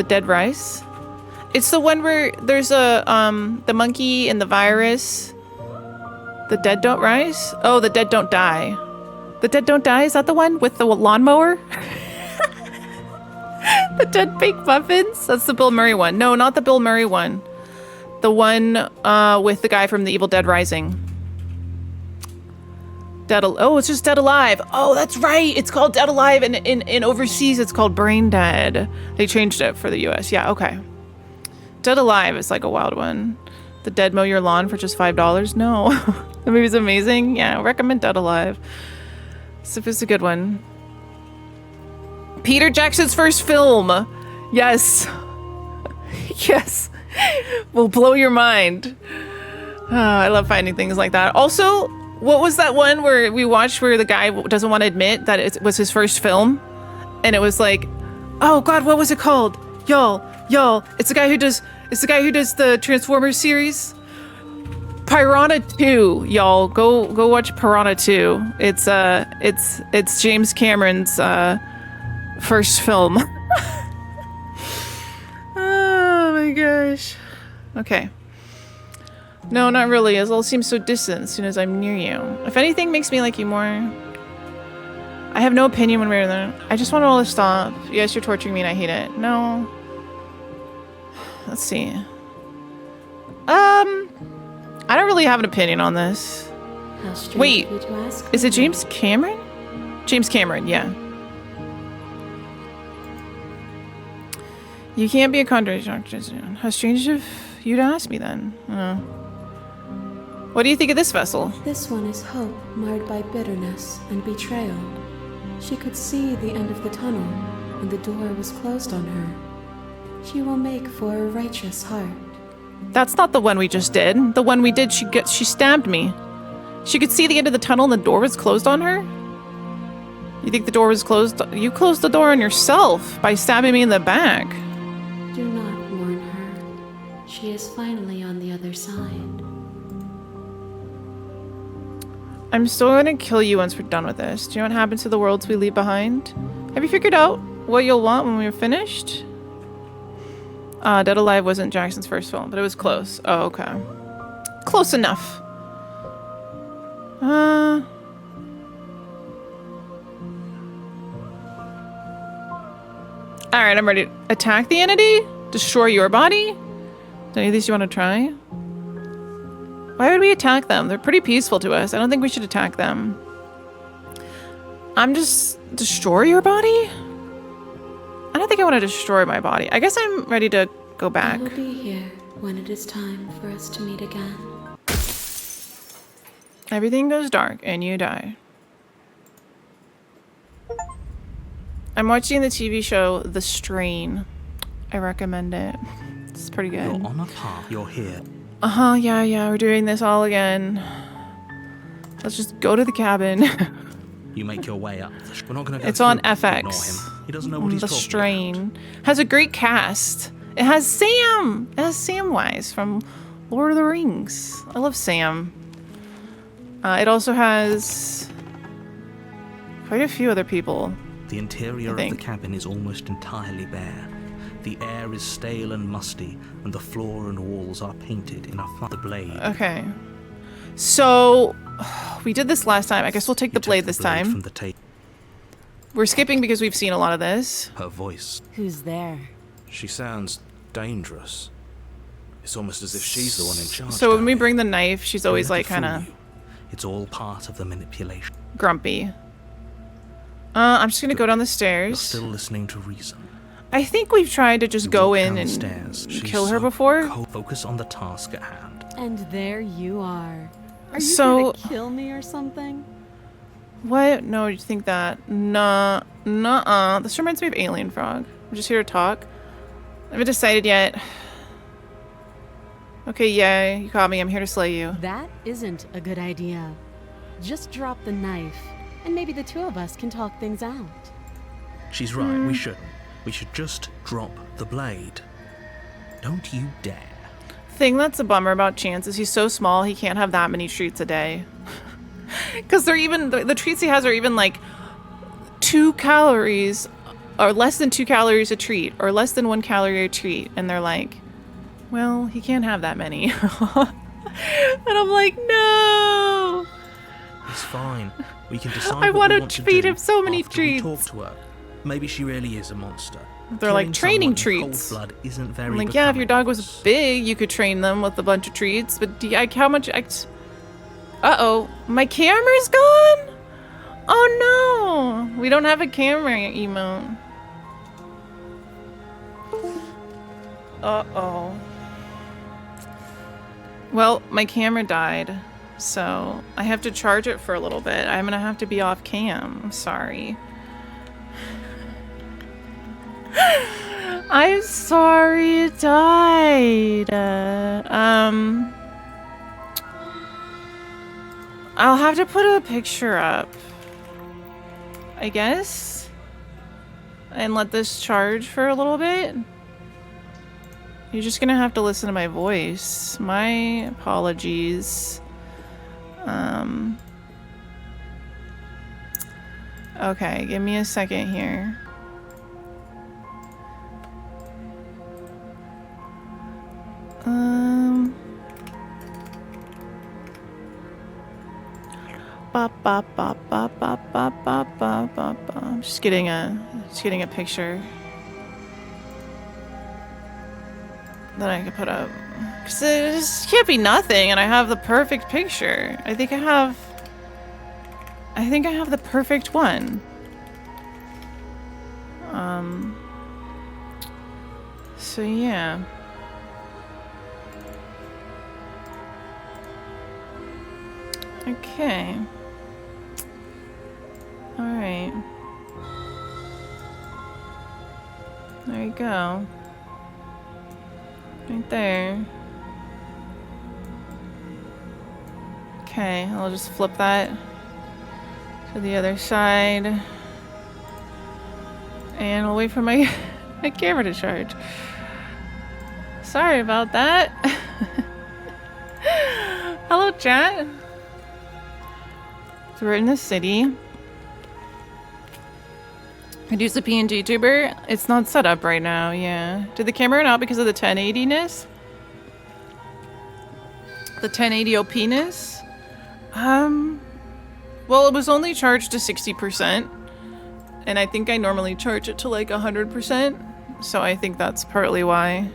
Dead Rise. It's the one where there's the monkey and the virus. The Dead Don't Rise? Oh, The Dead Don't Die. The Dead Don't Die? Is that the one with the lawnmower? The Dead Baked Muffins? That's the Bill Murray one. No, not the Bill Murray one. The one with the guy from The Evil Dead Rising. Oh, it's just Dead Alive. Oh, that's right. It's called Dead Alive. And in overseas, it's called Brain Dead. They changed it for the US. Yeah, okay. Dead Alive is like a wild one. The Dead Mow Your Lawn for just $5. No. The movie's amazing. Yeah, I recommend Dead Alive. It's a good one. Peter Jackson's first film. Yes. Yes. Will blow your mind. Oh, I love finding things like that. Also, what was that one where we watched where the guy doesn't want to admit that it was his first film? And it was like, oh God, what was it called? Y'all, it's the guy who does the Transformers series. Piranha 2, y'all. Go watch Piranha 2. It's James Cameron's first film. Oh my gosh. Okay. No, not really. It all seems so distant as soon as I'm near you. If anything makes me like you more. I have no opinion when we're there. I just want it all to stop. Yes, you're torturing me and I hate it. No. Let's see. I don't really have an opinion on this. How strange Wait, of you to ask is me. it James Cameron? James Cameron, yeah. You can't be a contradiction. How strange of you to ask me then. What do you think of this vessel? This one is hope marred by bitterness and betrayal. She could see the end of the tunnel, and the door was closed on her. She will make for a righteous heart. That's not the one we just did. The one we did, she stabbed me. She could see the end of the tunnel and the door was closed on her? You think the door was closed? You closed the door on yourself by stabbing me in the back. Do not mourn her. She is finally on the other side. I'm still gonna kill you once we're done with this. Do you know what happens to the worlds we leave behind? Have you figured out what you'll want when we're finished? Dead Alive wasn't Jackson's first film, but it was close. Oh, okay. Close enough. Alright, I'm ready. Attack the entity? Destroy your body? Do any of these you want to try? Why would we attack them? They're pretty peaceful to us. I don't think we should attack them. I'm just... Destroy your body? I don't think I want to destroy my body. I guess I'm ready to go back. I will be here when it is time for us to meet again. Everything goes dark and you die. I'm watching the TV show The Strain. I recommend it. It's pretty good. You're on a path. You're here. Yeah, we're doing this all again. Let's just go to the cabin. You make your way up. We're not going to go It's on through. Ignore FX. him. He doesn't know what he's The talking Strain. about. Has a great cast. It has Sam. It has Samwise from Lord of the Rings. I love Sam. It also has quite a few other people. The interior of the cabin is almost entirely bare. The air is stale and musty, and the floor and walls are painted in the blade. Okay. So, we did this last time. I guess we'll take the blade this time. From the table. We're skipping because we've seen a lot of this. Her voice. Who's there? She sounds dangerous. It's almost as if she's the one in charge. So when we bring the knife, she's always Don't like let it kind of fool you. It's all part of the manipulation. grumpy. I'm just gonna go down the You're stairs. still listening to reason. I think we've tried to just You go walk in down and the stairs. She's kill her so before. Focus on the task at hand. And there you are. Are you So- here to kill me or something? What? No, you think that? Nah, nuh-uh. This reminds me of Alien Frog. I'm just here to talk. I haven't decided yet. Okay, yeah, you caught me. I'm here to slay you. That isn't a good idea. Just drop the knife, and maybe the two of us can talk things out. She's right, we shouldn't. We should just drop the blade. Don't you dare. Thing that's a bummer about Chance is he's so small he can't have that many treats a day. Because they're even, the treats he has are even like 2 calories, or less than 2 calories a treat, or less than 1 calorie a treat. And they're like, well, he can't have that many. And I'm like, no. It's fine. We can decide I what we wanna want to feed do him so many after we treats. talk to her. Maybe she really is a monster. They're like Killing training someone in treats. Cold blood isn't very I'm like, yeah, if your dog was becoming. big, you could train them with a bunch of treats. But how much? Uh-oh, my camera's gone? Oh no, we don't have a camera emote. Uh-oh. Well, my camera died, so I have to charge it for a little bit. I'm gonna have to be off cam. I'm sorry. I'm sorry it died. I'll have to put a picture up, I guess, and let this charge for a little bit. You're just gonna have to listen to my voice. My apologies. Okay, give me a second here. I'm just getting a picture that I can put up. 'Cause this can't be nothing, and I have the perfect picture. I think I have the perfect one. So yeah. Okay. Alright. There you go. Right there. Okay, I'll just flip that to the other side. And we'll wait for my, my camera to charge. Sorry about that. Hello, chat. So we're in the city. I'd use the PNG tuber. It's not set up right now, yeah. Did the camera run out because of the 1080-ness? The 1080p-ness? Well, it was only charged to 60%. And I think I normally charge it to like 100%. So I think that's partly why.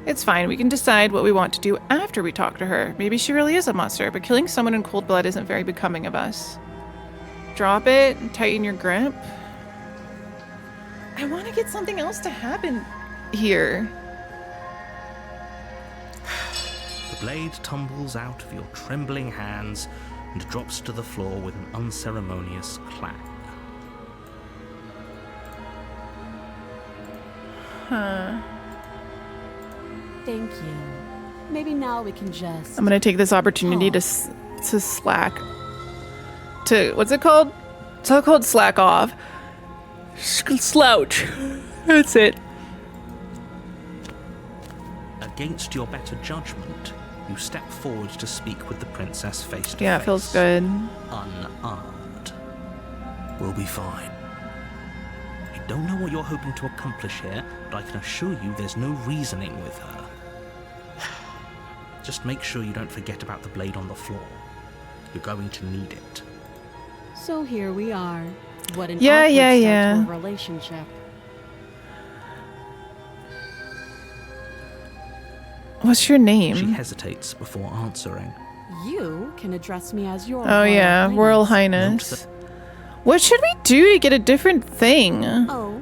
It's fine, we can decide what we want to do after we talk to her. Maybe she really is a monster, but killing someone in cold blood isn't very becoming of us. Drop it, and tighten your grip. I want to get something else to happen here. The blade tumbles out of your trembling hands and drops to the floor with an unceremonious clang. Huh. Thank you. Maybe now we can just... I'm gonna take this opportunity to slack. To, what's it called? It's not called slack off. Slouch. That's it. against your better judgment, you step forward to speak with the princess face to face. Yeah, it feels good. Unarmed. We'll be fine. I don't know what you're hoping to accomplish here, but I can assure you there's no reasoning with her. Just make sure you don't forget about the blade on the floor. You're going to need it. So here we are. What an Yeah, awkward yeah, start yeah. to a relationship. What's your name? She hesitates before answering. You can address me as your Oh yeah, Royal Note Highness. What should we do to get a different thing? Oh,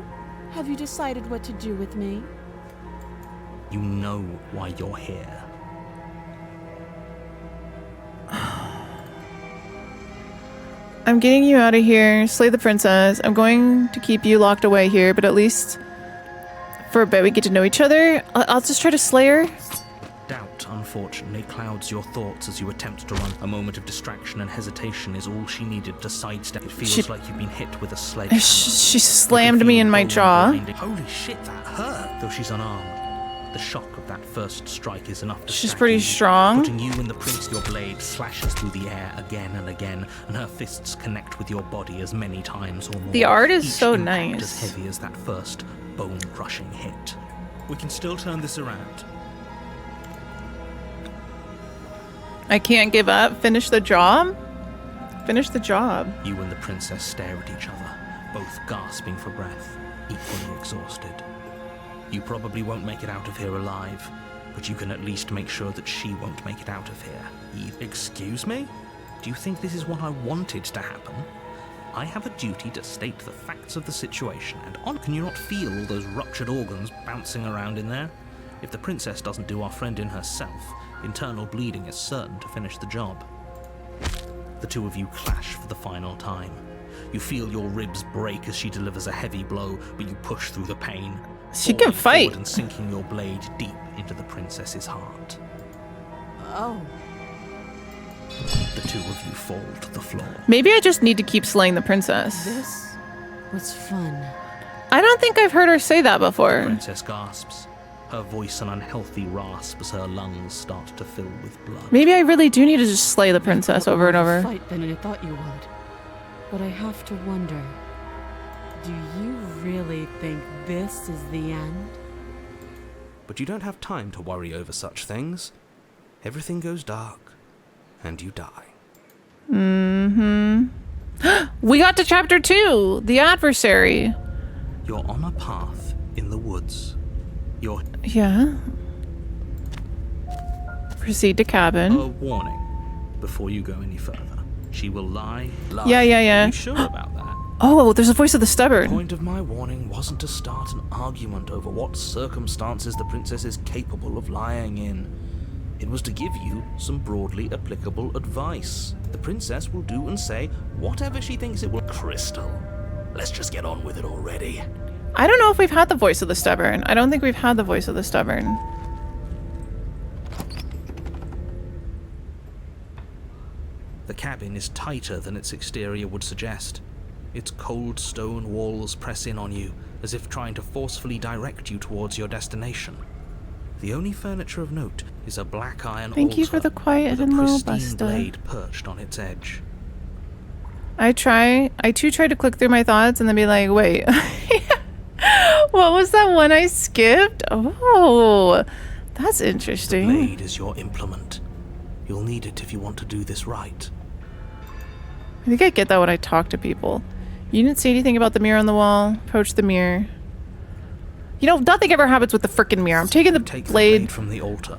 have you decided what to do with me? You know why you're here. I'm getting you out of here, slay the princess. I'm going to keep you locked away here, but at least for a bit we get to know each other. I'll just try to slay her. Doubt, unfortunately, clouds your thoughts as you attempt to run. A moment of distraction and hesitation is all she needed to sidestep. It feels like you've been hit with a sledgehammer. She slammed me in my jaw. Holy shit, that hurt! Though she's unarmed, the shock of that first strike is enough to She's stack pretty you. strong. Putting you in the prince, your blade slashes through the air again and again, and her fists connect with your body as many times or more. The art is Each so impact nice. as heavy as that first bone-crushing hit. We can still turn this around. I can't give up. Finish the job? Finish the job. You and the princess stare at each other, both gasping for breath, equally exhausted. You probably won't make it out of here alive, but you can at least make sure that she won't make it out of here. Excuse me? Do you think this is what I wanted to happen? I have a duty to state the facts of the situation, and can you not feel all those ruptured organs bouncing around in there? If the princess doesn't do our friend in herself, internal bleeding is certain to finish the job. The two of you clash for the final time. You feel your ribs break as she delivers a heavy blow, but you push through the pain. She can falling fight. forward and sinking your blade deep into the princess's heart. Oh, The two of you fall to the floor. Maybe I just need to keep slaying the princess. this was fun. I don't think I've heard her say that The before. princess gasps, her voice an unhealthy rasp as her lungs start to fill with blood. Maybe I really do need to just slay the princess over and over. Fight than I thought you would. But I have to wonder, do you really think this is the end? But you don't have time to worry over such things. Everything goes dark, and you die. We got to chapter 2, the adversary. You're on a path in the woods. You're Yeah. Proceed to cabin. a warning before you go any further. She will lie. Yeah, yeah, Are yeah. you sure about that? Oh, there's a voice of the The stubborn. point of my warning wasn't to start an argument over what circumstances the princess is capable of lying in. It was to give you some broadly applicable advice. The princess will do and say whatever she thinks it will. Crystal, let's just get on with it already. I don't know if we've had the voice of the stubborn. I don't think we've had the voice of the stubborn. The cabin is tighter than its exterior would suggest. Its cold stone walls press in on you, as if trying to forcefully direct you towards your destination. The only furniture of note is a black iron Thank you altar for the quiet with a and low pristine buster. blade perched on its edge. I too try to click through my thoughts and then be like, wait, what was that one I skipped? Oh, that's The interesting. blade is your implement. You'll need it if you want to do this right. I think I get that when I talk to people. You didn't say anything about the mirror on the wall. Approach the mirror. You know, nothing ever happens with the frickin' mirror. I'm taking the Take the blade blade from the altar.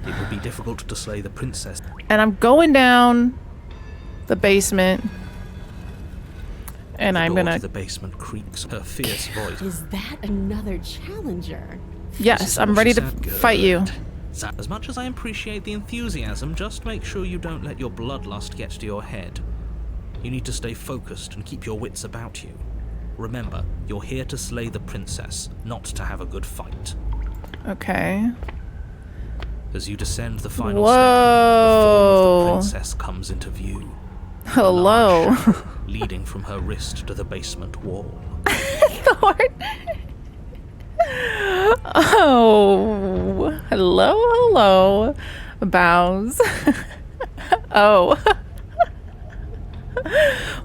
It would be difficult to slay the princess. and I'm going down the basement. And The I'm door gonna... to the basement creaks. Her fierce voice. Is that another challenger? Yes, I'm ready to fight you. As much as I appreciate the enthusiasm, just make sure you don't let your bloodlust get to your head. You need to stay focused and keep your wits about you. Remember, you're here to slay the princess, not to have a good fight. Okay. As you descend the final Whoa. step, the form of the princess comes into view. Hello. A large shadow leading from her wrist to the basement wall. Thorn. Oh, hello, Bows. Oh.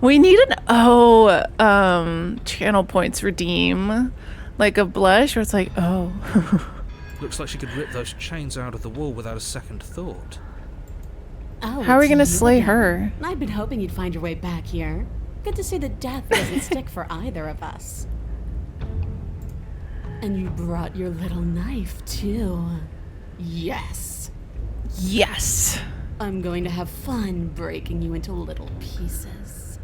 We need an channel points redeem. Like a blush where it's like, oh. Looks like she could rip those chains out of the wall without a second thought. Oh, How are we it's gonna you slay again. her? I'd been hoping you'd find your way back here. Good to see that death doesn't stick for either of us. And you brought your little knife, too. Yes. Yes. I'm going to have fun breaking you into little pieces.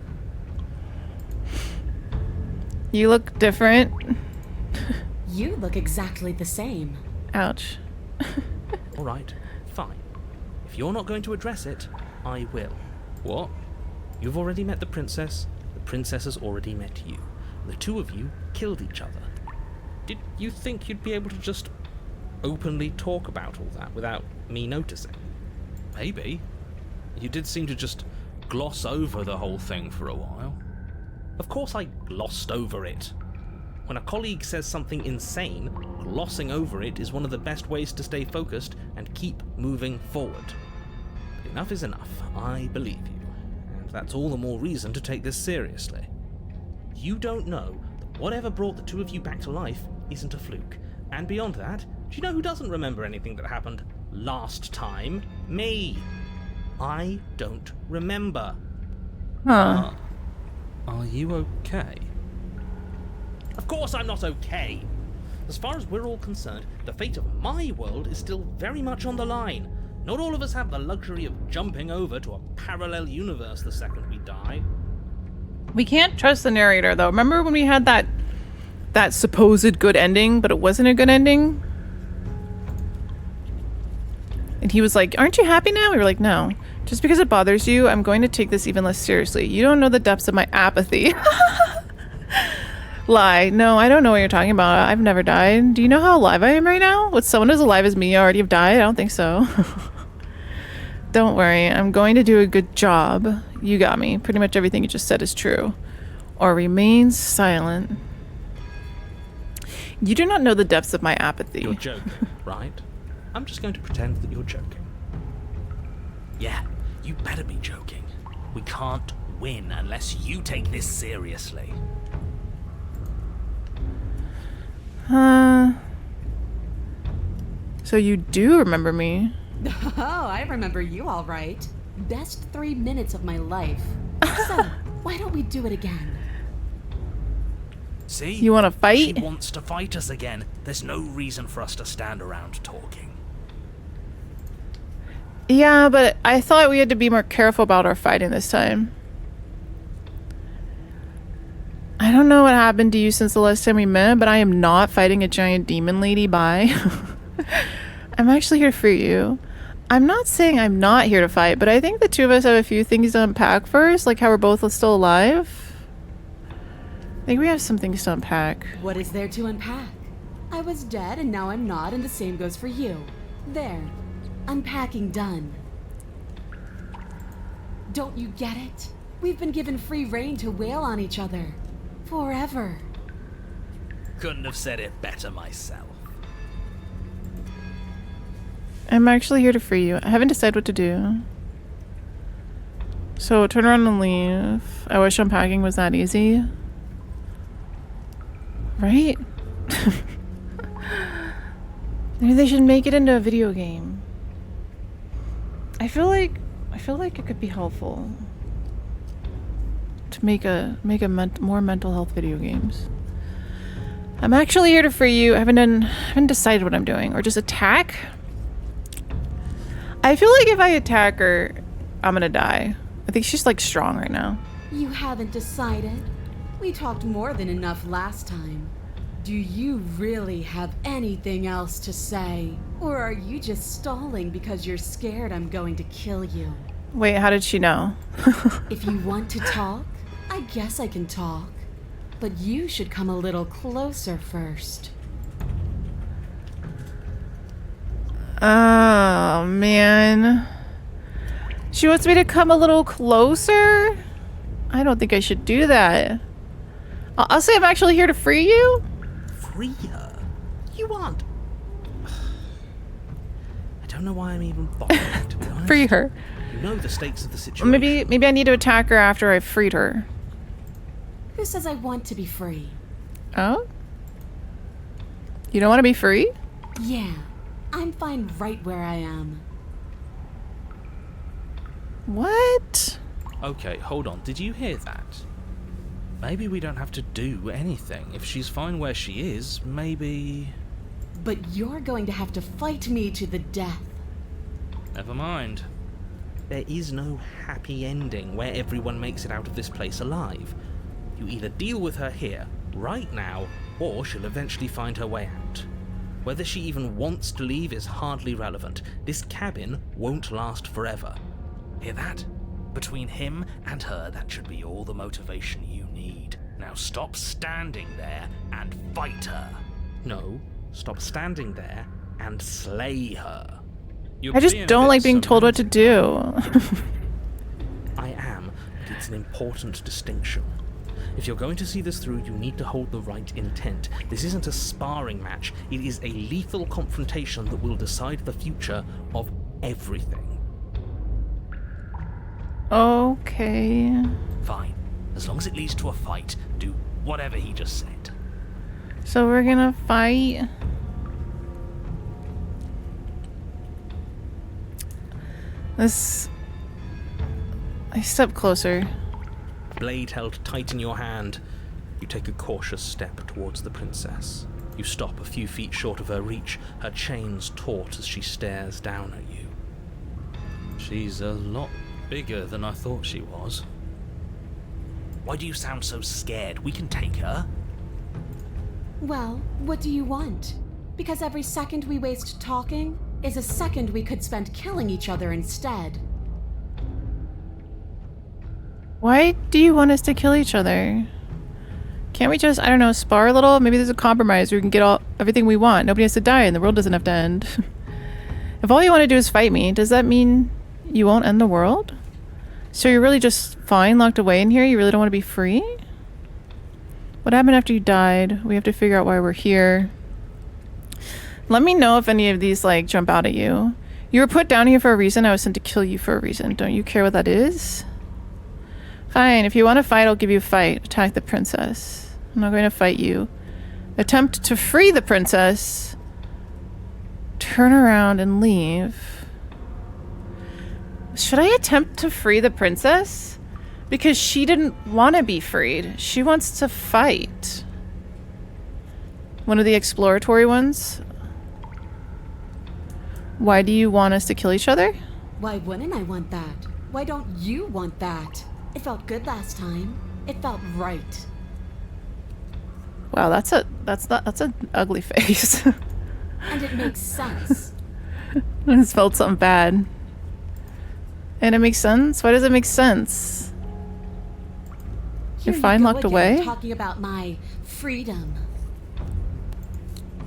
You look different. You look exactly the same. Ouch. All right, fine. If you're not going to address it, I will. What? You've already met the princess has already met you. The two of you killed each other. Did you think you'd be able to just openly talk about all that without me noticing? Maybe. You did seem to just gloss over the whole thing for a while. Of course I glossed over it. When a colleague says something insane, glossing over it is one of the best ways to stay focused and keep moving forward. But enough is enough. I believe you. And that's all the more reason to take this seriously. You don't know that whatever brought the two of you back to life isn't a fluke. And beyond that, do you know who doesn't remember anything that happened last time? Me. I don't remember. Huh. Are you okay? Of course I'm not okay. As far as we're all concerned, the fate of my world is still very much on the line. Not all of us have the luxury of jumping over to a parallel universe the second we die. We can't trust the narrator, though. Remember when we had that supposed good ending, but it wasn't a good ending? And he was like, aren't you happy now? We were like, no. Just because it bothers you, I'm going to take this even less seriously. You don't know the depths of my apathy. Lie. No, I don't know what you're talking about. I've never died. Do you know how alive I am right now? Would someone as alive as me already have died? I don't think so. Don't worry. I'm going to do a good job. You got me. Pretty much everything you just said is true. Or remain silent. You do not know the depths of my apathy. You're joking, right? I'm just going to pretend that you're joking. Yeah, you better be joking. We can't win unless you take this seriously. So you do remember me. Oh, I remember you all right. Best 3 minutes of my life. So, why don't we do it again? See? You want to fight? She wants to fight us again. There's no reason for us to stand around talking. Yeah, but I thought we had to be more careful about our fighting this time. I don't know what happened to you since the last time we met, but I am not fighting a giant demon lady. Bye. I'm actually here for you. I'm not saying I'm not here to fight, but I think the two of us have a few things to unpack first, like how we're both still alive. I think we have some things to unpack. What is there to unpack? I was dead and now I'm not, and the same goes for you. There. Unpacking done. Don't you get it? We've been given free rein to wail on each other. Forever. Couldn't have said it better myself. I'm actually here to free you. I haven't decided what to do. So turn around and leave. I wish unpacking was that easy. Right? Maybe they should make it into a video game. I feel like it could be helpful to make more mental health video games. I'm actually here to free you. I haven't decided what I'm doing, or just attack. I feel like if I attack her, I'm gonna die. I think she's like strong right now. You haven't decided? We talked more than enough last time. Do you really have anything else to say? Or are you just stalling because you're scared I'm going to kill you? Wait, how did she know? If you want to talk, I guess I can talk. But you should come a little closer first. Oh, man. She wants me to come a little closer? I don't think I should do that. I'll say I'm actually here to free you. Free her? You aren't. I don't know why I'm even bothering, to be honest. Free her. You know the stakes of the situation. Maybe I need to attack her after I've freed her. Who says I want to be free? Oh? You don't want to be free? Yeah, I'm fine right where I am. What? Okay, hold on. Did you hear that? Maybe we don't have to do anything. If she's fine where she is, maybe... But you're going to have to fight me to the death. Never mind. There is no happy ending where everyone makes it out of this place alive. You either deal with her here, right now, or she'll eventually find her way out. Whether she even wants to leave is hardly relevant. This cabin won't last forever. Hear that? Between him and her, that should be all the motivation you need. Now stop standing there and fight her. No, stop standing there and slay her. I just don't like being told what to do. I am, but it's an important distinction. If you're going to see this through, you need to hold the right intent. This isn't a sparring match. It is a lethal confrontation that will decide the future of everything. Okay. Fine. As long as it leads to a fight, do whatever he just said. So we're gonna fight. I step closer. Blade held tight in your hand. You take a cautious step towards the princess. You stop a few feet short of her reach, her chains taut as she stares down at you. She's a lot bigger than I thought she was. Why do you sound so scared? We can take her. Well, what do you want? Because every second we waste talking is a second we could spend killing each other instead. Why do you want us to kill each other? Can't we just, I don't know, spar a little? Maybe there's a compromise where we can get everything we want. Nobody has to die and the world doesn't have to end. If all you want to do is fight me, does that mean you won't end the world? So you're really just fine locked away in here? You really don't want to be free? What happened after you died? We have to figure out why we're here. Let me know if any of these like jump out at you. You were put down here for a reason. I was sent to kill you for a reason. Don't you care what that is? Fine, if you want to fight, I'll give you a fight. Attack the princess. I'm not going to fight you. Attempt to free the princess. Turn around and leave. Should I attempt to free the princess? Because she didn't want to be freed. She wants to fight. One of the exploratory ones. Why do you want us to kill each other? Why wouldn't I want that? Why don't you want that? It felt good last time. It felt right. Wow, that's an ugly face. And it makes sense. I just felt something bad. And it makes sense? Why does it make sense? Here You're fine you go locked again, away? talking about my freedom.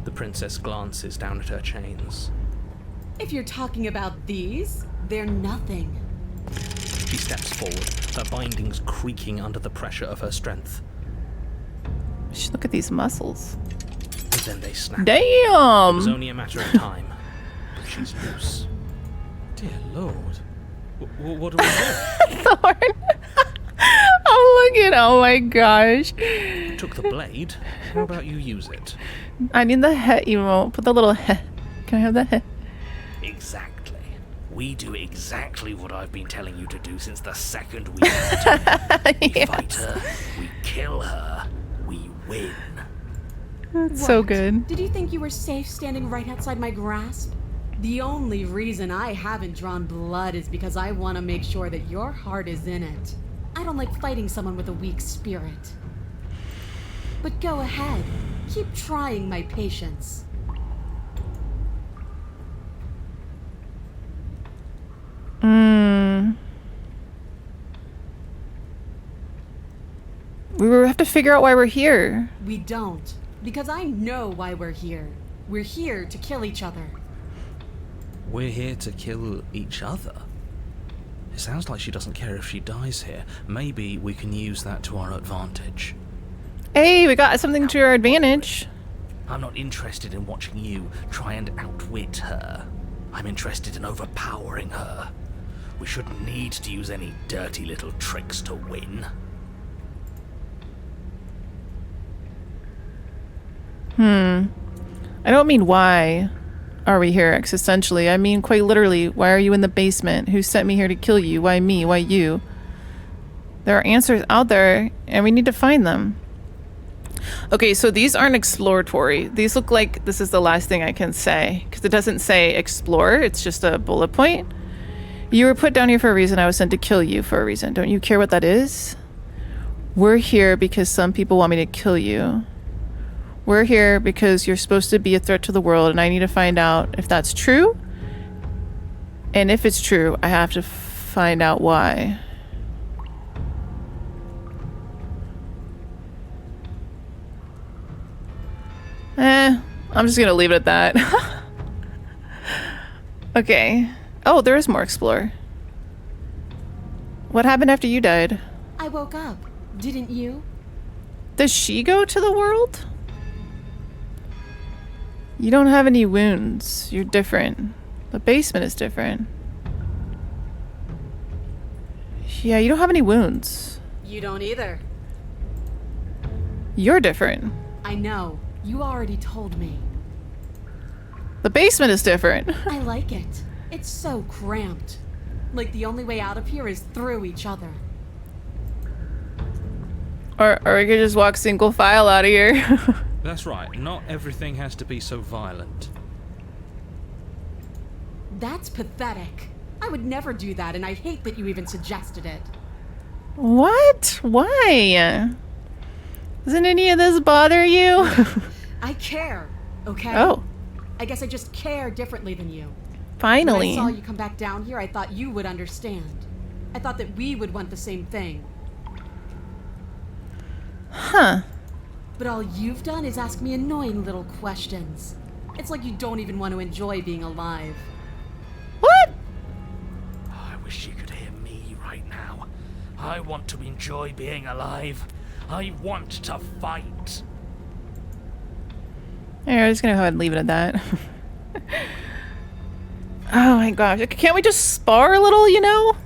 The princess glances down at her chains. If you're talking about these, they're nothing. She steps forward, her bindings creaking under the pressure of her strength. Look at these muscles. And then they snap. It Damn! was only a matter of time. But she's loose. Dear Lord. What do we do? Thorn. Oh, look at, oh my gosh. You took the blade. How about you use it? I need the heh emote. Put the little heh. Can I have the heh? Exactly. We do exactly what I've been telling you to do since the second we met. We fight her, we kill her, we win. That's so good. Did you think you were safe standing right outside my grasp? The only reason I haven't drawn blood is because I want to make sure that your heart is in it. I don't like fighting someone with a weak spirit. But go ahead. Keep trying my patience. We have to figure out why we're here. We don't. Because I know why we're here. We're here to kill each other. We're here to kill each other. It sounds like she doesn't care if she dies here. Maybe we can use that to our advantage. Hey, we got something to our advantage. I'm not interested in watching you try and outwit her. I'm interested in overpowering her. We shouldn't need to use any dirty little tricks to win. I don't mean why are we here existentially. I mean quite literally, why are you in the basement? Who sent me here to kill you? Why me? Why you? There are answers out there, and we need to find them. Okay, so these aren't exploratory. These look like this is the last thing I can say, because it doesn't say explore, it's just a bullet point. You were put down here for a reason. I was sent to kill you for a reason. Don't you care what that is? We're here because some people want me to kill you. We're here because you're supposed to be a threat to the world, and I need to find out if that's true. And if it's true, I have to find out why. I'm just gonna leave it at that. Okay. Oh, there is more explore. What happened after you died? I woke up. Didn't you? Does she go to the world? You don't have any wounds. You're different. The basement is different. Yeah, you don't have any wounds. You don't either. You're different. I know. You already told me. The basement is different. I like it. It's so cramped. Like the only way out of here is through each other. Or we could just walk single file out of here. That's right, not everything has to be so violent. That's pathetic. I would never do that, and I hate that you even suggested it. What? Why? Doesn't any of this bother you? I care, okay? Oh, I guess I just care differently than you. finally. When I saw you come back down here, I thought you would understand. I thought that we would want the same thing. Huh. But all you've done is ask me annoying little questions. It's like you don't even want to enjoy being alive. What? I wish you could hear me right now. I want to enjoy being alive. I want to fight. Alright, I'm just gonna go ahead and leave it at that. Oh my gosh. Can't we just spar a little, you know?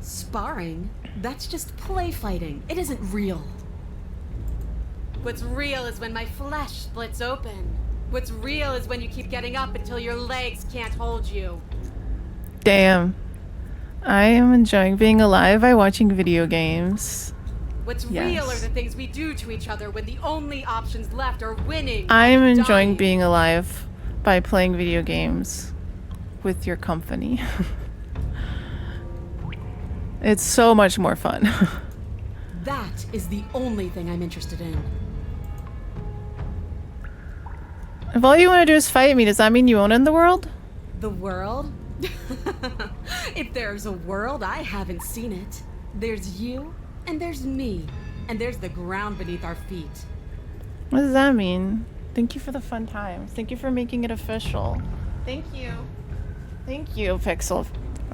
Sparring? That's just play fighting. It isn't real. What's real is when my flesh splits open. What's real is when you keep getting up until your legs can't hold you. Damn. I am enjoying being alive by watching video games. What's Yes. real are the things we do to each other when the only options left are winning. I am and enjoying dying. being alive by playing video games with your company. It's so much more fun. That is the only thing I'm interested in. If all you want to do is fight me, does that mean you own in the world? The world? If there's a world, I haven't seen it. There's you, and there's me, and there's the ground beneath our feet. What does that mean? Thank you for the fun times. Thank you for making it official. Thank you. Thank you, Pixel,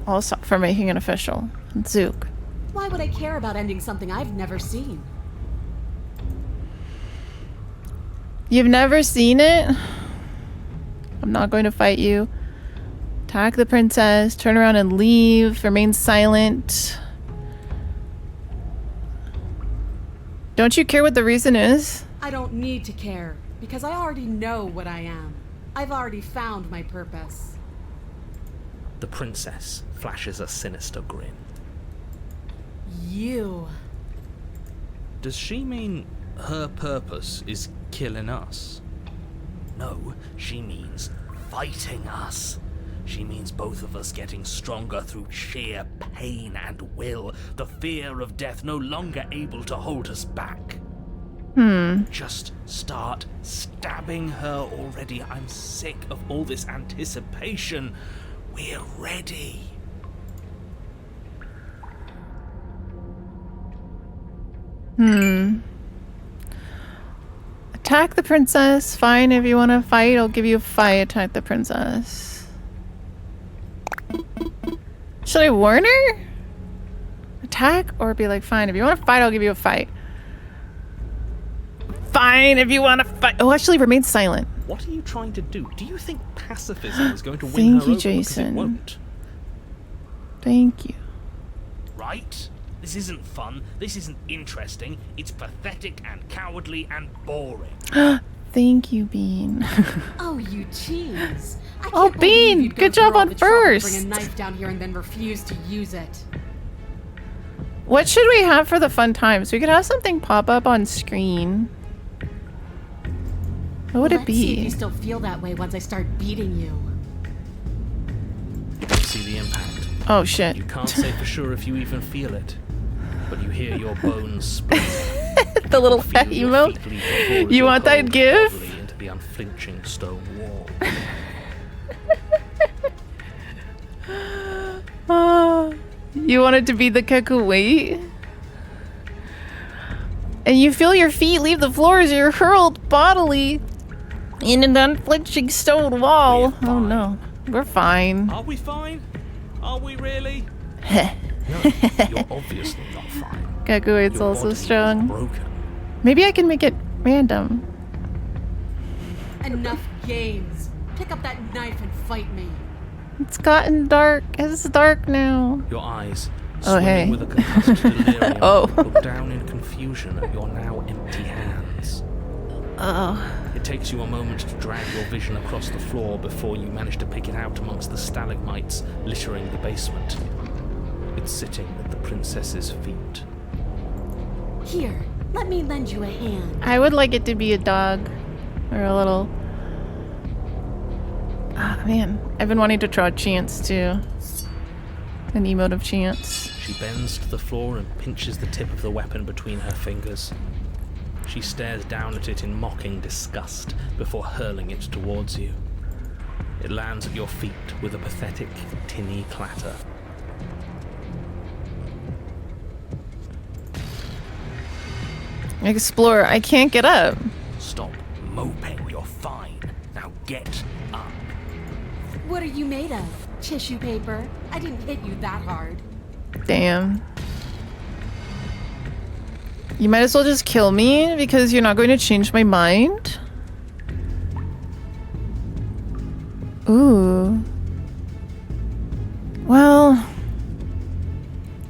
also for making it official. And Zook. Why would I care about ending something I've never seen? You've never seen it? I'm not going to fight you. Attack the princess, turn around and leave, remain silent. Don't you care what the reason is? I don't need to care, because I already know what I am. I've already found my purpose. The princess flashes a sinister grin. You. Does she mean her purpose is killing us? No, she means fighting us. She means both of us getting stronger through sheer pain and will, the fear of death no longer able to hold us back. Just start stabbing her already. I'm sick of all this anticipation. We're ready. Attack the princess. Fine, if you want to fight, I'll give you a fight. Attack the princess. Should I warn her? Attack or be like, fine, if you want to fight, I'll give you a fight. fine if you want to fight. Oh, actually, remain silent. What are you trying to do? Do you think pacifism is going to win Thank her you, over? Because Jason. it won't. Thank you. Right? This isn't fun. This isn't interesting. It's pathetic and cowardly and boring. Thank you, Bean. Oh, you cheese. I Oh, can't believe Bean, you'd go good through job all on the trouble to first. Bring a knife down here and then refuse to use it. What should we have for the fun times? We could have something pop up on screen. What would it Let's see if be? you still feel that way once I start beating you. You don't see the impact. Oh, shit. You can't say for sure if you even feel it. But you hear your bones splinter. The little Feel pet your emote? feet leap before You your want that cold gif? bodily into the unflinching stone wall. You want it to be the Kekuwait? And you feel your feet leave the floor as you're hurled bodily in an unflinching stone wall. We're Oh fine. no. We're fine. Are we fine? Are we really? No, you're obviously not fine. Kekuwait's Your also body is strong. broken. Maybe I can make it random. Enough games. Pick up that knife and fight me. It's gotten dark. It's dark now. Your eyes, Oh, swimming hey. with a concussed delirium, Oh. look down in confusion at your now empty hands. Oh. It takes you a moment to drag your vision across the floor before you manage to pick it out amongst the stalagmites littering the basement. It's sitting at the princess's feet. Here, let me lend you a hand. I would like it to be a dog. Or a little... Ah, man. I've been wanting to draw Chance, too. An emote of Chance. She bends to the floor and pinches the tip of the weapon between her fingers. She stares down at it in mocking disgust before hurling it towards you. It lands at your feet with a pathetic, tinny clatter. Explore. I can't get up. Stop moping. You're fine. Now get up. What are you made of? Tissue paper? I didn't hit you that hard. Damn. You might as well just kill me because you're not going to change my mind. Ooh. Well,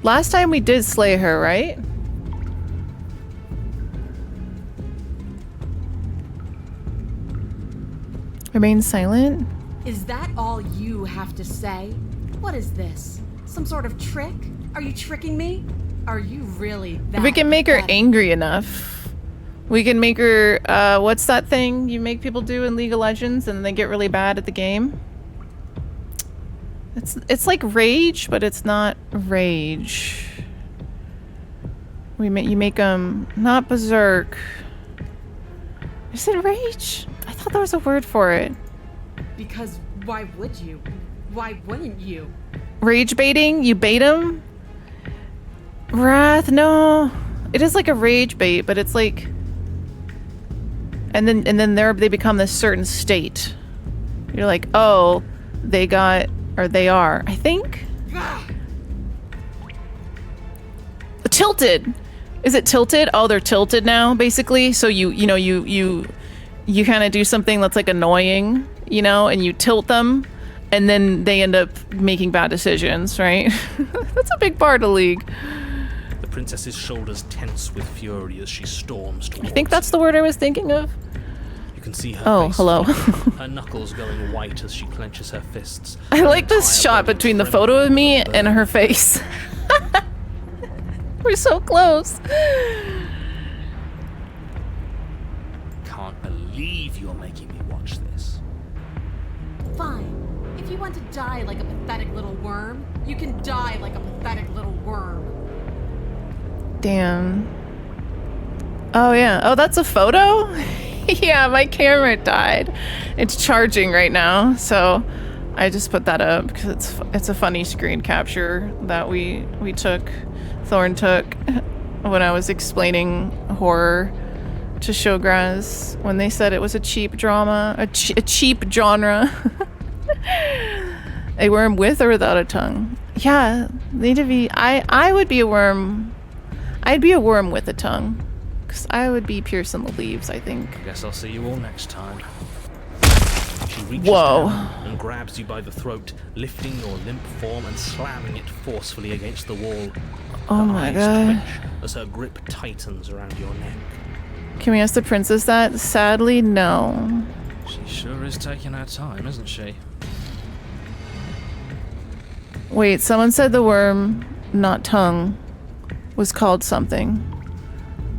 last time we did slay her, right? Remain silent. Is that all you have to say? What is this? Some sort of trick? Are you tricking me? Are you really that If we can make her pathetic? angry enough, we can make her, what's that thing you make people do in League of Legends and they get really bad at the game? It's like rage, but it's not rage. You make them not berserk. Is it rage? I thought there was a word for it. Because why would you? Why wouldn't you? Rage baiting? You bait them? Wrath? No. It is like a rage bait, but it's like... And then they become this certain state. You're like, oh, they got... Or they are. I think? Tilted! Is it tilted? Oh, they're tilted now, basically. So you kind of do something that's like annoying, you know, and you tilt them, and then they end up making bad decisions, right? That's a big part of League. The princess's shoulders tense with fury as she storms towards I think that's the word I was thinking of. You can see her Oh, face hello. flutter, her knuckles going white as she clenches her fists. I Her like this entire shot body between the trembling photo of me with and burn. her face. We're so close. Can't believe you're making me watch this. Fine. If you want to die like a pathetic little worm, you can die like a pathetic little worm. Damn. Oh, yeah. Oh, that's a photo? Yeah, my camera died. It's charging right now, so I just put that up because it's a funny screen capture that Thorn took when I was explaining horror to Showgrass when they said it was a cheap drama, a cheap genre. A worm with or without a tongue? Yeah, need to be. I would be a worm. I'd be a worm with a tongue, leaves. I would be piercing the leaves, I think. I guess I'll see you all next time. She reaches Whoa. down and grabs you by the throat, lifting your limp form and slamming it forcefully against the wall. Oh Her my eyes god. twitch as her grip tightens around your neck. Can we ask the princess that? Sadly, no. She sure is taking her time, isn't she? Wait, someone said the worm, not tongue, was called something.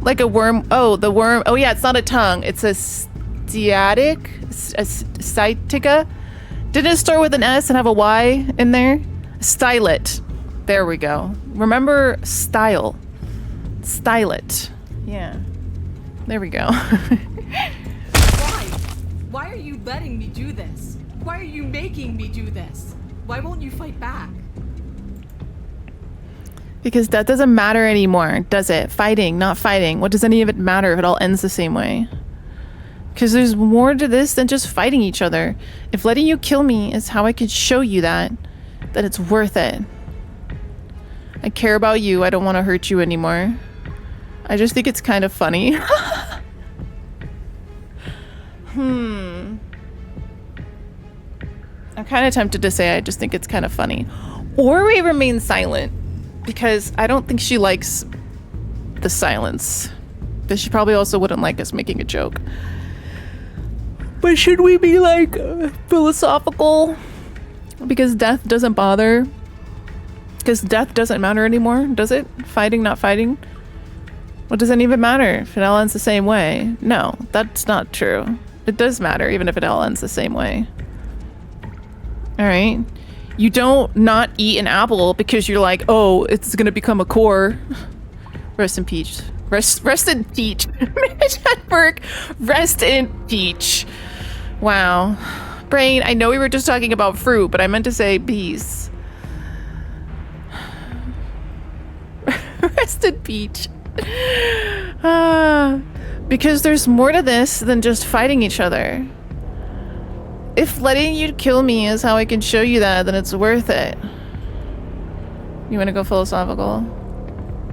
Like a worm. Oh, the worm. Oh yeah, it's not a tongue. It's a sciatic. A sciatica. Didn't it start with an S and have a Y in there? Stylet. There we go. Remember style. Stylet. Yeah. There we go. Why? Why are you letting me do this? Why are you making me do this? Why won't you fight back? Because that doesn't matter anymore, does it? Fighting, not fighting. What does any of it matter if it all ends the same way? Because there's more to this than just fighting each other. If letting you kill me is how I can show you that it's worth it. I care about you. I don't want to hurt you anymore. I just think it's kind of funny. I'm kind of tempted to say I just think it's kind of funny. Or we remain silent. Because I don't think she likes the silence. But she probably also wouldn't like us making a joke. But should we be like philosophical? Because death doesn't bother. Because death doesn't matter anymore, does it? Fighting, not fighting? What does it even matter if it all ends the same way? No, that's not true. It does matter even if it all ends the same way. Alright. You don't not eat an apple because you're like, oh, it's gonna become a core. Rest in peach. Rest in peach. Mitch at work. Rest in peach. Wow. Brain, I know we were just talking about fruit, but I meant to say peace. Rest in peach. Because there's more to this than just fighting each other. If letting you kill me is how I can show you that, then it's worth it. You want to go philosophical?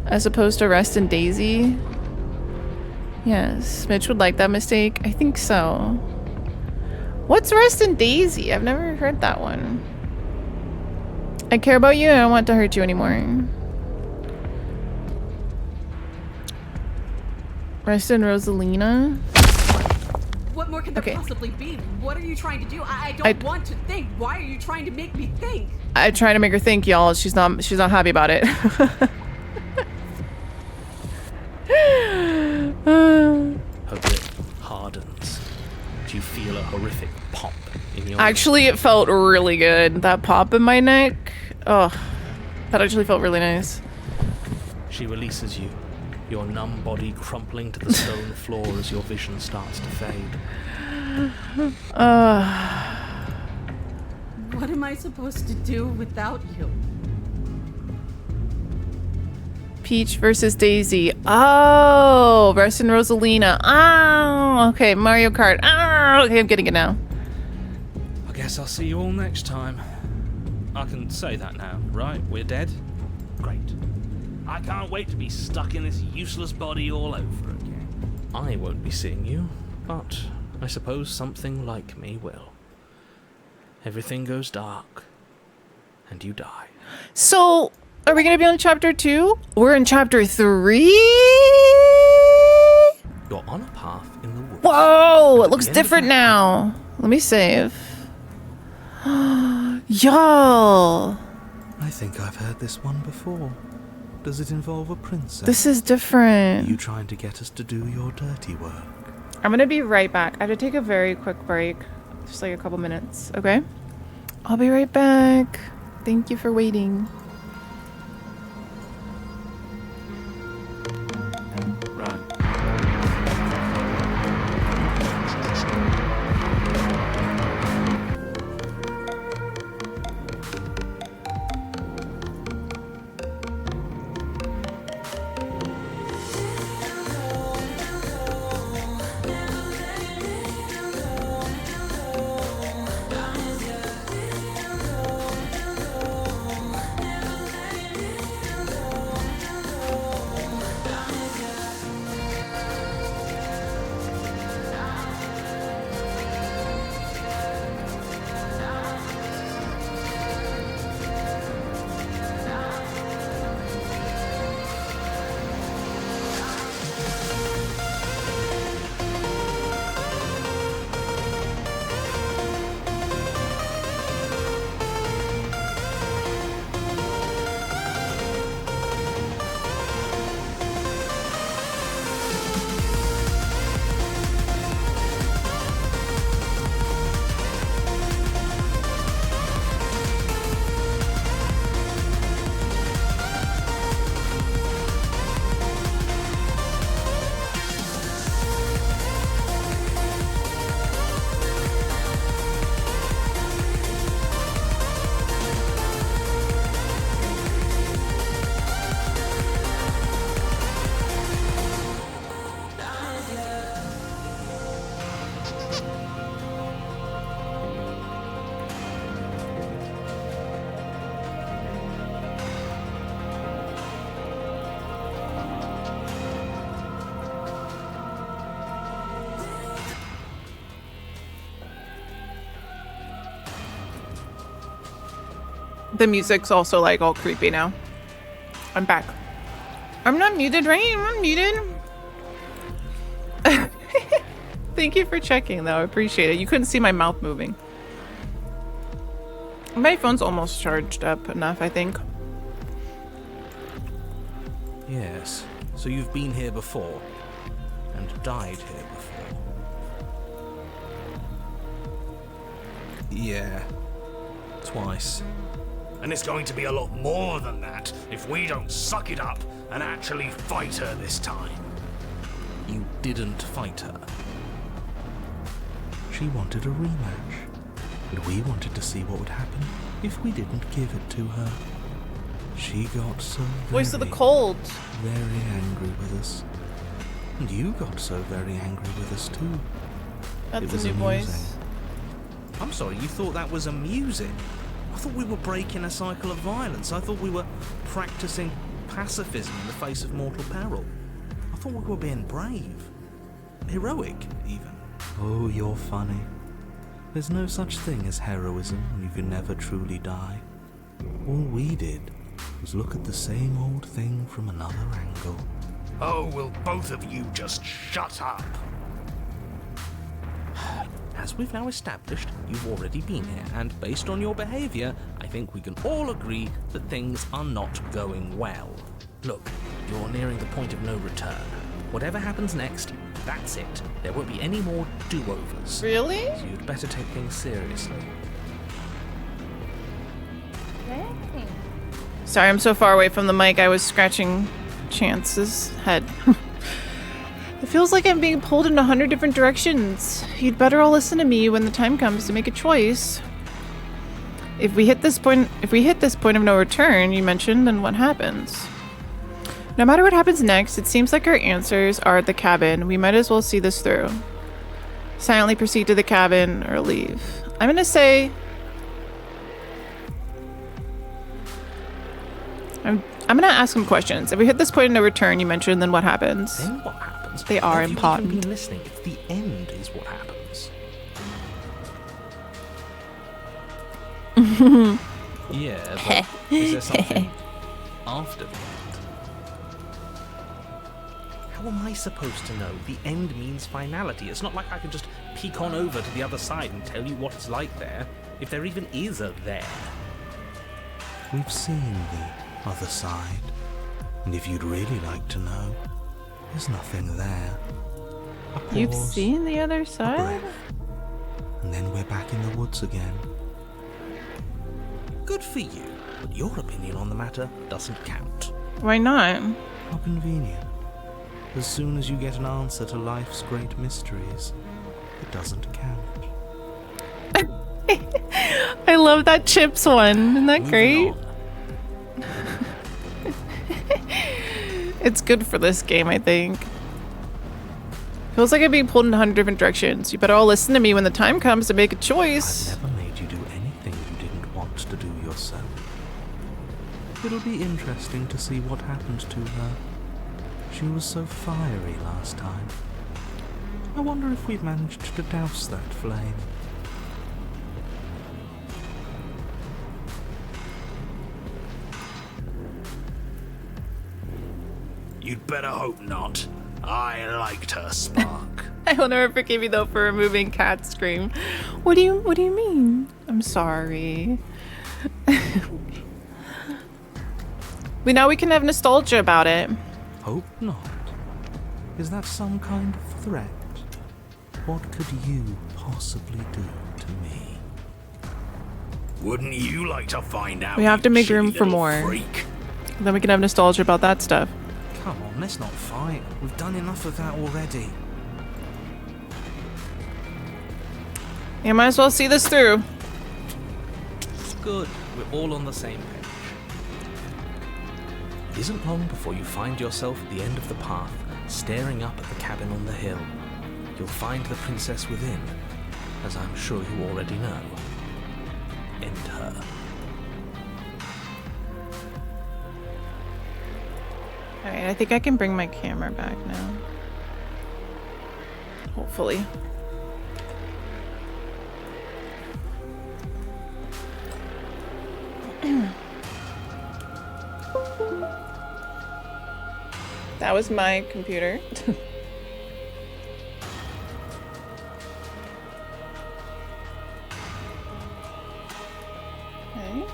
As opposed to Rest in Daisy? Yes, Mitch would like that mistake. I think so. What's Rest in Daisy? I've never heard that one. I care about you and I don't want to hurt you anymore. Rest in Rosalina? What more can there possibly be? What are you trying to do? I don't want to think. Why are you trying to make me think? I try to make her think, y'all. She's not happy about it. Her grip hardens. Do you feel a horrific pop in your Actually, it felt really good. That pop in my neck. Oh, that actually felt really nice. She releases you, your numb body crumpling to the stone floor as your vision starts to fade. What am I supposed to do without you? Peach versus Daisy. Oh, Rest in Rosalina. Oh, okay. Mario Kart. Oh, okay, I'm getting it now. I guess I'll see you all next time. I can say that now, right? We're dead? Great. I can't wait to be stuck in this useless body all over again. I won't be seeing you, but I suppose something like me will. Everything goes dark, and you die. So, are we going to be on chapter 2? We're in chapter 3? You're on a path in the woods. Whoa, it looks different now. Let me save. Y'all. I think I've heard this one before. Does it involve a princess? This is Are different. you trying to get us to do your dirty work? I'm going to be right back. I have to take a very quick break. Just like a couple minutes, okay? I'll be right back. Thank you for waiting. Right. The music's also like all creepy now. I'm back. I'm not muted, right? I'm not muted. Thank you for checking though. I appreciate it. You couldn't see my mouth moving. My phone's almost charged up enough, I think. Yes. So you've been here before and died here before. Yeah. Twice. And it's going to be a lot more than that if we don't suck it up and actually fight her this time. You didn't fight her. She wanted a rematch, and we wanted to see what would happen if we didn't give it to her. She got so Voice of the cold. very angry with us. And you got so very angry with us too. That's It a was new amusing. voice. I'm sorry, you thought that was amusing? I thought we were breaking a cycle of violence. I thought we were practicing pacifism in the face of mortal peril. I thought we were being brave. Heroic, even. Oh, you're funny. There's no such thing as heroism when you can never truly die. All we did was look at the same old thing from another angle. Oh, will both of you just shut up? As we've now established, you've already been here, and based on your behaviour, I think we can all agree that things are not going well. Look, you're nearing the point of no return. Whatever happens next, that's it. There won't be any more do-overs. Really? So you'd better take things seriously. Sorry, I'm so far away from the mic. I was scratching Chance's head. It feels like I'm being pulled in 100 different directions. You'd better all listen to me when the time comes to make a choice. If we hit this point of no return, you mentioned, then what happens? No matter what happens next, it seems like our answers are at the cabin. We might as well see this through. Silently proceed to the cabin or leave. I'm gonna say... I'm gonna ask some questions. If we hit this point of no return, you mentioned, then what happens? Then what happens? They are Have you important. even been listening? It's the end is what happens. Yeah, but is there something after the end? How am I supposed to know? The end means finality. It's not like I can just peek on over to the other side and tell you what it's like there, if there even is a there. We've seen the other side, and if you'd really like to know, there's nothing there. A You've pause, seen the other a side? breath, and then we're back in the woods again. Good for you, but your opinion on the matter doesn't count. Why not? How convenient. As soon as you get an answer to life's great mysteries, it doesn't count. I love that Chips one. Isn't that great? Moving on. It's good for this game, I think. Feels like I'm being pulled in 100 different directions. You better all listen to me when the time comes to make a choice. I've never made you do anything you didn't want to do yourself. It'll be interesting to see what happened to her. She was so fiery last time. I wonder if we've managed to douse that flame. You'd better hope not. I liked her spark. I will never forgive you though for removing Cat Scream. What do you mean? I'm sorry. Now we can have nostalgia about it. Hope not. Is that some kind of threat? What could you possibly do to me? Wouldn't you like to find out? We have to you make room shitty for little more. Freak? Then we can have nostalgia about that stuff. Come on, let's not fight. We've done enough of that already. You might as well see this through. Good. We're all on the same page. It isn't long before you find yourself at the end of the path, staring up at the cabin on the hill. You'll find the princess within, as I'm sure you already know. End her. Alright, I think I can bring my camera back now. Hopefully. That was my computer. Okay.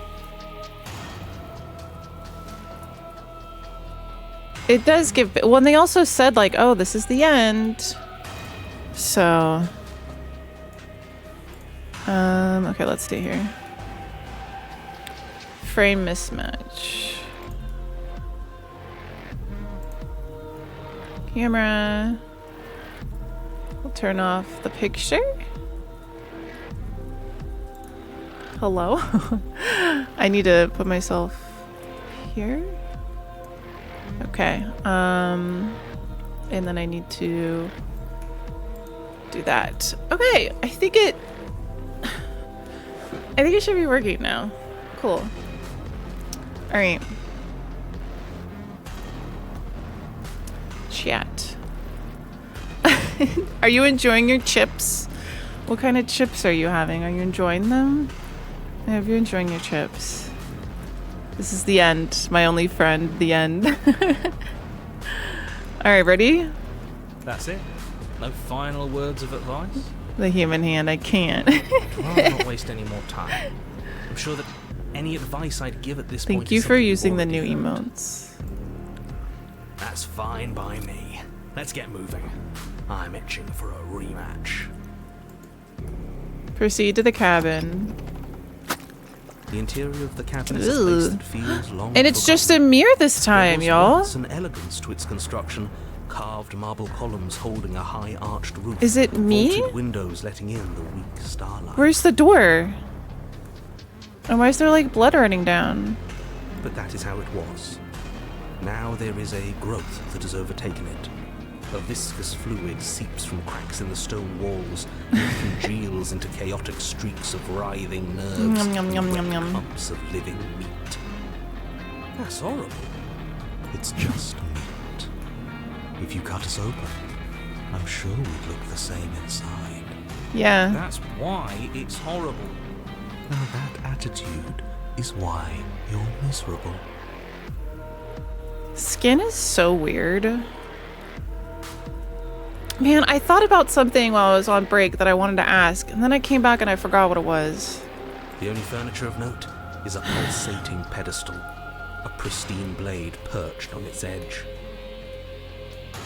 It does give, well, and they also said like, oh, this is the end. So, okay, let's see here. Frame mismatch. Camera. We'll turn off the picture. Hello? I need to put myself here. Okay. And then I need to do that. Okay, I think it should be working now. Cool. All right. Chat. Are you enjoying your chips? What kind of chips are you having? Are you enjoying them? I hope you're enjoying your chips. This is the end. My only friend, the end. All right, ready? That's it? No final words of advice? The human hand, I can't. I'd rather not waste any more time. I'm sure that any advice I'd give at this point Thank you is for something using the already new heard. emotes. That's fine by me. Let's get moving. I'm itching for a rematch. Proceed to the cabin. The interior of the cabin is a place that feels long And it's just a forgotten. mirror this There time, was y'all. once an elegance to its construction, carved marble columns holding a high arched roof. Is it me? Vaulted windows letting in the weak starlight. Where's the door? And why is there like blood running down? But that is how it was. Now there is a growth that has overtaken it. A viscous fluid seeps from cracks in the stone walls and congeals into chaotic streaks of writhing nerves Yum, yum, and yum, wet yum, yum. clumps of living meat. That's horrible. It's just meat. If you cut us open, I'm sure we'd look the same inside. Yeah. That's why it's horrible. Now that attitude is why you're miserable. Skin is so weird. Man, I thought about something while I was on break that I wanted to ask, and then I came back and I forgot what it was. The only furniture of note is a pulsating pedestal, a pristine blade perched on its edge.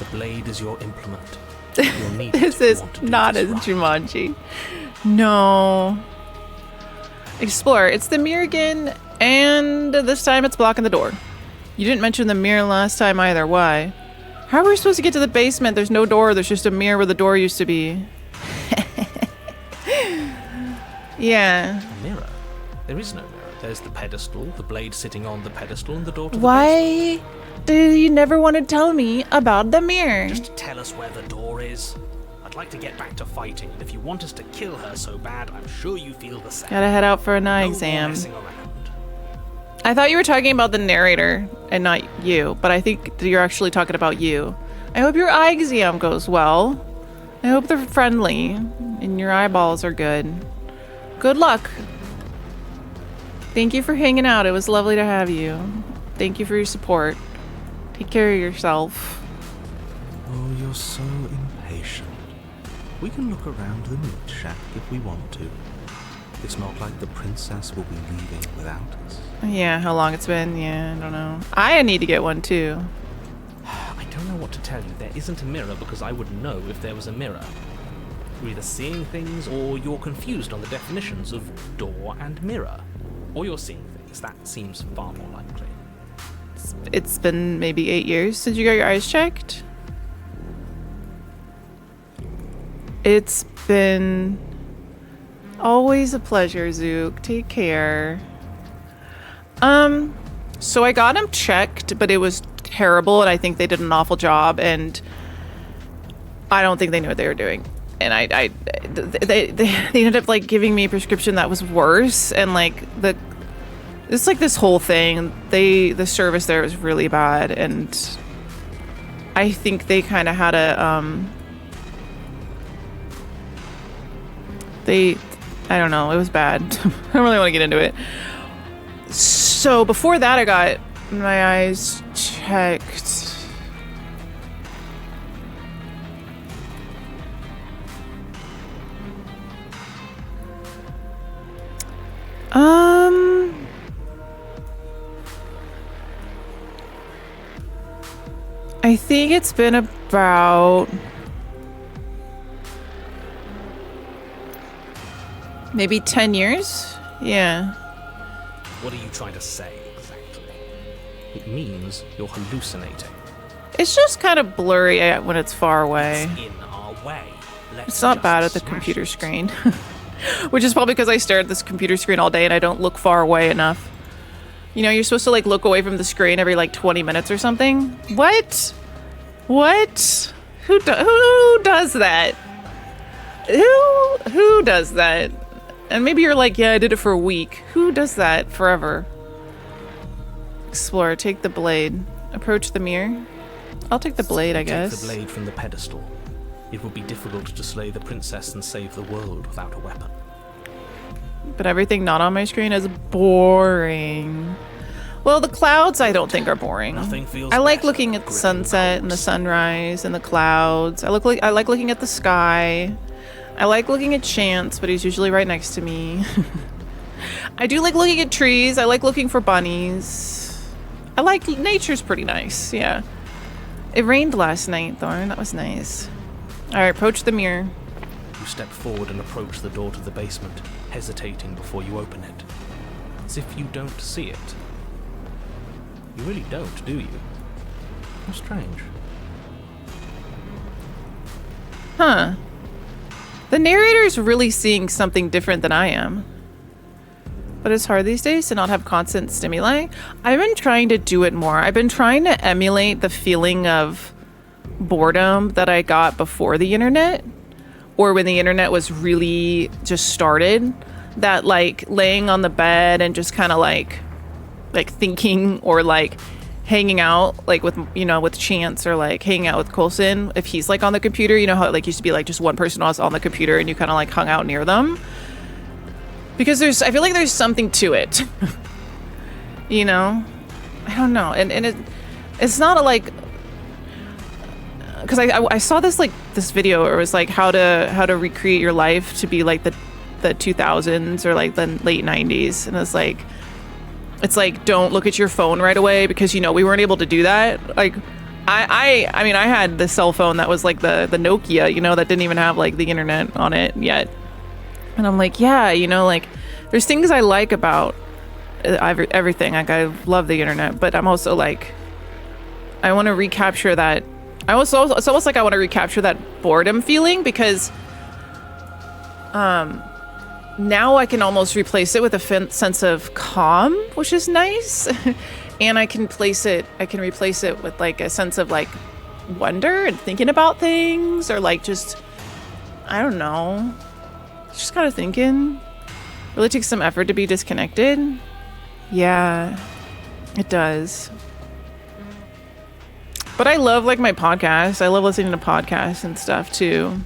The blade is your implement. You'll need it This if you is want to do not this as right. Jumanji. No. Explore. It's the mirror again, and this time it's blocking the door. You didn't mention the mirror last time either. Why? How are we supposed to get to the basement? There's no door. There's just a mirror where the door used to be. Yeah. A mirror? There is no mirror. There's the pedestal, the blade sitting on the pedestal, and the door to the basement. Why do you never want to tell me about the mirror? Just tell us where the door is. I'd like to get back to fighting, and if you want us to kill her so bad, I'm sure you feel the same. Gotta head out for an eye No more exam. messing around. I thought you were talking about the narrator and not you, but I think that you're actually talking about you. I hope your eye exam goes well. I hope they're friendly and your eyeballs are good. Good luck. Thank you for hanging out. It was lovely to have you. Thank you for your support. Take care of yourself. Oh, you're so impatient. We can look around the meat shack if we want to. It's not like the princess will be leaving without us. Yeah, how long it's been? Yeah, I don't know. I need to get one too. I don't know what to tell you. There isn't a mirror because I would know if there was a mirror. You're either seeing things or you're confused on the definitions of door and mirror. Or you're seeing things. That seems far more likely. It's been maybe 8 years since you got your eyes checked. It's been always a pleasure, Zook. Take care. So I got them checked, but it was terrible, and I think they did an awful job, and I don't think they knew what they were doing. And they ended up like giving me a prescription that was worse, and like it's like this whole thing. The service there was really bad, and I think they kind of had a I don't know, it was bad. I don't really want to get into it. So before that, I got my eyes checked. I think it's been about maybe 10 years. Yeah. What are you trying to say exactly? It means you're hallucinating. It's just kind of blurry when it's far away. It's in our way. It's not bad at the computer screen. Which is probably because I stare at this computer screen all day and I don't look far away enough. You know, you're supposed to like look away from the screen every like 20 minutes or something. What? What? Who does that? Who does that? And maybe you're like, yeah, I did it for a week. Who does that forever? Explore, take the blade. Approach the mirror. I'll take the blade, I guess. Take the blade from the pedestal. It would be difficult to slay the princess and save the world without a weapon. But everything not on my screen is boring. Well, the clouds I don't think are boring. Nothing feels I like better looking than at the gripping sunset and the sunrise and the clouds. I like looking at the sky. I like looking at Chance, but he's usually right next to me. I do like looking at trees. I like looking for bunnies. I like nature's pretty nice. Yeah. It rained last night, Thorn. That was nice. All right, approach the mirror. You step forward and approach the door to the basement, hesitating before you open it. As if you don't see it. You really don't, do you? How strange. Huh. The narrator's really seeing something different than I am. But it's hard these days to not have constant stimuli. I've been trying to do it more. I've been trying to emulate the feeling of boredom that I got before the internet, or when the internet was really just started. That like laying on the bed and just kind of like thinking, or like hanging out like with, you know, with Chance, or like hanging out with Coulson if he's like on the computer. You know how it like used to be like just one person was on the computer and you kind of like hung out near them, because I feel like there's something to it. You know, I don't know, and it's not a like, because I saw this video where it was like how to recreate your life to be like the 2000s or like the late 90s, and it's like don't look at your phone right away, because you know we weren't able to do that. Like I mean I had the cell phone that was like the Nokia, you know, that didn't even have like the internet on it yet, and I'm like, yeah, you know, like there's things I like about everything. Like I love the internet, but I'm also like I want to recapture that. It's almost like I want to recapture that boredom feeling, because now I can almost replace it with a sense of calm, which is nice. And I can replace it with like a sense of like wonder and thinking about things, or like just, I don't know, just kind of thinking. Really takes some effort to be disconnected. Yeah, it does. But I love like my podcast. I love listening to podcasts and stuff too.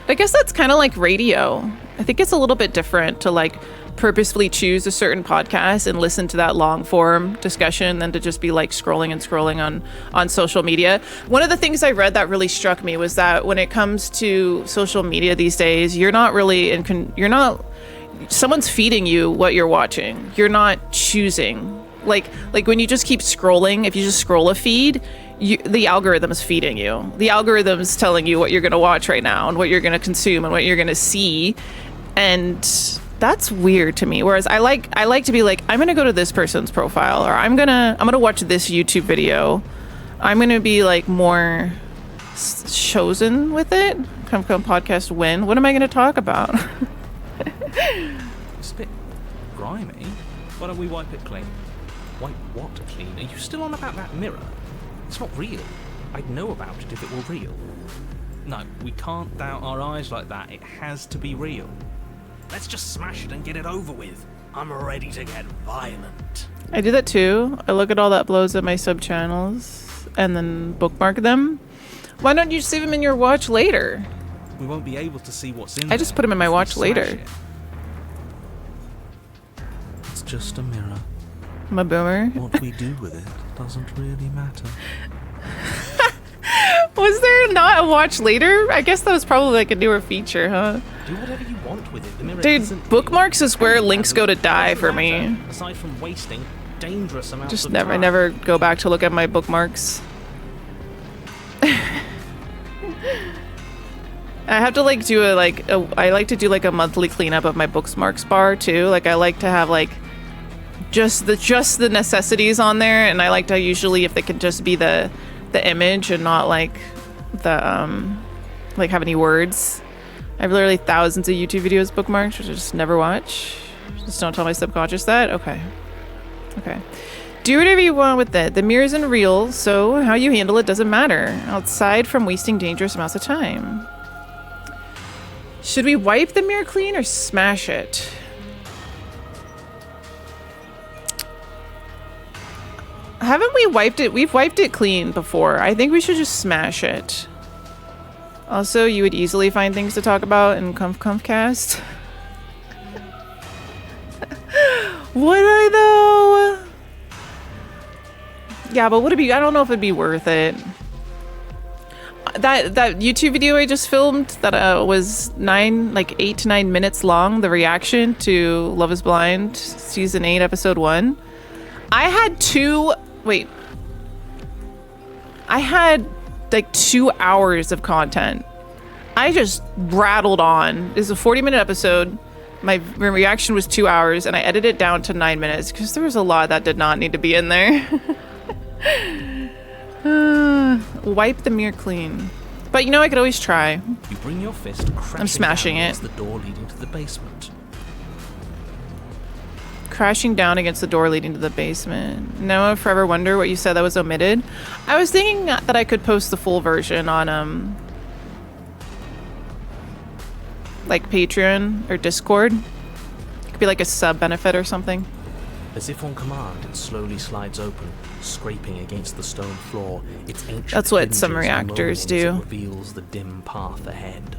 I guess that's kind of like radio. I think it's a little bit different to like purposefully choose a certain podcast and listen to that long form discussion than to just be like scrolling on social media. One of the things I read that really struck me was that when it comes to social media these days, you're not really someone's feeding you what you're watching. You're not choosing. Like when you just keep scrolling, if you just scroll a feed, the algorithm's feeding you. The algorithm's telling you what you're going to watch right now and what you're going to consume and what you're going to see. And that's weird to me. Whereas I like to be like, I'm going to go to this person's profile, or I'm going to watch this YouTube video. I'm going to be like more chosen with it. Come podcast win. What am I going to talk about? It's a bit grimy. Why don't we wipe it clean? Wipe what clean? Are you still on about that mirror? It's not real. I'd know about it if it were real. No, we can't doubt our eyes like that. It has to be real. Let's just smash it and get it over with. I'm ready to get violent. I do that too. I look at all that blows at my sub channels and then bookmark them. Why don't you save them in your watch later? We won't be able to see what's in I just put them in my watch later. It's just a mirror. I'm a boomer. What we do with it doesn't really matter. Was there not a watch later? I guess that was probably like a newer feature, huh? Do whatever you want with it. The mirror Dude, bookmarks is where links go to die for me. Aside from wasting dangerous amounts Just of never time. never go back to look at my bookmarks. I have to like do I like to do like a monthly cleanup of my bookmarks bar too. Like I like to have like just the necessities on there, and I like to usually, if they could just be the image and not like the like have any words. I have literally thousands of YouTube videos bookmarked, which I just never watch. Just don't tell my subconscious that. Okay. Do whatever you want with it. The mirror isn't real, so how you handle it doesn't matter. Aside from wasting dangerous amounts of time. Should we wipe the mirror clean or smash it? Haven't we wiped it? We've wiped it clean before. I think we should just smash it. Also, you would easily find things to talk about in Comfcast. Would I though? Yeah, but would it be? I don't know if it'd be worth it. That YouTube video I just filmed that was 8 to 9 minutes long. The reaction to Love Is Blind season 8 episode 1. I had like 2 hours of content. I just rattled on. It's a 40-minute episode. My reaction was 2 hours, and I edited it down to 9 minutes because there was a lot that did not need to be in there. Wipe the mirror clean. But you know, I could always try. You bring your fist crashing I'm smashing down it. against the door leading to the basement. Crashing down against the door leading to the basement. Now I forever wonder what you said that was omitted. I was thinking that I could post the full version on like Patreon or Discord. It could be like a sub benefit or something. As if on command, it slowly slides open, scraping against the stone floor. Its ancient That's what some hinges reactors moaning as do. it reveals the dim path ahead.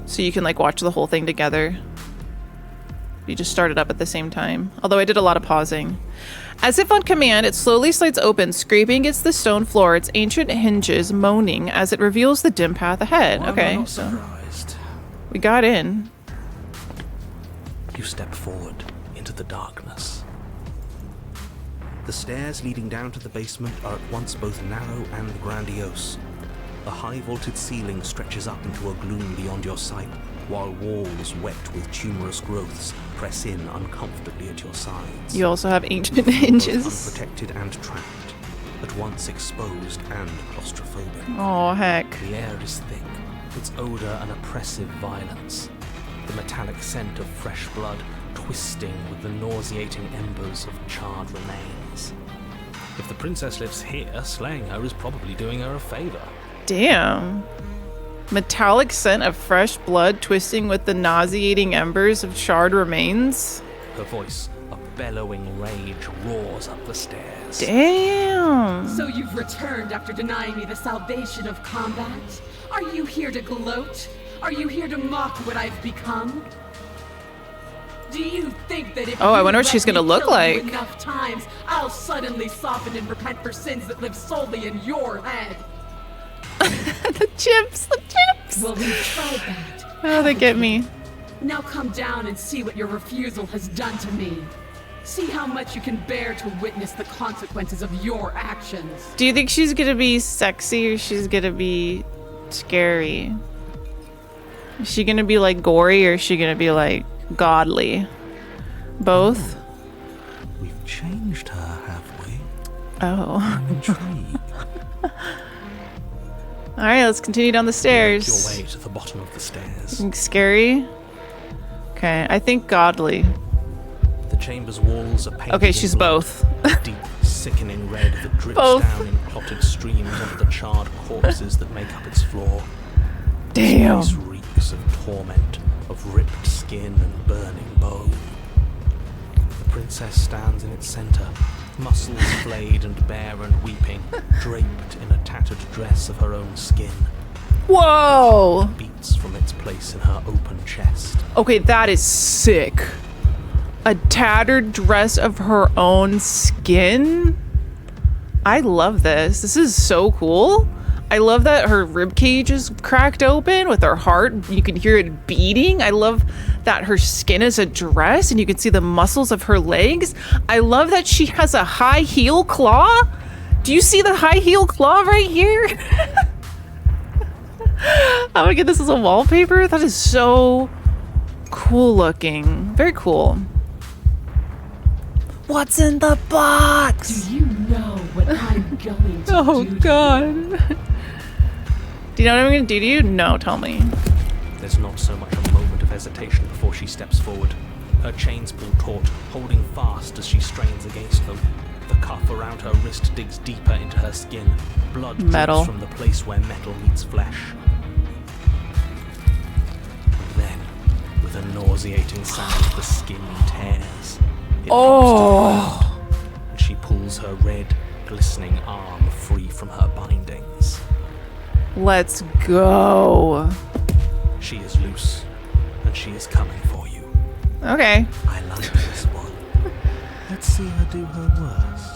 So you can like watch the whole thing together. You just start it up at the same time. Although I did a lot of pausing. As if on command, it slowly slides open, scraping against the stone floor, its ancient hinges moaning as it reveals the dim path ahead. Why am I Okay, not so surprised? we got in. You step forward into the darkness. The stairs leading down to the basement are at once both narrow and grandiose. The high-vaulted ceiling stretches up into a gloom beyond your sight, while walls wet with tumorous growths press in uncomfortably at your sides. You also have ancient Both hinges. unprotected and trapped, at once exposed and claustrophobic. Oh, heck. The air is thick, its odor an oppressive violence. The metallic scent of fresh blood twisting with the nauseating embers of charred remains. If the princess lives here, slaying her is probably doing her a favor. Damn. Metallic scent of fresh blood twisting with the nauseating embers of charred remains. Her voice, a bellowing rage, roars up the stairs. Damn. So you've returned after denying me the salvation of combat? Are you here to gloat? Are you here to mock what I've become? Do you think that if Oh, I you wonder what let she's gonna me look kill you like. enough times, I'll suddenly soften and repent for sins that live solely in your head? The chips. Well, we've tried that. Oh, they get me. Now come down and see what your refusal has done to me. See how much you can bear to witness the consequences of your actions. Do you think she's gonna be sexy or she's gonna be scary? Is she gonna be like gory or is she gonna be like godly? Both? We've changed her, have we? Oh. I'm intrigued. Alright, let's continue down the Make stairs. your way to the bottom of the stairs. Think scary? Okay, I think godly. The chamber's walls are painted Okay, in she's blood, both. a deep, sickening red that drips Both. down in clotted streams onto the charred corpses that make up its floor. Damn. This place reeks of torment, of ripped skin and burning bone. The princess stands in its center, muscles flayed and bare and weeping, draped in a tattered dress of her own skin. Whoa! Beats from its place in her open chest. Okay, that is sick. A tattered dress of her own skin? I love this. This is so cool. I love that her rib cage is cracked open with her heart. You can hear it beating. I love that her skin is a dress and you can see the muscles of her legs. I love that she has a high heel claw. Do you see the high heel claw right here? I'm gonna get this as a wallpaper. That is so cool looking. Very cool. What's in the box? Do you know what I'm going to Oh do? god. Do you know what I'm gonna do to you? No, tell me. There's not so much a moment of hesitation before she steps forward. Her chains pull taut, holding fast as she strains against them. The cuff around her wrist digs deeper into her skin. Blood Metal. drips from the place where metal meets flesh. And then, with a nauseating sound, the skin tears. It pops to the ground, and she pulls her red, glistening arm free from her bindings. Let's go. She is loose, and she is coming for you. Okay. I like this one. Let's see her do her worst.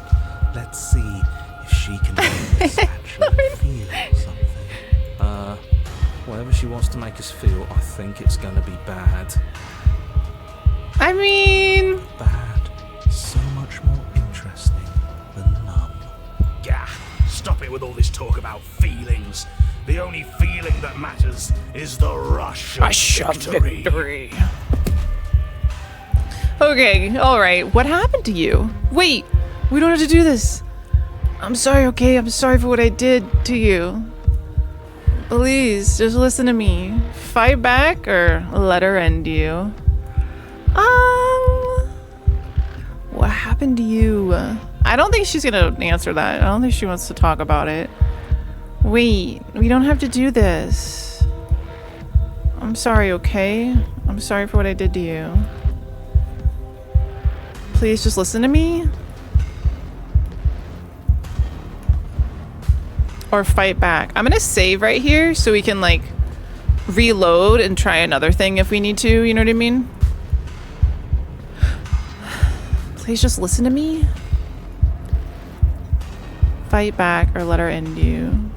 Let's see if she can make us actually feel something. Whatever she wants to make us feel, I think it's gonna be bad. I mean, Bad is so much more interesting than numb. Gah! Stop it with all this talk about feelings. The only feeling that matters is the rush of victory. okay, alright. What happened to you? Wait, we don't have to do this. I'm sorry, okay? I'm sorry for what I did to you. Please, just listen to me. Fight back or let her end you. What happened to you? I don't think she's gonna answer that. I don't think she wants to talk about it. Wait, we don't have to do this. I'm sorry, okay? I'm sorry for what I did to you. Please just listen to me. Or fight back. I'm gonna save right here so we can like reload and try another thing if we need to, you know what I mean? Please just listen to me. Fight back or let her end you.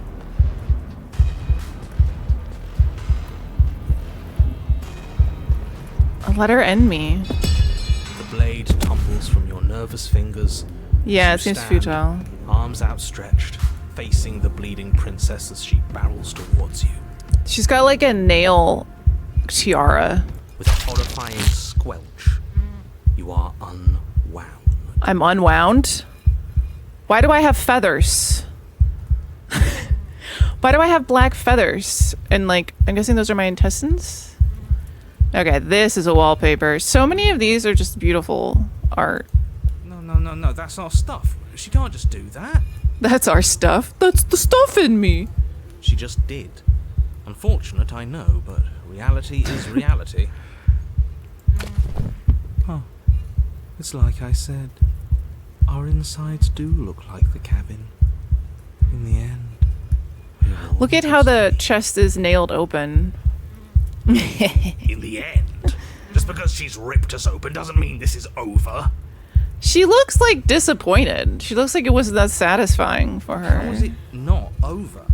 Let her end me. The blade tumbles from your nervous fingers. Yeah, You it seems stand, futile. Arms outstretched, facing the bleeding princess as she barrels towards you. She's got like a nail tiara. With a horrifying squelch, you are unwound. I'm unwound. Why do I have feathers? Why do I have black feathers? And like, I'm guessing those are my intestines? Okay, this is a wallpaper. So many of these are just beautiful art. No, that's our stuff. She can't just do that. That's our stuff. That's the stuff in me. She just did. Unfortunate, I know, but reality is reality. Huh. It's like I said. Our insides do look like the cabin. In the end. we'll Look at always how the be- chest is nailed open. In the end. Just because she's ripped us open doesn't mean this is over. She looks like disappointed. She looks like it wasn't that satisfying for her. How is it not over?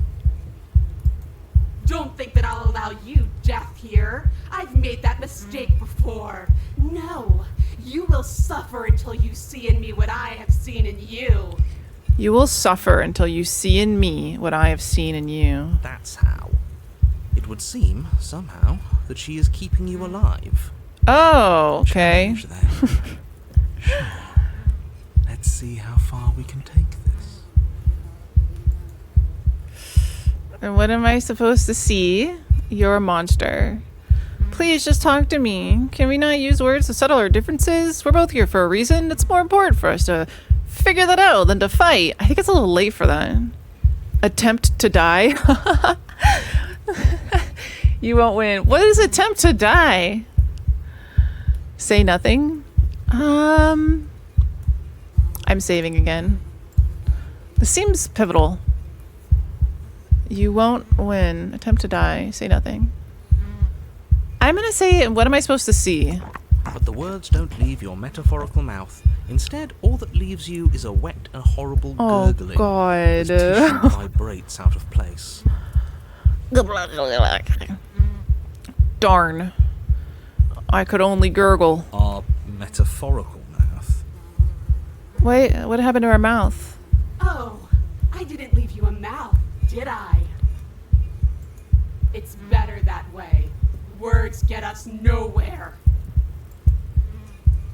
Don't think that I'll allow you death here. I've made that mistake before. No, you will suffer until you see in me what I have seen in you. You will suffer until you see in me what I have seen in you. That's how. It would seem, somehow, that she is keeping you alive. Oh, okay. Challenge, then. Sure. Let's see how far we can take this. And what am I supposed to see? You're a monster. Please just talk to me. Can we not use words to settle our differences? We're both here for a reason. It's more important for us to figure that out than to fight. I think it's a little late for that. Attempt to die? You won't win. What is attempt to die? Say nothing. I'm saving again. This seems pivotal. You won't win. Attempt to die. Say nothing. I'm gonna say, what am I supposed to see? But the words don't leave your metaphorical mouth. Instead, all that leaves you is a wet and horrible Oh, gurgling. God. As tissue vibrates out of place. Darn. I could only gurgle. Our metaphorical mouth. Wait, what happened to our mouth? Oh, I didn't leave you a mouth, did I? It's better that way. Words get us nowhere.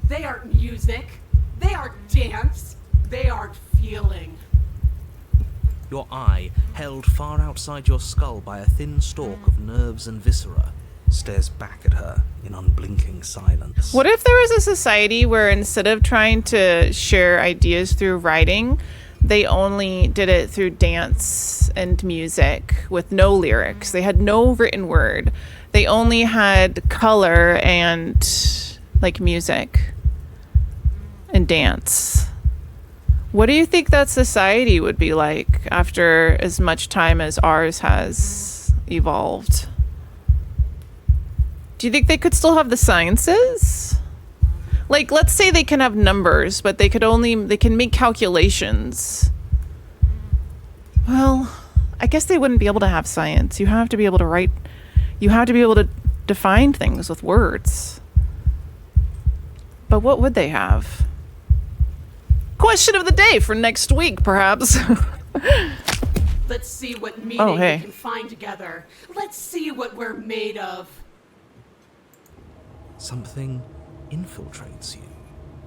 They aren't music. They aren't dance. They aren't feeling. Your eye, held far outside your skull by a thin stalk of nerves and viscera, stares back at her in unblinking silence. What if there was a society where instead of trying to share ideas through writing, they only did it through dance and music with no lyrics? They had no written word. They only had color and like music and dance. What do you think that society would be like after as much time as ours has evolved? Do you think they could still have the sciences? Like, let's say they can have numbers, but they can make calculations. Well, I guess they wouldn't be able to have science. You have to be able to write. You have to be able to define things with words. But what would they have? Question of the day for next week, perhaps. Let's see what meaning hey. we can find together. Let's see what we're made of. Something infiltrates you.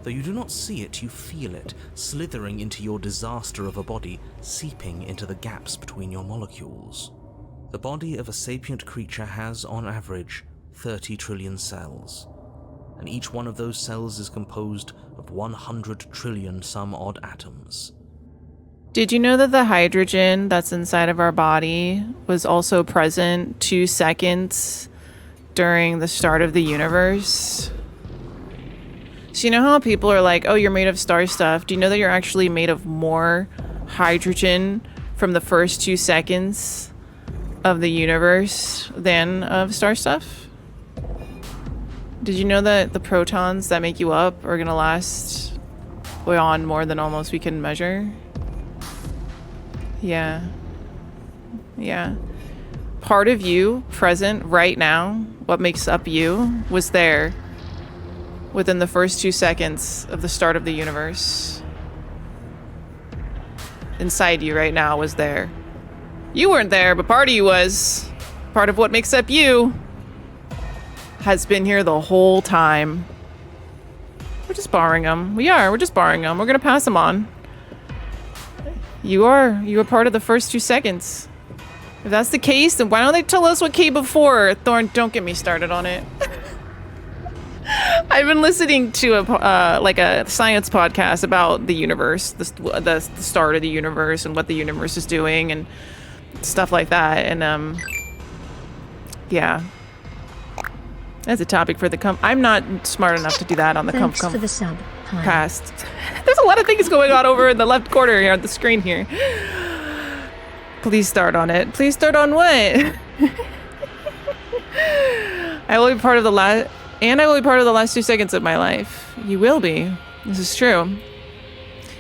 Though you do not see it, you feel it, slithering into your disaster of a body, seeping into the gaps between your molecules. The body of a sapient creature has, on average, 30 trillion cells. And each one of those cells is composed of 100 trillion some odd atoms. Did you know that the hydrogen that's inside of our body was also present 2 seconds during the start of the universe? So you know how people are like, oh, you're made of star stuff. Do you know that you're actually made of more hydrogen from the first 2 seconds of the universe than of star stuff? Did you know that the protons that make you up are going to last beyond more than almost we can measure? Yeah. Yeah. Part of you, present right now, what makes up you, was there within the first 2 seconds of the start of the universe. Inside you right now was there. You weren't there, but part of you was. Part of what makes up you has been here the whole time. We're just borrowing them. We're just borrowing them. We're gonna pass them on. You were part of the first 2 seconds. If that's the case, then why don't they tell us what came before? Thorn, don't get me started on it. I've been listening to a science podcast about the universe, the start of the universe and what the universe is doing and stuff like that. And yeah, that's a topic for the I'm not smart enough to do that on the Thanks for the sub. Hi. cast. There's a lot of things going on over in the left corner here on the screen here. Please start on it. Please start on what? I will be part of the last. And I will be part of the last 2 seconds of my life. You will be. This is true.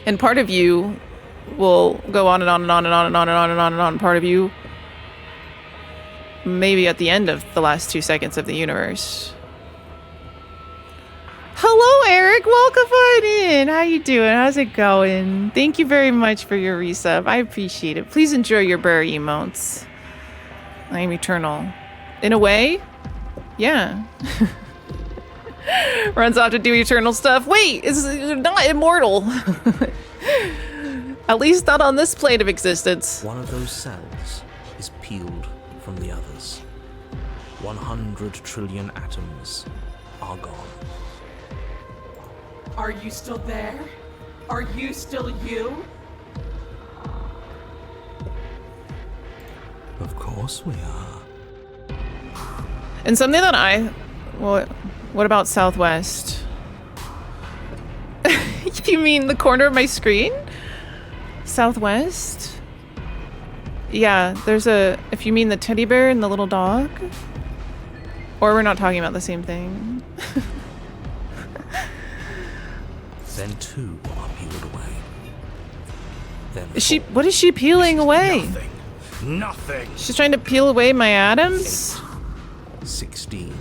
And part of you will go on and on and on and on and on and on and on and on. Part of you maybe at the end of the last 2 seconds of the universe. Hello, Eric. Welcome on in. How you doing? How's it going? Thank you very much for your resub. I appreciate it. Please enjoy your burr emotes. I am eternal. In a way, yeah. Runs off to do eternal stuff. Wait, it's not immortal. At least not on this plane of existence. One of those cells is peeled from the others. 100 trillion atoms are gone. Are you still there? Are you still you? Of course we are. And something that what about Southwest? You mean the corner of my screen? Southwest? Yeah, if you mean the teddy bear and the little dog. Or we're not talking about the same thing. Then 2 are peeled away. Then What is she peeling away? Nothing. She's trying to peel away my atoms? 16,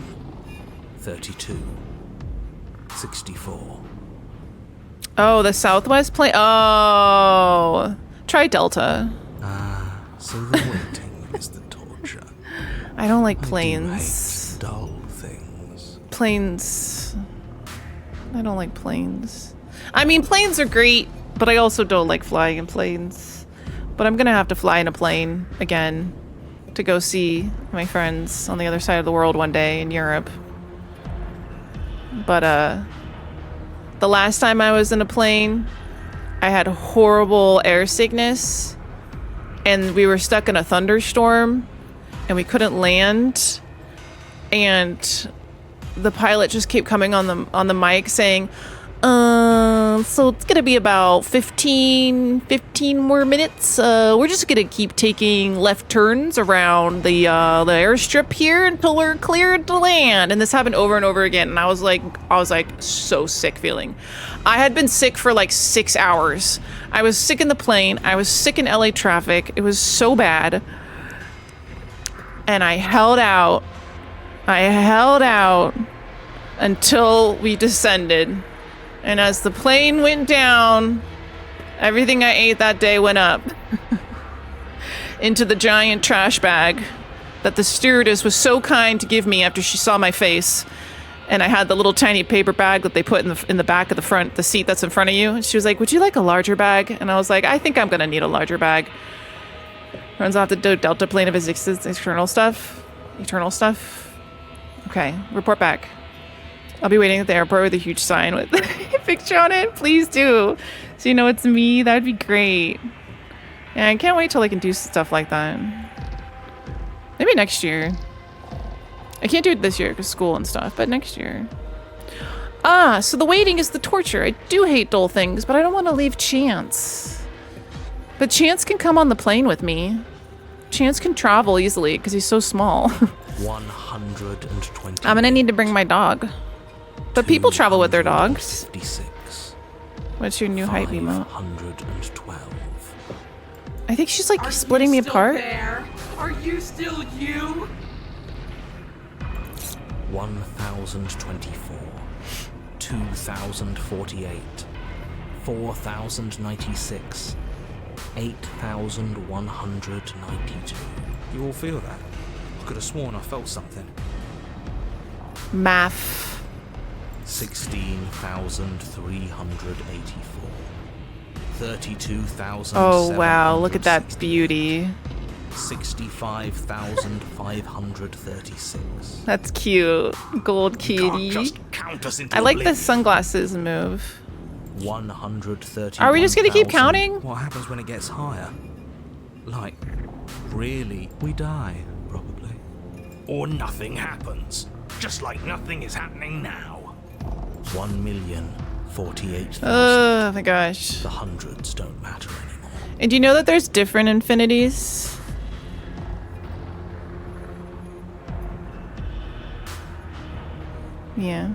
32, 64. Oh, the Southwest plane. Oh, Try Delta. Ah, so the waiting is the torture. I don't like I do planes. hate dull things. Planes. I don't like planes. I mean, planes are great, but I also don't like flying in planes. But I'm gonna have to fly in a plane again to go see my friends on the other side of the world one day in Europe. But the last time I was in a plane, I had horrible air sickness, and we were stuck in a thunderstorm, and we couldn't land, and the pilot just kept coming on the mic saying, so it's gonna be about 15 more minutes. We're just gonna keep taking left turns around the airstrip here until we're cleared to land. And this happened over and over again. And I was like so sick feeling. I had been sick for like 6 hours. I was sick in the plane. I was sick in LA traffic. It was so bad. And I held out. Until we descended. And as the plane went down, everything I ate that day went up into the giant trash bag that the stewardess was so kind to give me after she saw my face. And I had the little tiny paper bag that they put in the back of the seat that's in front of you. And she was like, "Would you like a larger bag?" And I was like, "I think I'm gonna need a larger bag." Runs off the Delta plane of existence, eternal stuff. Okay, report back. I'll be waiting at the airport with a huge sign with a picture on it. Please do. So you know it's me. That'd be great. Yeah, I can't wait till I can do stuff like that. Maybe next year. I can't do it this year because school and stuff, but next year. So the waiting is the torture. I do hate dull things, but I don't want to leave Chance. But Chance can come on the plane with me. Chance can travel easily because he's so small. 120. I'm gonna need to bring my dog. But people travel with their dogs. 56. What's your new hype emote? 512. I think she's like splitting me apart. There? Are you still you? 1024. 2048. 4096. 8192. You all feel that? I could have sworn I felt something. Math. 16,384. 32,000. Oh wow, look at that beauty. 65,536. That's cute. Gold kitty. I like the sunglasses move. 130. Are we just gonna keep counting? What happens when it gets higher? Like, really, we die, probably. Or nothing happens. Just like nothing is happening now. 1,048,000. Oh my gosh. The hundreds don't matter anymore. And do you know that there's different infinities? Yeah.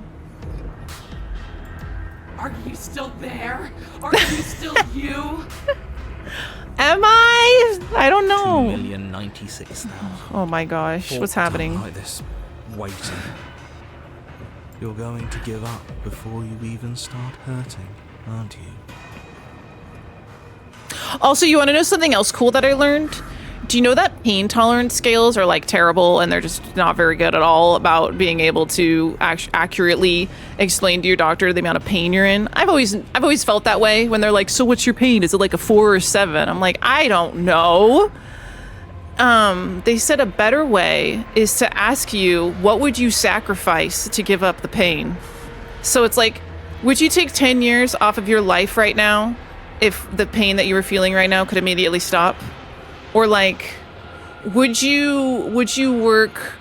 Are you still there? Are you still you? Am I? I don't know. 2,096,000. Oh my gosh, what's happening? Like this, waiting. You're going to give up before you even start hurting, aren't you? Also, you want to know something else cool that I learned? Do you know that pain tolerance scales are like terrible and they're just not very good at all about being able to accurately explain to your doctor the amount of pain you're in? I've always felt that way when they're like, "So what's your pain? Is it like a 4 or 7?" I'm like, I don't know. They said a better way is to ask you, what would you sacrifice to give up the pain? So it's like, would you take 10 years off of your life right now if the pain that you were feeling right now could immediately stop? Or like, would you work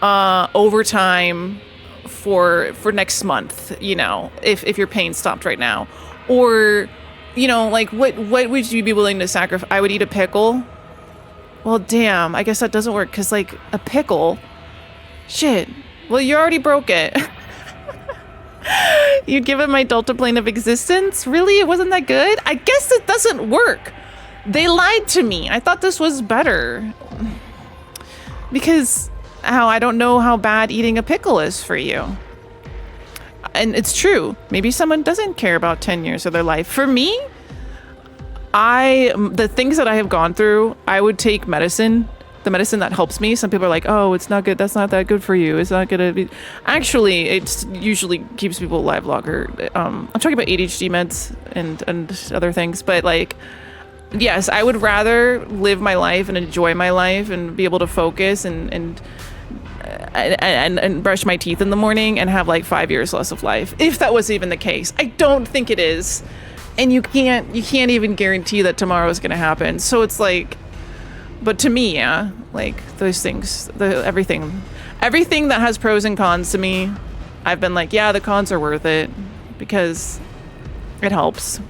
overtime for next month, you know, if your pain stopped right now? Or, you know, like what would you be willing to sacrifice? I would eat a pickle. Well, damn, I guess that doesn't work because, like, a pickle. Shit. Well, you already broke it. You'd give it my Delta plane of existence? Really? It wasn't that good? I guess it doesn't work. They lied to me. I thought this was better. Because I don't know how bad eating a pickle is for you. And it's true. Maybe someone doesn't care about 10 years of their life. For me, the things that I have gone through, I would take medicine, the medicine that helps me. Some people are like, oh, it's not good. That's not that good for you. It's not gonna be. Actually, it usually keeps people alive longer. I'm talking about ADHD meds and other things, but like, yes, I would rather live my life and enjoy my life and be able to focus and brush my teeth in the morning and have like 5 years less of life, if that was even the case. I don't think it is. And you can't even guarantee that tomorrow is going to happen. So it's like, but to me, yeah, like those things, everything that has pros and cons to me, I've been like, yeah, the cons are worth it because it helps.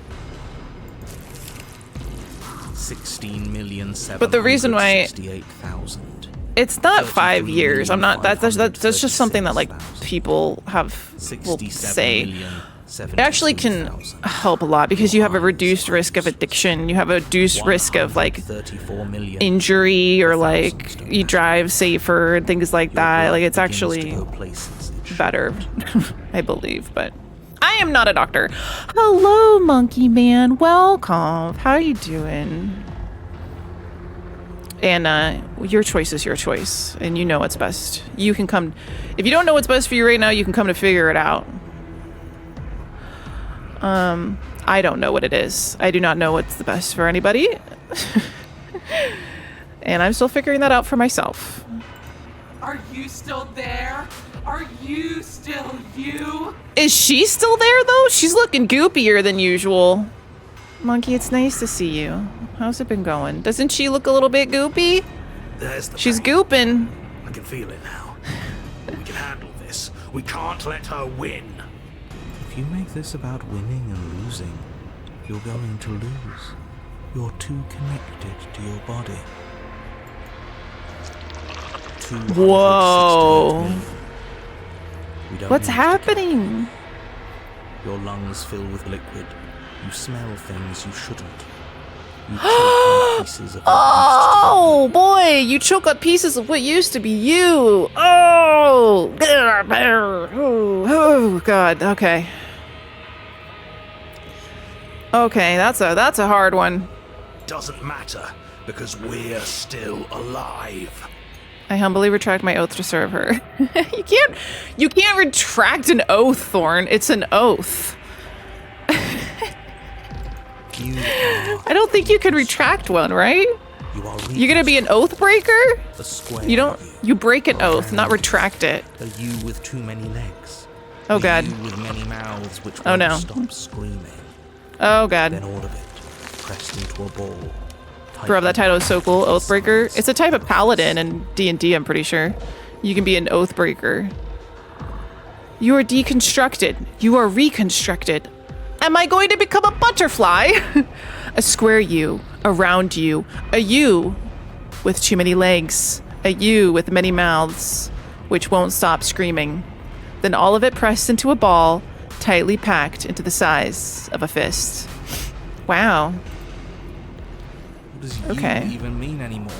16,768,000. But the reason why it's not 5 years, I'm not. That's just something that like people will say. It actually can help a lot because you have a reduced risk of addiction. You have a reduced risk of like injury, or like you drive safer and things like that. Like it's actually better, I believe. But I am not a doctor. Hello, Monkey Man. Welcome. How are you doing? And your choice is your choice, and you know what's best. You can come. If you don't know what's best for you right now, you can come to figure it out. I don't know what it is. I do not know what's the best for anybody. And I'm still figuring that out for myself. Are you still there? Are you still you? Is she still there, though? She's looking goopier than usual. Monkey, it's nice to see you. How's it been going? Doesn't she look a little bit goopy? She's gooping. I can feel it now. We can handle this. We can't let her win. If you make this about winning and losing, you're going to lose. You're too connected to your body. Whoa. What's need happening? Your lungs fill with liquid. You smell things you shouldn't. You choke on pieces of Oh boy, you choke up pieces of what used to be you. Oh God. Okay. Okay, that's a hard one. Doesn't matter because we're still alive. I humbly retract my oath to serve her. You can't retract an oath, Thorn. It's an oath. I don't think you can retract one, right? You're gonna be an oath breaker? You break an oath, not retract it. A you with too many legs. Oh God. You with many mouths which Oh won't no. stop screaming. Oh God. Then all of it pressed into a ball. Bro, that title is so cool. Oathbreaker. It's a type of paladin in D&D, I'm pretty sure. You can be an oathbreaker. You are deconstructed. You are reconstructed. Am I going to become a butterfly? A square U, a round U, a U with too many legs, a U with many mouths, which won't stop screaming. Then all of it pressed into a ball, tightly packed into the size of a fist. Wow. What does Okay. you even mean anymore?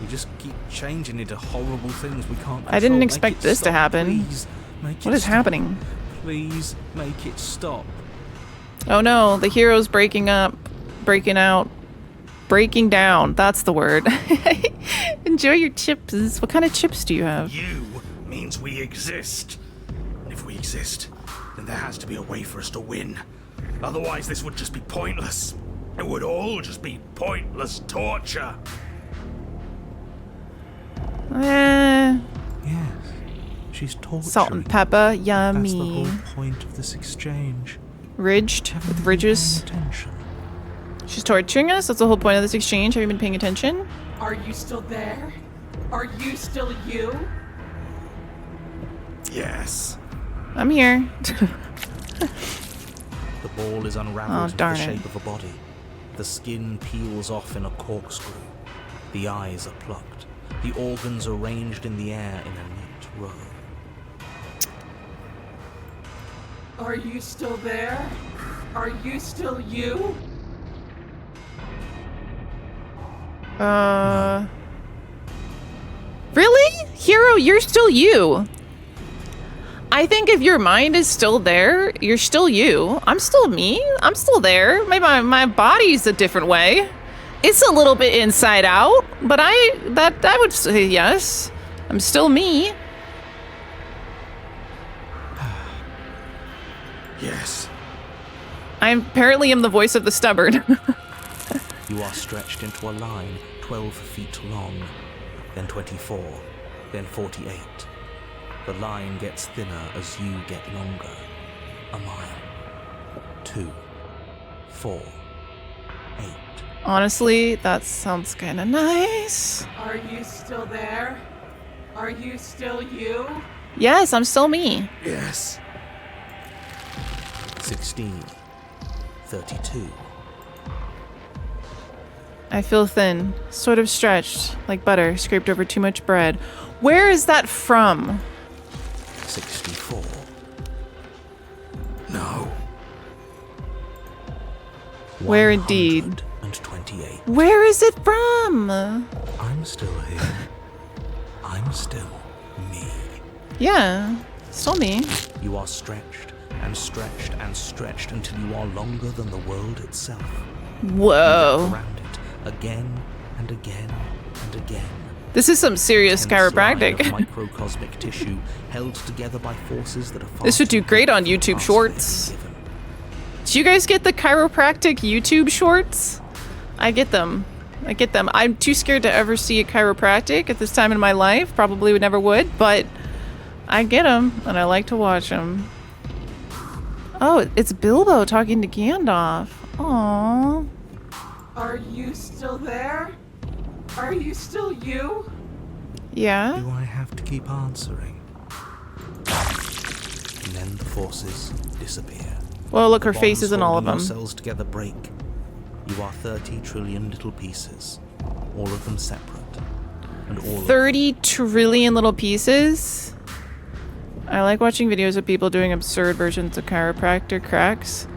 We just keep changing into horrible things we can't control. I didn't Make expect it this to stop. happen. Please, make What it is stop. happening? Please make it stop. Oh no, the hero's breaking up, breaking out, breaking down. That's the word. Enjoy your chips. What kind of chips do you have? You means we exist. And if we exist, then there has to be a way for us to win. Otherwise, this would just be pointless. It would all just be pointless torture. Eh, Yes, she's torturing. salt and pepper, That's the yummy. whole point of this exchange. Ridged with ridges. Attention. She's torturing us? That's the whole point of this exchange. Have you been paying attention? Are you still there? Are you still you? Yes. I'm here. The ball is unraveled into darn the it. shape of a body. The skin peels off in a corkscrew. The eyes are plucked. The organs arranged in the air in a neat row. Are you still there? Are you still you? Really? Hero, you're still you. I think if your mind is still there, you're still you. I'm still me. I'm still there. My body's a different way. It's a little bit inside out, but I would say yes. I'm still me. Yes. I apparently am the voice of the stubborn. You are stretched into a line 12 feet long, then 24, then 48. The line gets thinner as you get longer. A mile. 2, 4, 8. Honestly, that sounds kind of nice. Are you still there? Are you still you? Yes, I'm still me. Yes. 16, 32. I feel thin, sort of stretched, like butter scraped over too much bread. Where is that from? 64. No. Where indeed? 128. Where is it from? I'm still here. I'm still me. Yeah, still me. You are stretched and stretched and stretched until you are longer than the world itself. Whoa. You wrap around it again and again and again. This is some serious chiropractic. Of microcosmic tissue held together by forces that are far This would do too great heavy on to YouTube pass Shorts. given. Do you guys get the chiropractic YouTube shorts? I get them. I get them. I'm too scared to ever see a chiropractic at this time in my life. Probably would never would, but I get them and I like to watch them. Oh, it's Bilbo talking to Gandalf. Aww. Are you still there? Are you still you? Yeah? Do I have to keep answering? And then the forces disappear. Well, look, her The face bonds isn't all of holding them. your cells together break. You are 30 trillion little pieces, all of them separate, and all 30 trillion little pieces? I like watching videos of people doing absurd versions of chiropractor cracks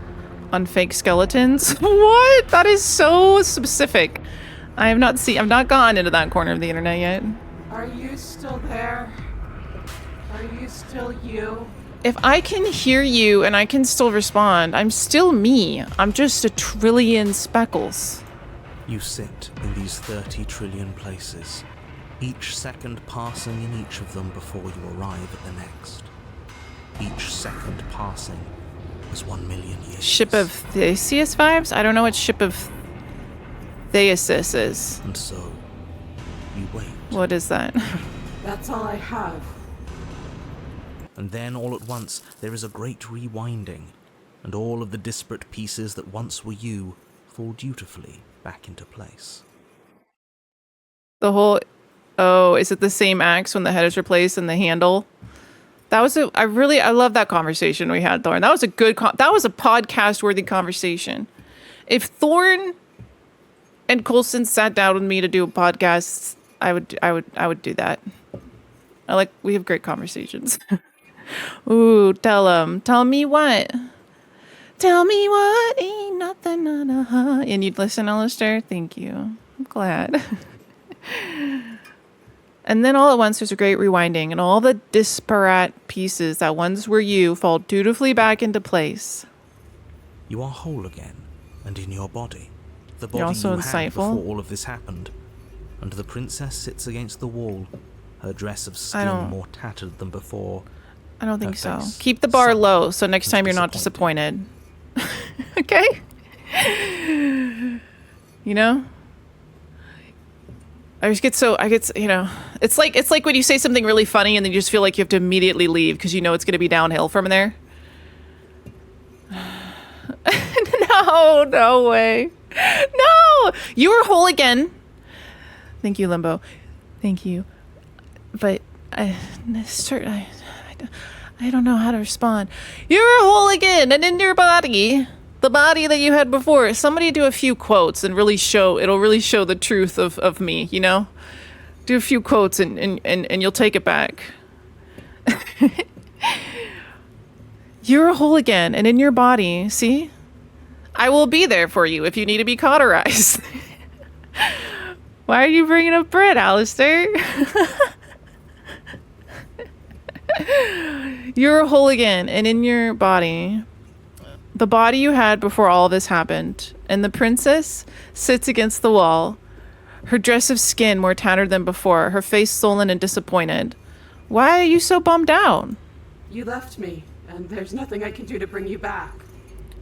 on fake skeletons. What? That is so specific. I've not gone into that corner of the internet yet. Are you still there? Are you still you? If I can hear you and I can still respond, I'm still me. I'm just a trillion speckles. You sit in these 30 trillion places, each second passing in each of them before you arrive at the next. Each second passing is 1 million years. Ship of Theseus vibes? I don't know what Ship of Theseus is. And so, you wait. What is that? That's all I have. And then all at once there is a great rewinding, and all of the disparate pieces that once were you fall dutifully back into place. The whole... Oh, is it the same axe when the head is replaced and the handle? That was I love that conversation we had, Thorn. That was a good... that was a podcast-worthy conversation. If Thorn and Coulson sat down with me to do a podcast, I would do that. We have great conversations. Ooh, tell me what? Tell me what? Ain't nothing, and you'd listen, Alistair? Thank you. I'm glad. And then all at once there's a great rewinding, and all the disparate pieces that once were you fall dutifully back into place. You are whole again, and in your body. The body You're also you had insightful. before all of this happened. And the princess sits against the wall, her dress of skin don't- more tattered than before. I don't think Her so. face Keep the bar sullen low so next and time you're not disappointed. Okay? You know? It's like when you say something really funny and then you just feel like you have to immediately leave because you know it's going to be downhill from there. No way. No! You were whole again. Thank you, Limbo. Thank you. But I don't know how to respond. You were whole again, and in your body, the body that you had before. Somebody do a few quotes and it'll really show the truth of me, you know? Do a few quotes and you'll take it back. You're whole again, and in your body, see? I will be there for you if you need to be cauterized. Why are you bringing up bread, Alistair? You're a hooligan, and in your body, the body you had before all this happened, and the princess sits against the wall, her dress of skin more tattered than before, her face sullen and disappointed. Why are you so bummed out? You left me, and there's nothing I can do to bring you back.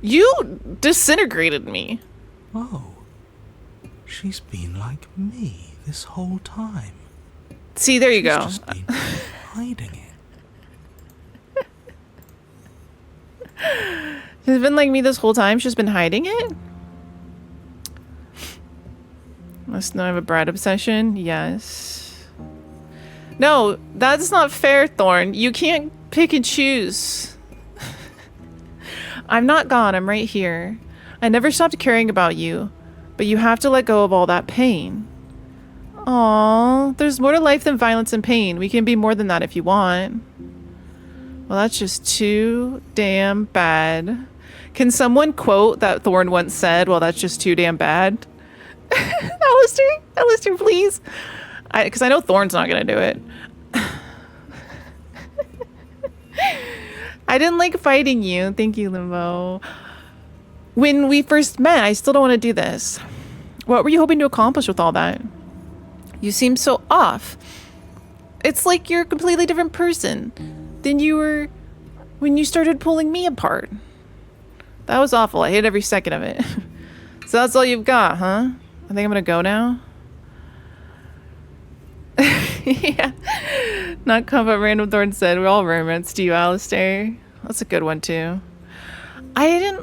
You disintegrated me. Oh, she's been like me this whole time. See, there you go. She's just been hiding it. She's been like me this whole time. She's been hiding it. Must not have a bride obsession. Yes. No, that's not fair, Thorn. You can't pick and choose. I'm not gone. I'm right here. I never stopped caring about you, but you have to let go of all that pain. Aww, there's more to life than violence and pain. We can be more than that if you want. Well, that's just too damn bad. Can someone quote that Thorn once said, well, that's just too damn bad? Alistair, please. Because I know Thorn's not going to do it. I didn't like fighting you. Thank you, Limbo. When we first met, I still don't want to do this. What were you hoping to accomplish with all that? You seem so off. It's like you're a completely different person than you were when you started pulling me apart. That was awful. I hated every second of it. So that's all you've got, huh? I think I'm gonna go now. Yeah. Not combat random Thorn said. We're all romance to you, Alistair. That's a good one too. I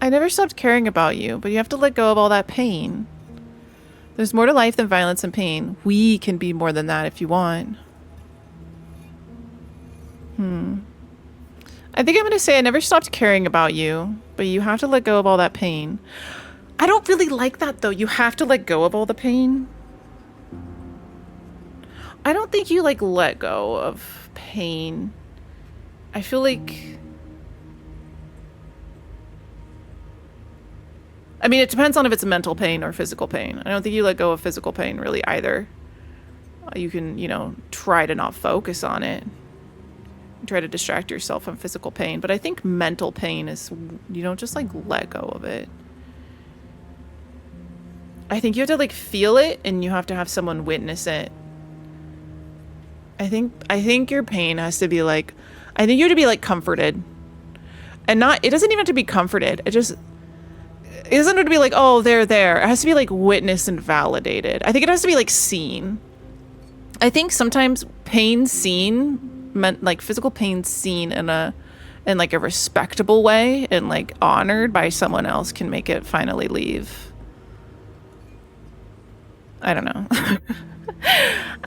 never stopped caring about you, but you have to let go of all that pain. There's more to life than violence and pain. We can be more than that if you want. I think I'm going to say I never stopped caring about you, but you have to let go of all that pain. I don't really like that, though. You have to let go of all the pain. I don't think you, like, let go of pain. I feel like... I mean, it depends on if it's mental pain or physical pain. I don't think you let go of physical pain, really, either. You can, you know, try to not focus on it. Try to distract yourself from physical pain. But I think mental pain is, you don't just, like, let go of it. I think you have to, like, feel it, and you have to have someone witness it. I think your pain has to be, like... I think you have to be, like, comforted. And not... It doesn't even have to be comforted. It doesn't have to be like, oh, they're there. It has to be, like, witnessed and validated. I think it has to be, like, seen. I think sometimes pain seen... meant like physical pain seen in like a respectable way and like honored by someone else can make it finally leave. I don't know.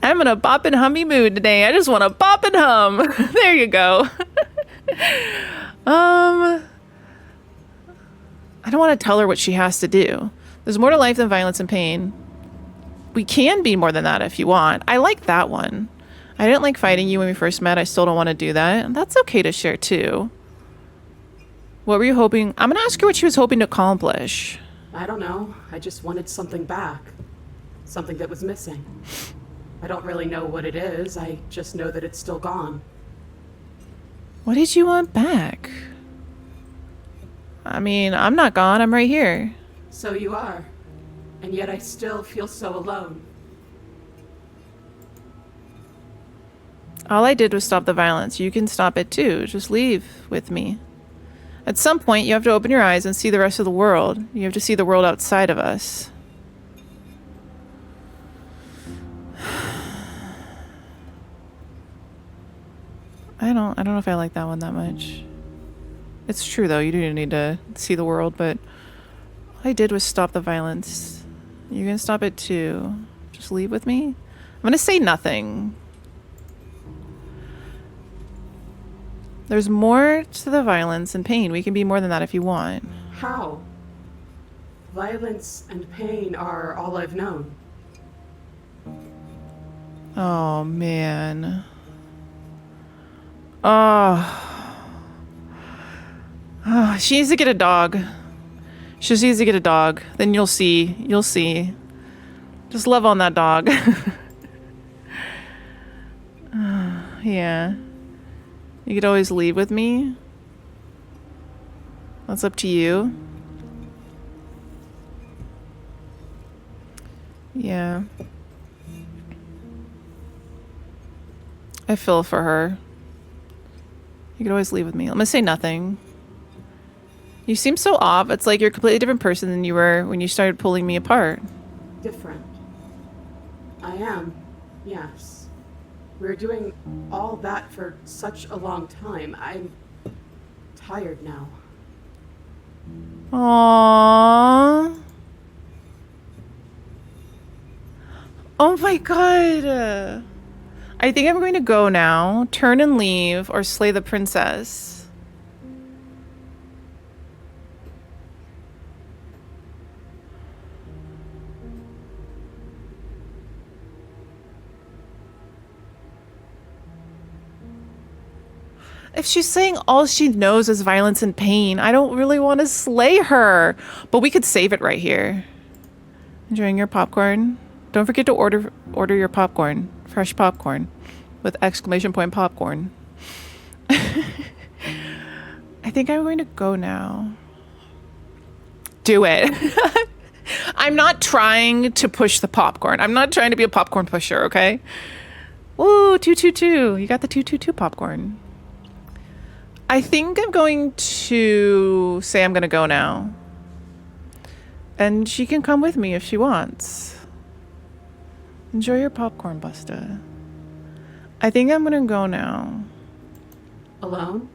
I'm in a bop and hummy mood today. I just want to bop and hum. There you go. I don't want to tell her what she has to do. There's more to life than violence and pain. We can be more than that if you want. I like that one. I didn't like fighting you when we first met. I still don't want to do that. And that's okay to share too. What were you hoping? I'm going to ask her what she was hoping to accomplish. I don't know. I just wanted something back. Something that was missing. I don't really know what it is. I just know that it's still gone. What did you want back? I mean, I'm not gone. I'm right here. So you are. And yet I still feel so alone. All I did was stop the violence. You can stop it too. Just leave with me. At some point, you have to open your eyes and see the rest of the world. You have to see the world outside of us. I don't know if I like that one that much. It's true though, you do need to see the world, but all I did was stop the violence. You're gonna stop it too. Just leave with me? I'm gonna say nothing. There's more to the violence and pain. We can be more than that if you want. How? Violence and pain are all I've known. Oh, man. Oh. She needs to get a dog. She just needs to get a dog. Then you'll see. You'll see. Just love on that dog. Yeah. You could always leave with me. That's up to you. Yeah. I feel for her. You could always leave with me. I'm gonna say nothing. You seem so off. It's like you're a completely different person than you were when you started pulling me apart. Different. I am, yes. We're doing all that for such a long time. I'm tired now. Aww. Oh my god. I think I'm going to go now. Turn and leave or slay the princess. If she's saying all she knows is violence and pain, I don't really want to slay her. But we could save it right here. Enjoying your popcorn? Don't forget to order your popcorn. Fresh popcorn. With exclamation point popcorn. I think I'm going to go now. Do it. I'm not trying to push the popcorn. I'm not trying to be a popcorn pusher, okay? Ooh, 222. You got the 222 popcorn. I think I'm going to say I'm going to go now. And she can come with me if she wants. Enjoy your popcorn, Busta. I think I'm going to go now. Alone?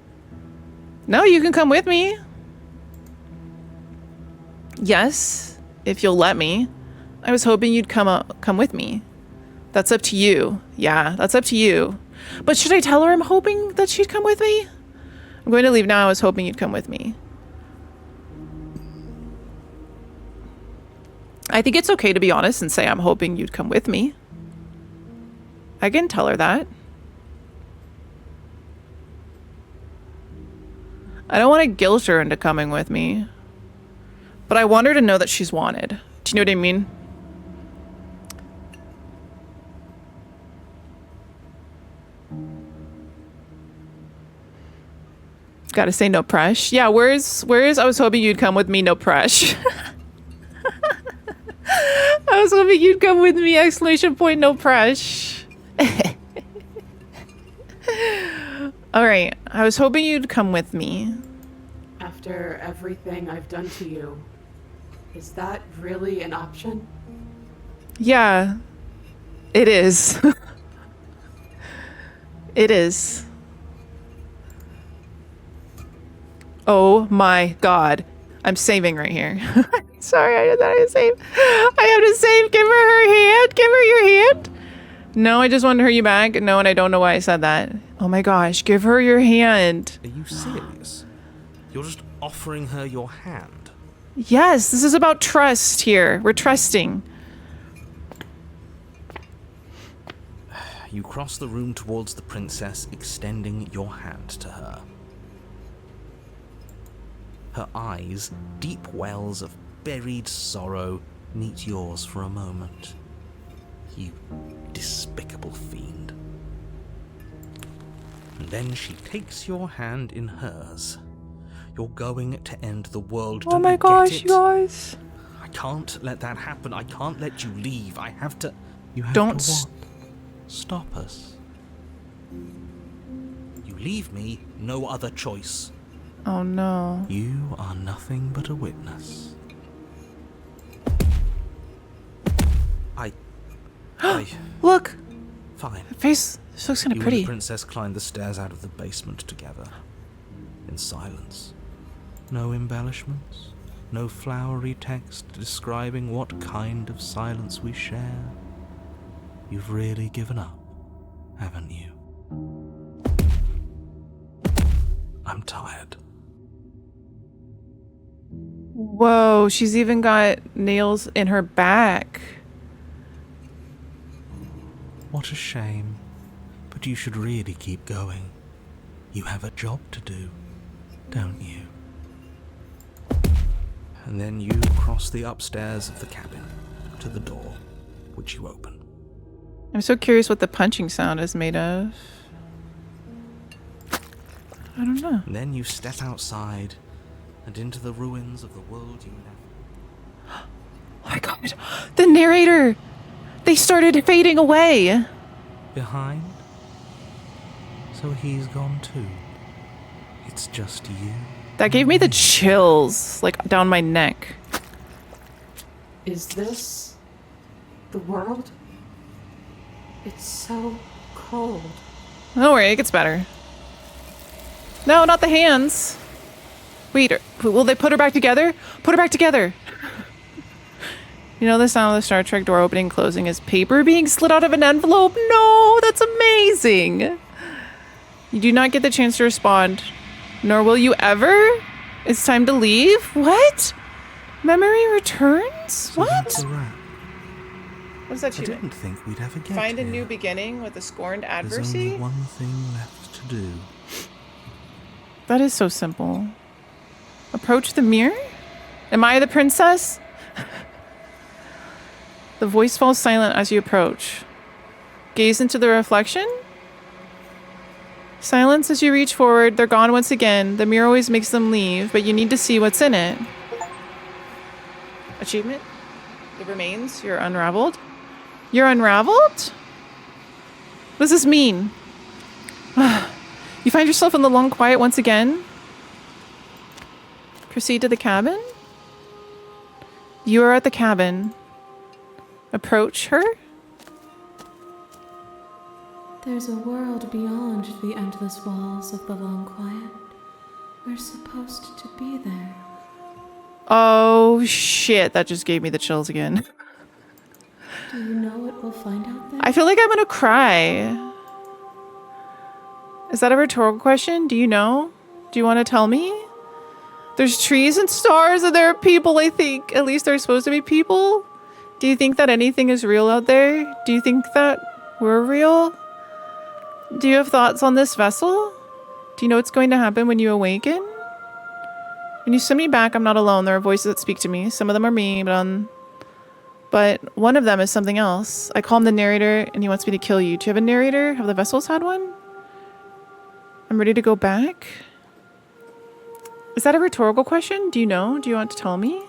No, you can come with me. Yes, if you'll let me. I was hoping you'd come with me. That's up to you. Yeah, that's up to you. But should I tell her I'm hoping that she'd come with me? I'm going to leave now. I was hoping you'd come with me. I think it's okay to be honest and say I'm hoping you'd come with me. I can tell her that. I don't want to guilt her into coming with me. But I want her to know that she's wanted. Do you know what I mean? Gotta say no press. Yeah, where's I was hoping you'd come with me, no press. I was hoping you'd come with me, exclamation point, no press. Alright, I was hoping you'd come with me. After everything I've done to you, is that really an option? Yeah, it is. It is. Oh my god. I'm saving right here. Sorry, I thought I had to save. I have to save. Give her hand. Give her your hand. No, I just wanted to hurt you back. No, and I don't know why I said that. Oh my gosh, give her your hand. Are you serious? You're just offering her your hand? Yes, this is about trust here. We're trusting. You cross the room towards the princess, extending your hand to her. Her eyes, deep wells of buried sorrow, meet yours for a moment. You despicable fiend. And then she takes your hand in hers. You're going to end the world. Oh my gosh, you guys. I can't let that happen. I can't let you leave. I have to... You have Don't to what? Stop us. You leave me, no other choice. Oh no. You are nothing but a witness. Look. Fine. Her face looks kind of You pretty. and the princess climbed the stairs out of the basement together. In silence. No embellishments. No flowery text describing what kind of silence we share. You've really given up, haven't you? I'm tired. Whoa, she's even got nails in her back. What a shame. But you should really keep going. You have a job to do, don't you? And then you cross the upstairs of the cabin to the door, which you open. I'm so curious what the punching sound is made of. I don't know. And then you step outside and into the ruins of the world you never... Oh my god. The narrator! They started fading away! Behind? So he's gone too. It's just you. That gave me the chills, like, down my neck. Is this the world? It's so cold. Don't worry, it gets better. No, not the hands. Wait, will they put her back together? Put her back together! You know the sound of the Star Trek door opening and closing is paper being slid out of an envelope? No, that's amazing! You do not get the chance to respond. Nor will you ever? It's time to leave? What? Memory returns? So What? that's a wrap. What does that I achievement? didn't think we'd ever get Find a here. new beginning with a scorned There's adversary? only one thing left to do. That is so simple. Approach the mirror? Am I the princess? The voice falls silent as you approach. Gaze into the reflection? Silence as you reach forward. They're gone once again. The mirror always makes them leave, but you need to see what's in it. Achievement? It remains. You're unraveled. You're unraveled? What does this mean? You find yourself in the long quiet once again. Proceed to the cabin. You are at the cabin. Approach her. There's a world beyond the endless walls of the long quiet. We're supposed to be there. Oh shit, that just gave me the chills again. Do you know what we'll find out there? I feel like I'm gonna cry. Is that a rhetorical question? Do you know? Do you want to tell me? There's trees and stars and there are people, I think. At least there's supposed to be people. Do you think that anything is real out there? Do you think that we're real? Do you have thoughts on this vessel? Do you know what's going to happen when you awaken? When you send me back, I'm not alone. There are voices that speak to me. Some of them are me, but one of them is something else. I call him the narrator, and he wants me to kill you. Do you have a narrator? Have the vessels had one? I'm ready to go back. Is that a rhetorical question? Do you know? Do you want to tell me?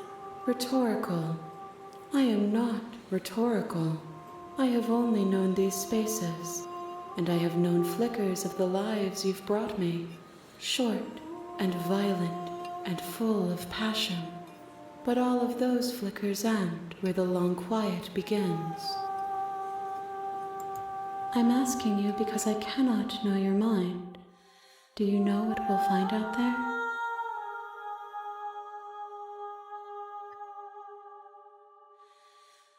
Rhetorical. I am not rhetorical. I have only known these spaces, and I have known flickers of the lives you've brought me. Short and violent and full of passion. But all of those flickers end where the long quiet begins. I'm asking you because I cannot know your mind. Do you know what we'll find out there?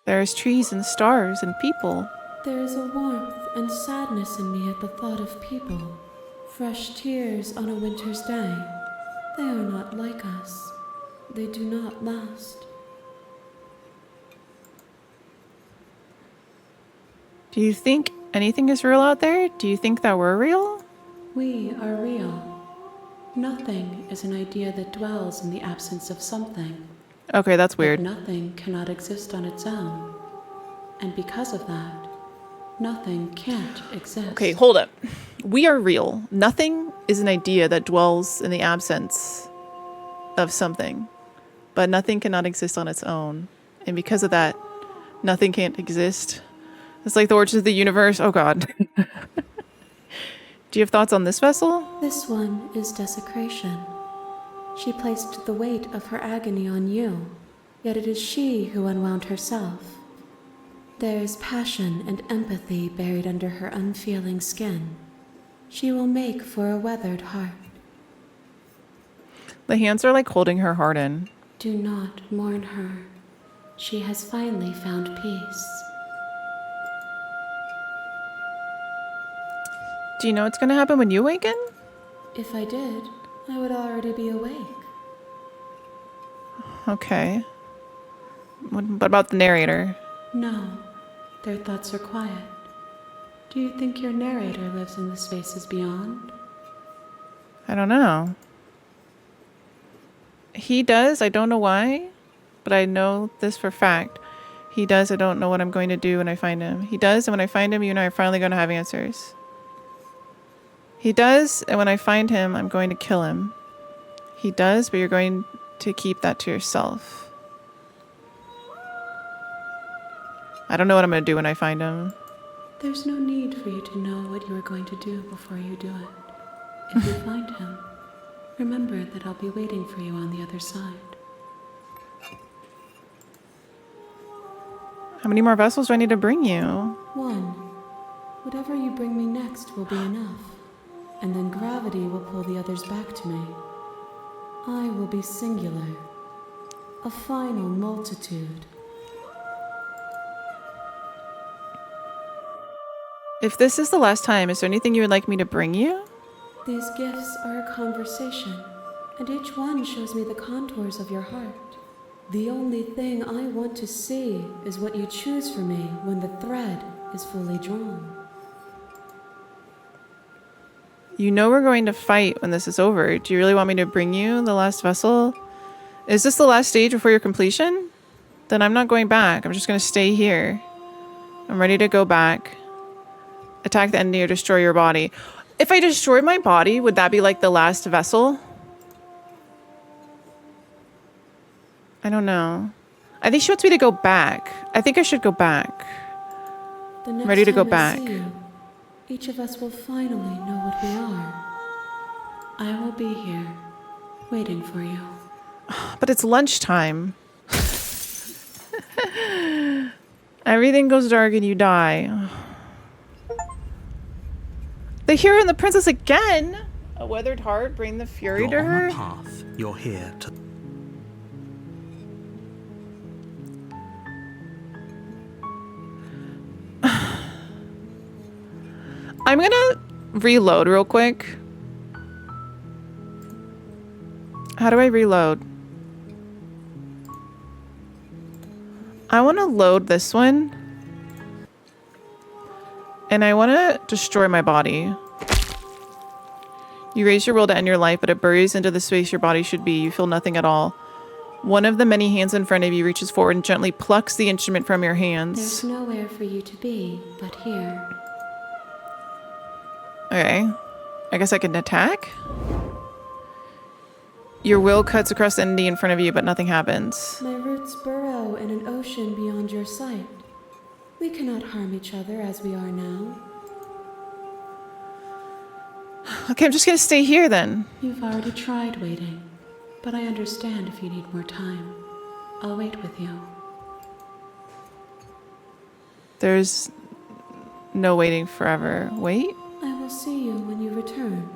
There's trees and stars and people. There is a warmth and sadness in me at the thought of people. Fresh tears on a winter's day. They are not like us. They do not last. Do you think anything is real out there? Do you think that we're real? We are real. Nothing is an idea that dwells in the absence of something. Okay, that's But weird. nothing cannot exist on its own. And because of that, nothing can't exist. Okay, hold up. We are real. Nothing is an idea that dwells in the absence of something. But nothing cannot exist on its own. And because of that, nothing can't exist. It's like the origins of the universe. Oh god. Do you have thoughts on this vessel? This one is desecration. She placed the weight of her agony on you, yet it is she who unwound herself. There is passion and empathy buried under her unfeeling skin. She will make for a weathered heart. The hands are like holding her heart in. Do not mourn her. She has finally found peace. Do you know what's going to happen when you awaken? If I did, I would already be awake. Okay. What about the narrator? No, their thoughts are quiet. Do you think your narrator lives in the spaces beyond? I don't know. He does. I don't know why, but I know this for fact. He does. I don't know what I'm going to do when I find him. He does, and when I find him, you and I are finally going to have answers. He does, and when I find him, I'm going to kill him. He does, but you're going to keep that to yourself. I don't know what I'm going to do when I find him. There's no need for you to know what you are going to do before you do it. If you find him, remember that I'll be waiting for you on the other side. How many more vessels do I need to bring you? One. Whatever you bring me next will be enough. And then gravity will pull the others back to me. I will be singular. A final multitude. If this is the last time, is there anything you would like me to bring you? These gifts are a conversation, and each one shows me the contours of your heart. The only thing I want to see is what you choose for me when the thread is fully drawn. You know we're going to fight when this is over. Do you really want me to bring you the last vessel? Is this the last stage before your completion? Then I'm not going back. I'm just going to stay here. I'm ready to go back. Attack the enemy or destroy your body. If I destroy my body, would that be like the last vessel? I don't know. I think she wants me to go back. I think I should go back. The next Ready to go time I back. see you, each of us will finally know what we are. I will be here, waiting for you. But it's lunchtime. Everything goes dark and you die. The hero and the princess again. A weathered heart, bring the fury to You're her. on the path. You're here to... I'm gonna reload real quick. How do I reload? I want to load this one. And I want to destroy my body. You raise your will to end your life, but it buries into the space your body should be. You feel nothing at all. One of the many hands in front of you reaches forward and gently plucks the instrument from your hands. There's nowhere for you to be but here. Okay. I guess I can attack? Your will cuts across the entity in front of you, but nothing happens. My roots burrow in an ocean beyond your sight. We cannot harm each other as we are now. Okay, I'm just gonna stay here then. You've already tried waiting, but I understand if you need more time. I'll wait with you. There's no waiting forever. Wait? I will see you when you return.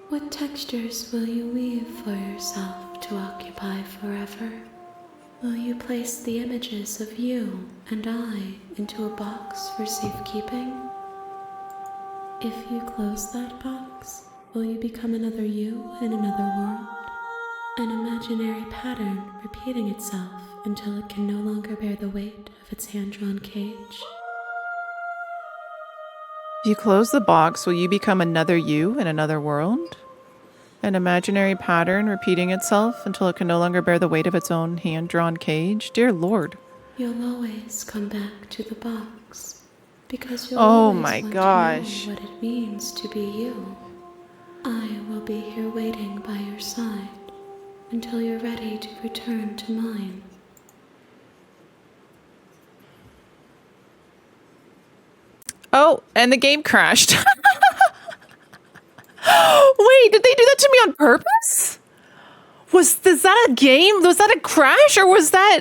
What textures will you weave for yourself to occupy forever? Will you place the images of you and I into a box for safekeeping? If you close that box, will you become another you in another world? An imaginary pattern repeating itself until it can no longer bear the weight of its hand-drawn cage. If you close the box, will you become another you in another world? An imaginary pattern repeating itself until it can no longer bear the weight of its own hand-drawn cage? Dear Lord. You'll always come back to the box, because you'll Oh always my want gosh. to know what it means to be you. I will be here waiting by your side until you're ready to return to mine. Oh, and the game crashed. Wait, did they do that to me on purpose? Is that a game? Was that a crash or was that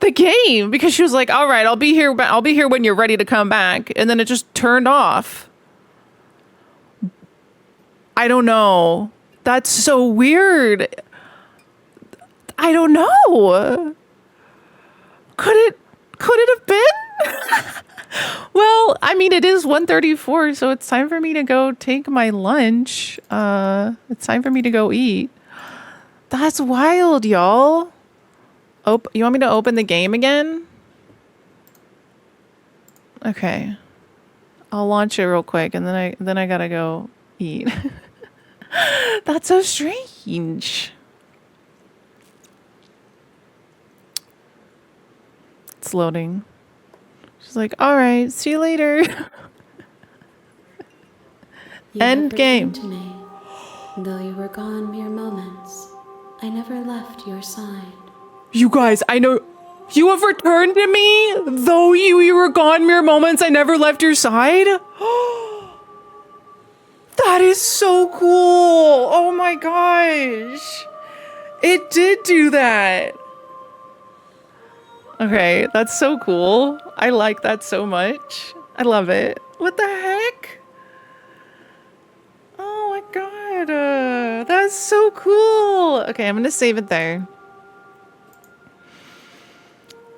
the game? Because she was like, "All right, I'll be here when you're ready to come back." And then it just turned off. I don't know. That's so weird. I don't know. Could it have been? Well, I mean, it is 1:34, so it's time for me to go take my lunch. It's time for me to go eat. That's wild, y'all. You want me to open the game again? Okay. I'll launch it real quick, and then I gotta go eat. That's so strange. It's loading. She's like, all right, see you later. You End have game. returned to me. Though you were gone mere moments, I never left your side. You guys, I know you have returned to me, though you were gone mere moments. I never left your side. That is so cool. Oh my gosh. It did do that. Okay, that's so cool. I like that so much. I love it. What the heck? Oh my god. That's so cool. Okay, I'm gonna save it there.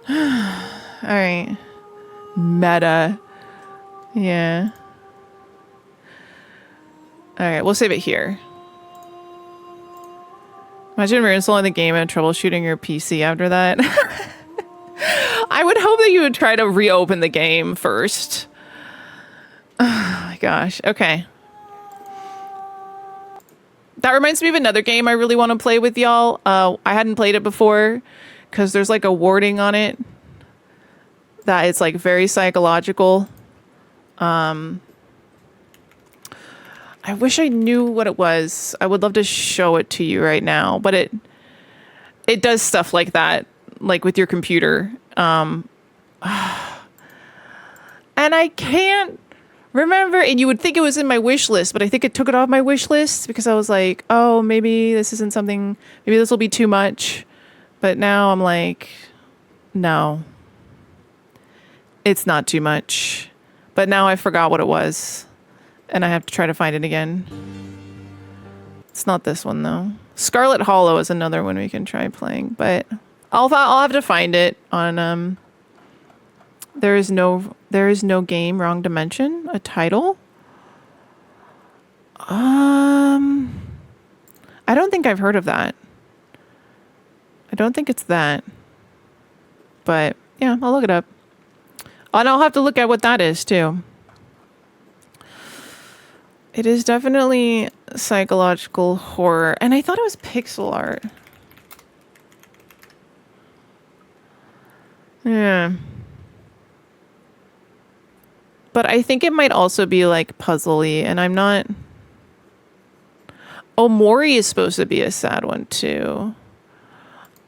Alright. Meta. Yeah. Alright, we'll save it here. Imagine reinstalling the game and troubleshooting your PC after that. I would hope that you would try to reopen the game first. Oh my gosh. Okay. That reminds me of another game I really want to play with y'all. I hadn't played it before because there's like a wording on it that it's like very psychological. I wish I knew what it was. I would love to show it to you right now, but it does stuff like that, like with your computer. And I can't remember, and you would think it was in my wish list, but I think it took it off my wish list because I was like, oh, maybe this isn't something, maybe this will be too much. But now I'm like, no, it's not too much. But now I forgot what it was. And I have to try to find it again. It's not this one though. Scarlet Hollow is another one we can try playing, but I'll have to find it on there is no game, Wrong Dimension, a title. I don't think I've heard of that. I don't think it's that. But yeah, I'll look it up. And I'll have to look at what that is too. It is definitely psychological horror. And I thought it was pixel art. Yeah. But I think it might also be like puzzly, and I'm not... Oh, Mori is supposed to be a sad one too.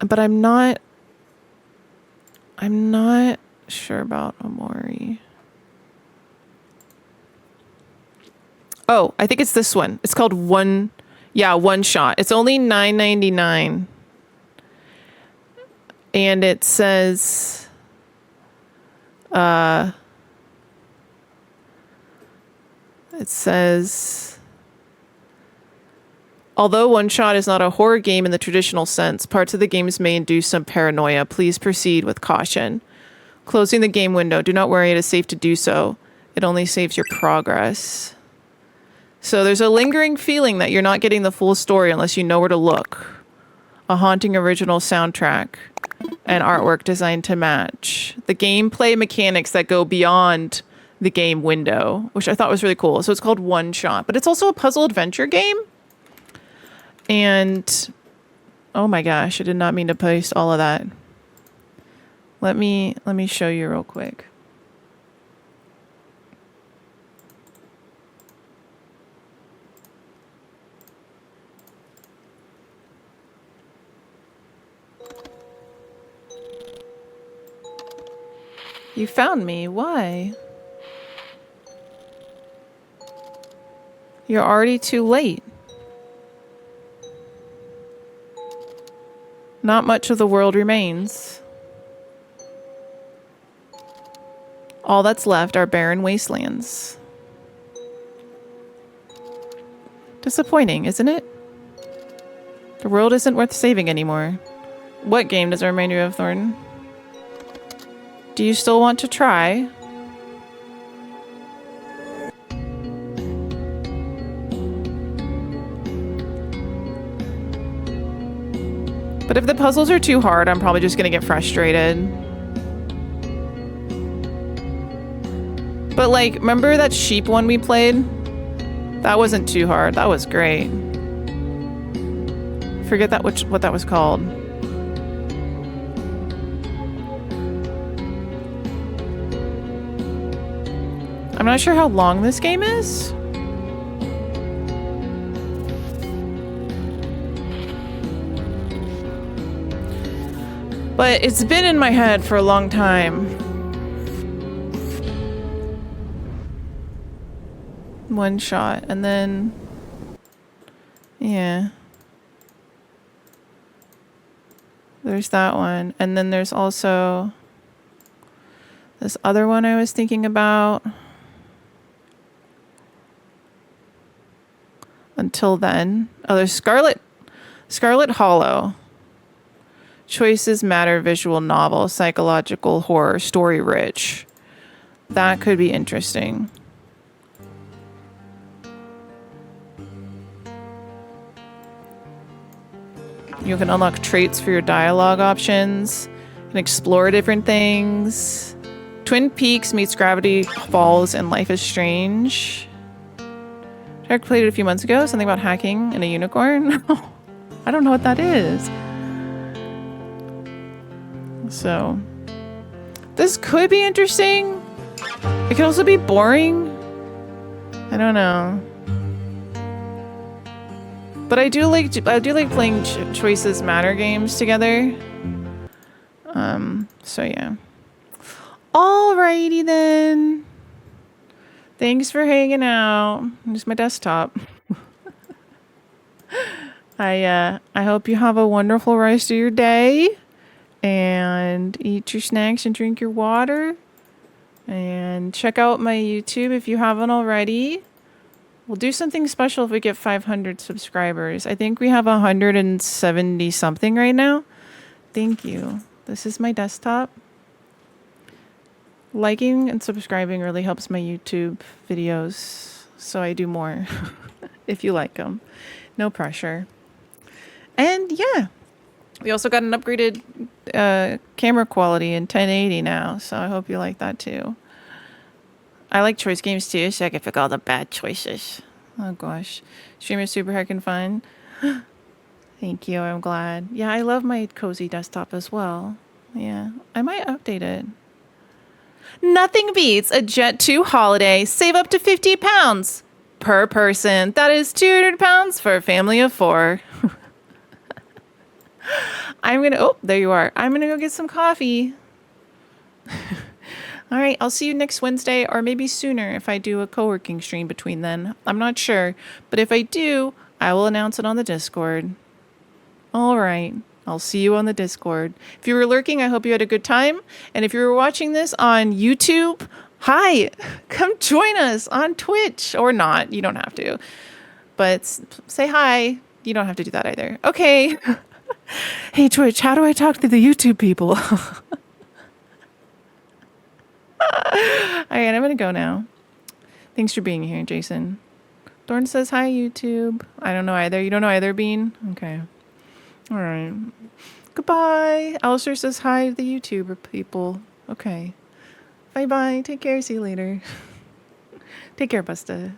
But I'm not sure about Omori. Oh, I think it's this one. It's called One Shot. It's only $9.99. And it says although One Shot is not a horror game in the traditional sense, parts of the games may induce some paranoia. Please proceed with caution. Closing the game window. Do not worry, it is safe to do so. It only saves your progress. So there's a lingering feeling that you're not getting the full story unless you know where to look. A haunting original soundtrack and artwork designed to match. The gameplay mechanics that go beyond the game window, which I thought was really cool. So it's called One Shot, but it's also a puzzle adventure game. And oh my gosh, I did not mean to post all of that. Let me show you real quick. You found me. Why? You're already too late. Not much of the world remains. All that's left are barren wastelands. Disappointing, isn't it? The world isn't worth saving anymore. What game does it remind you of, Thornton? Do you still want to try? But if the puzzles are too hard, I'm probably just gonna get frustrated. But like, remember that sheep one we played? That wasn't too hard. That was great. Forget that what that was called. I'm not sure how long this game is. But it's been in my head for a long time. One shot, and then... yeah. There's that one. And then there's also... this other one I was thinking about. Until then. Oh, there's Scarlet Hollow. Choices Matter visual novel, psychological horror, story rich. That could be interesting. You can unlock traits for your dialogue options and explore different things. Twin Peaks meets Gravity Falls and Life is Strange. I played it a few months ago. Something about hacking and a unicorn. I don't know what that is. So, this could be interesting. It could also be boring. I don't know. But I do like playing Choices Matter games together. So yeah. Alrighty then. Thanks for hanging out. Here's my desktop. I hope you have a wonderful rest of your day. And eat your snacks and drink your water. And check out my YouTube if you haven't already. We'll do something special if we get 500 subscribers. I think we have 170 something right now. Thank you. This is my desktop. Liking and subscribing really helps my YouTube videos, so I do more if you like them. No pressure. And yeah, we also got an upgraded camera quality in 1080 now, so I hope you like that too. I like choice games too, so I can pick all the bad choices. Oh gosh. Stream is super heckin' fun. Thank you, I'm glad. Yeah, I love my cozy desktop as well. Yeah, I might update it. Nothing beats a Jet 2 holiday. Save up to 50 pounds per person. That is 200 pounds for a family of 4. Oh, there you are. I'm gonna go get some coffee. All right, I'll see you next Wednesday or maybe sooner if I do a co-working stream between then. I'm not sure, but if I do, I will announce it on the Discord. All right, I'll see you on the Discord. If you were lurking, I hope you had a good time. And if you were watching this on YouTube, hi, come join us on Twitch or not. You don't have to, but say hi. You don't have to do that either. Okay. Hey, Twitch, how do I talk to the YouTube people? All right, I'm going to go now. Thanks for being here, Jason. Thorn says hi, YouTube. I don't know either. You don't know either, Bean? Okay. All right. Goodbye. Alistair says hi to the YouTuber people. Okay. Bye-bye. Take care. See you later. Take care, Busta.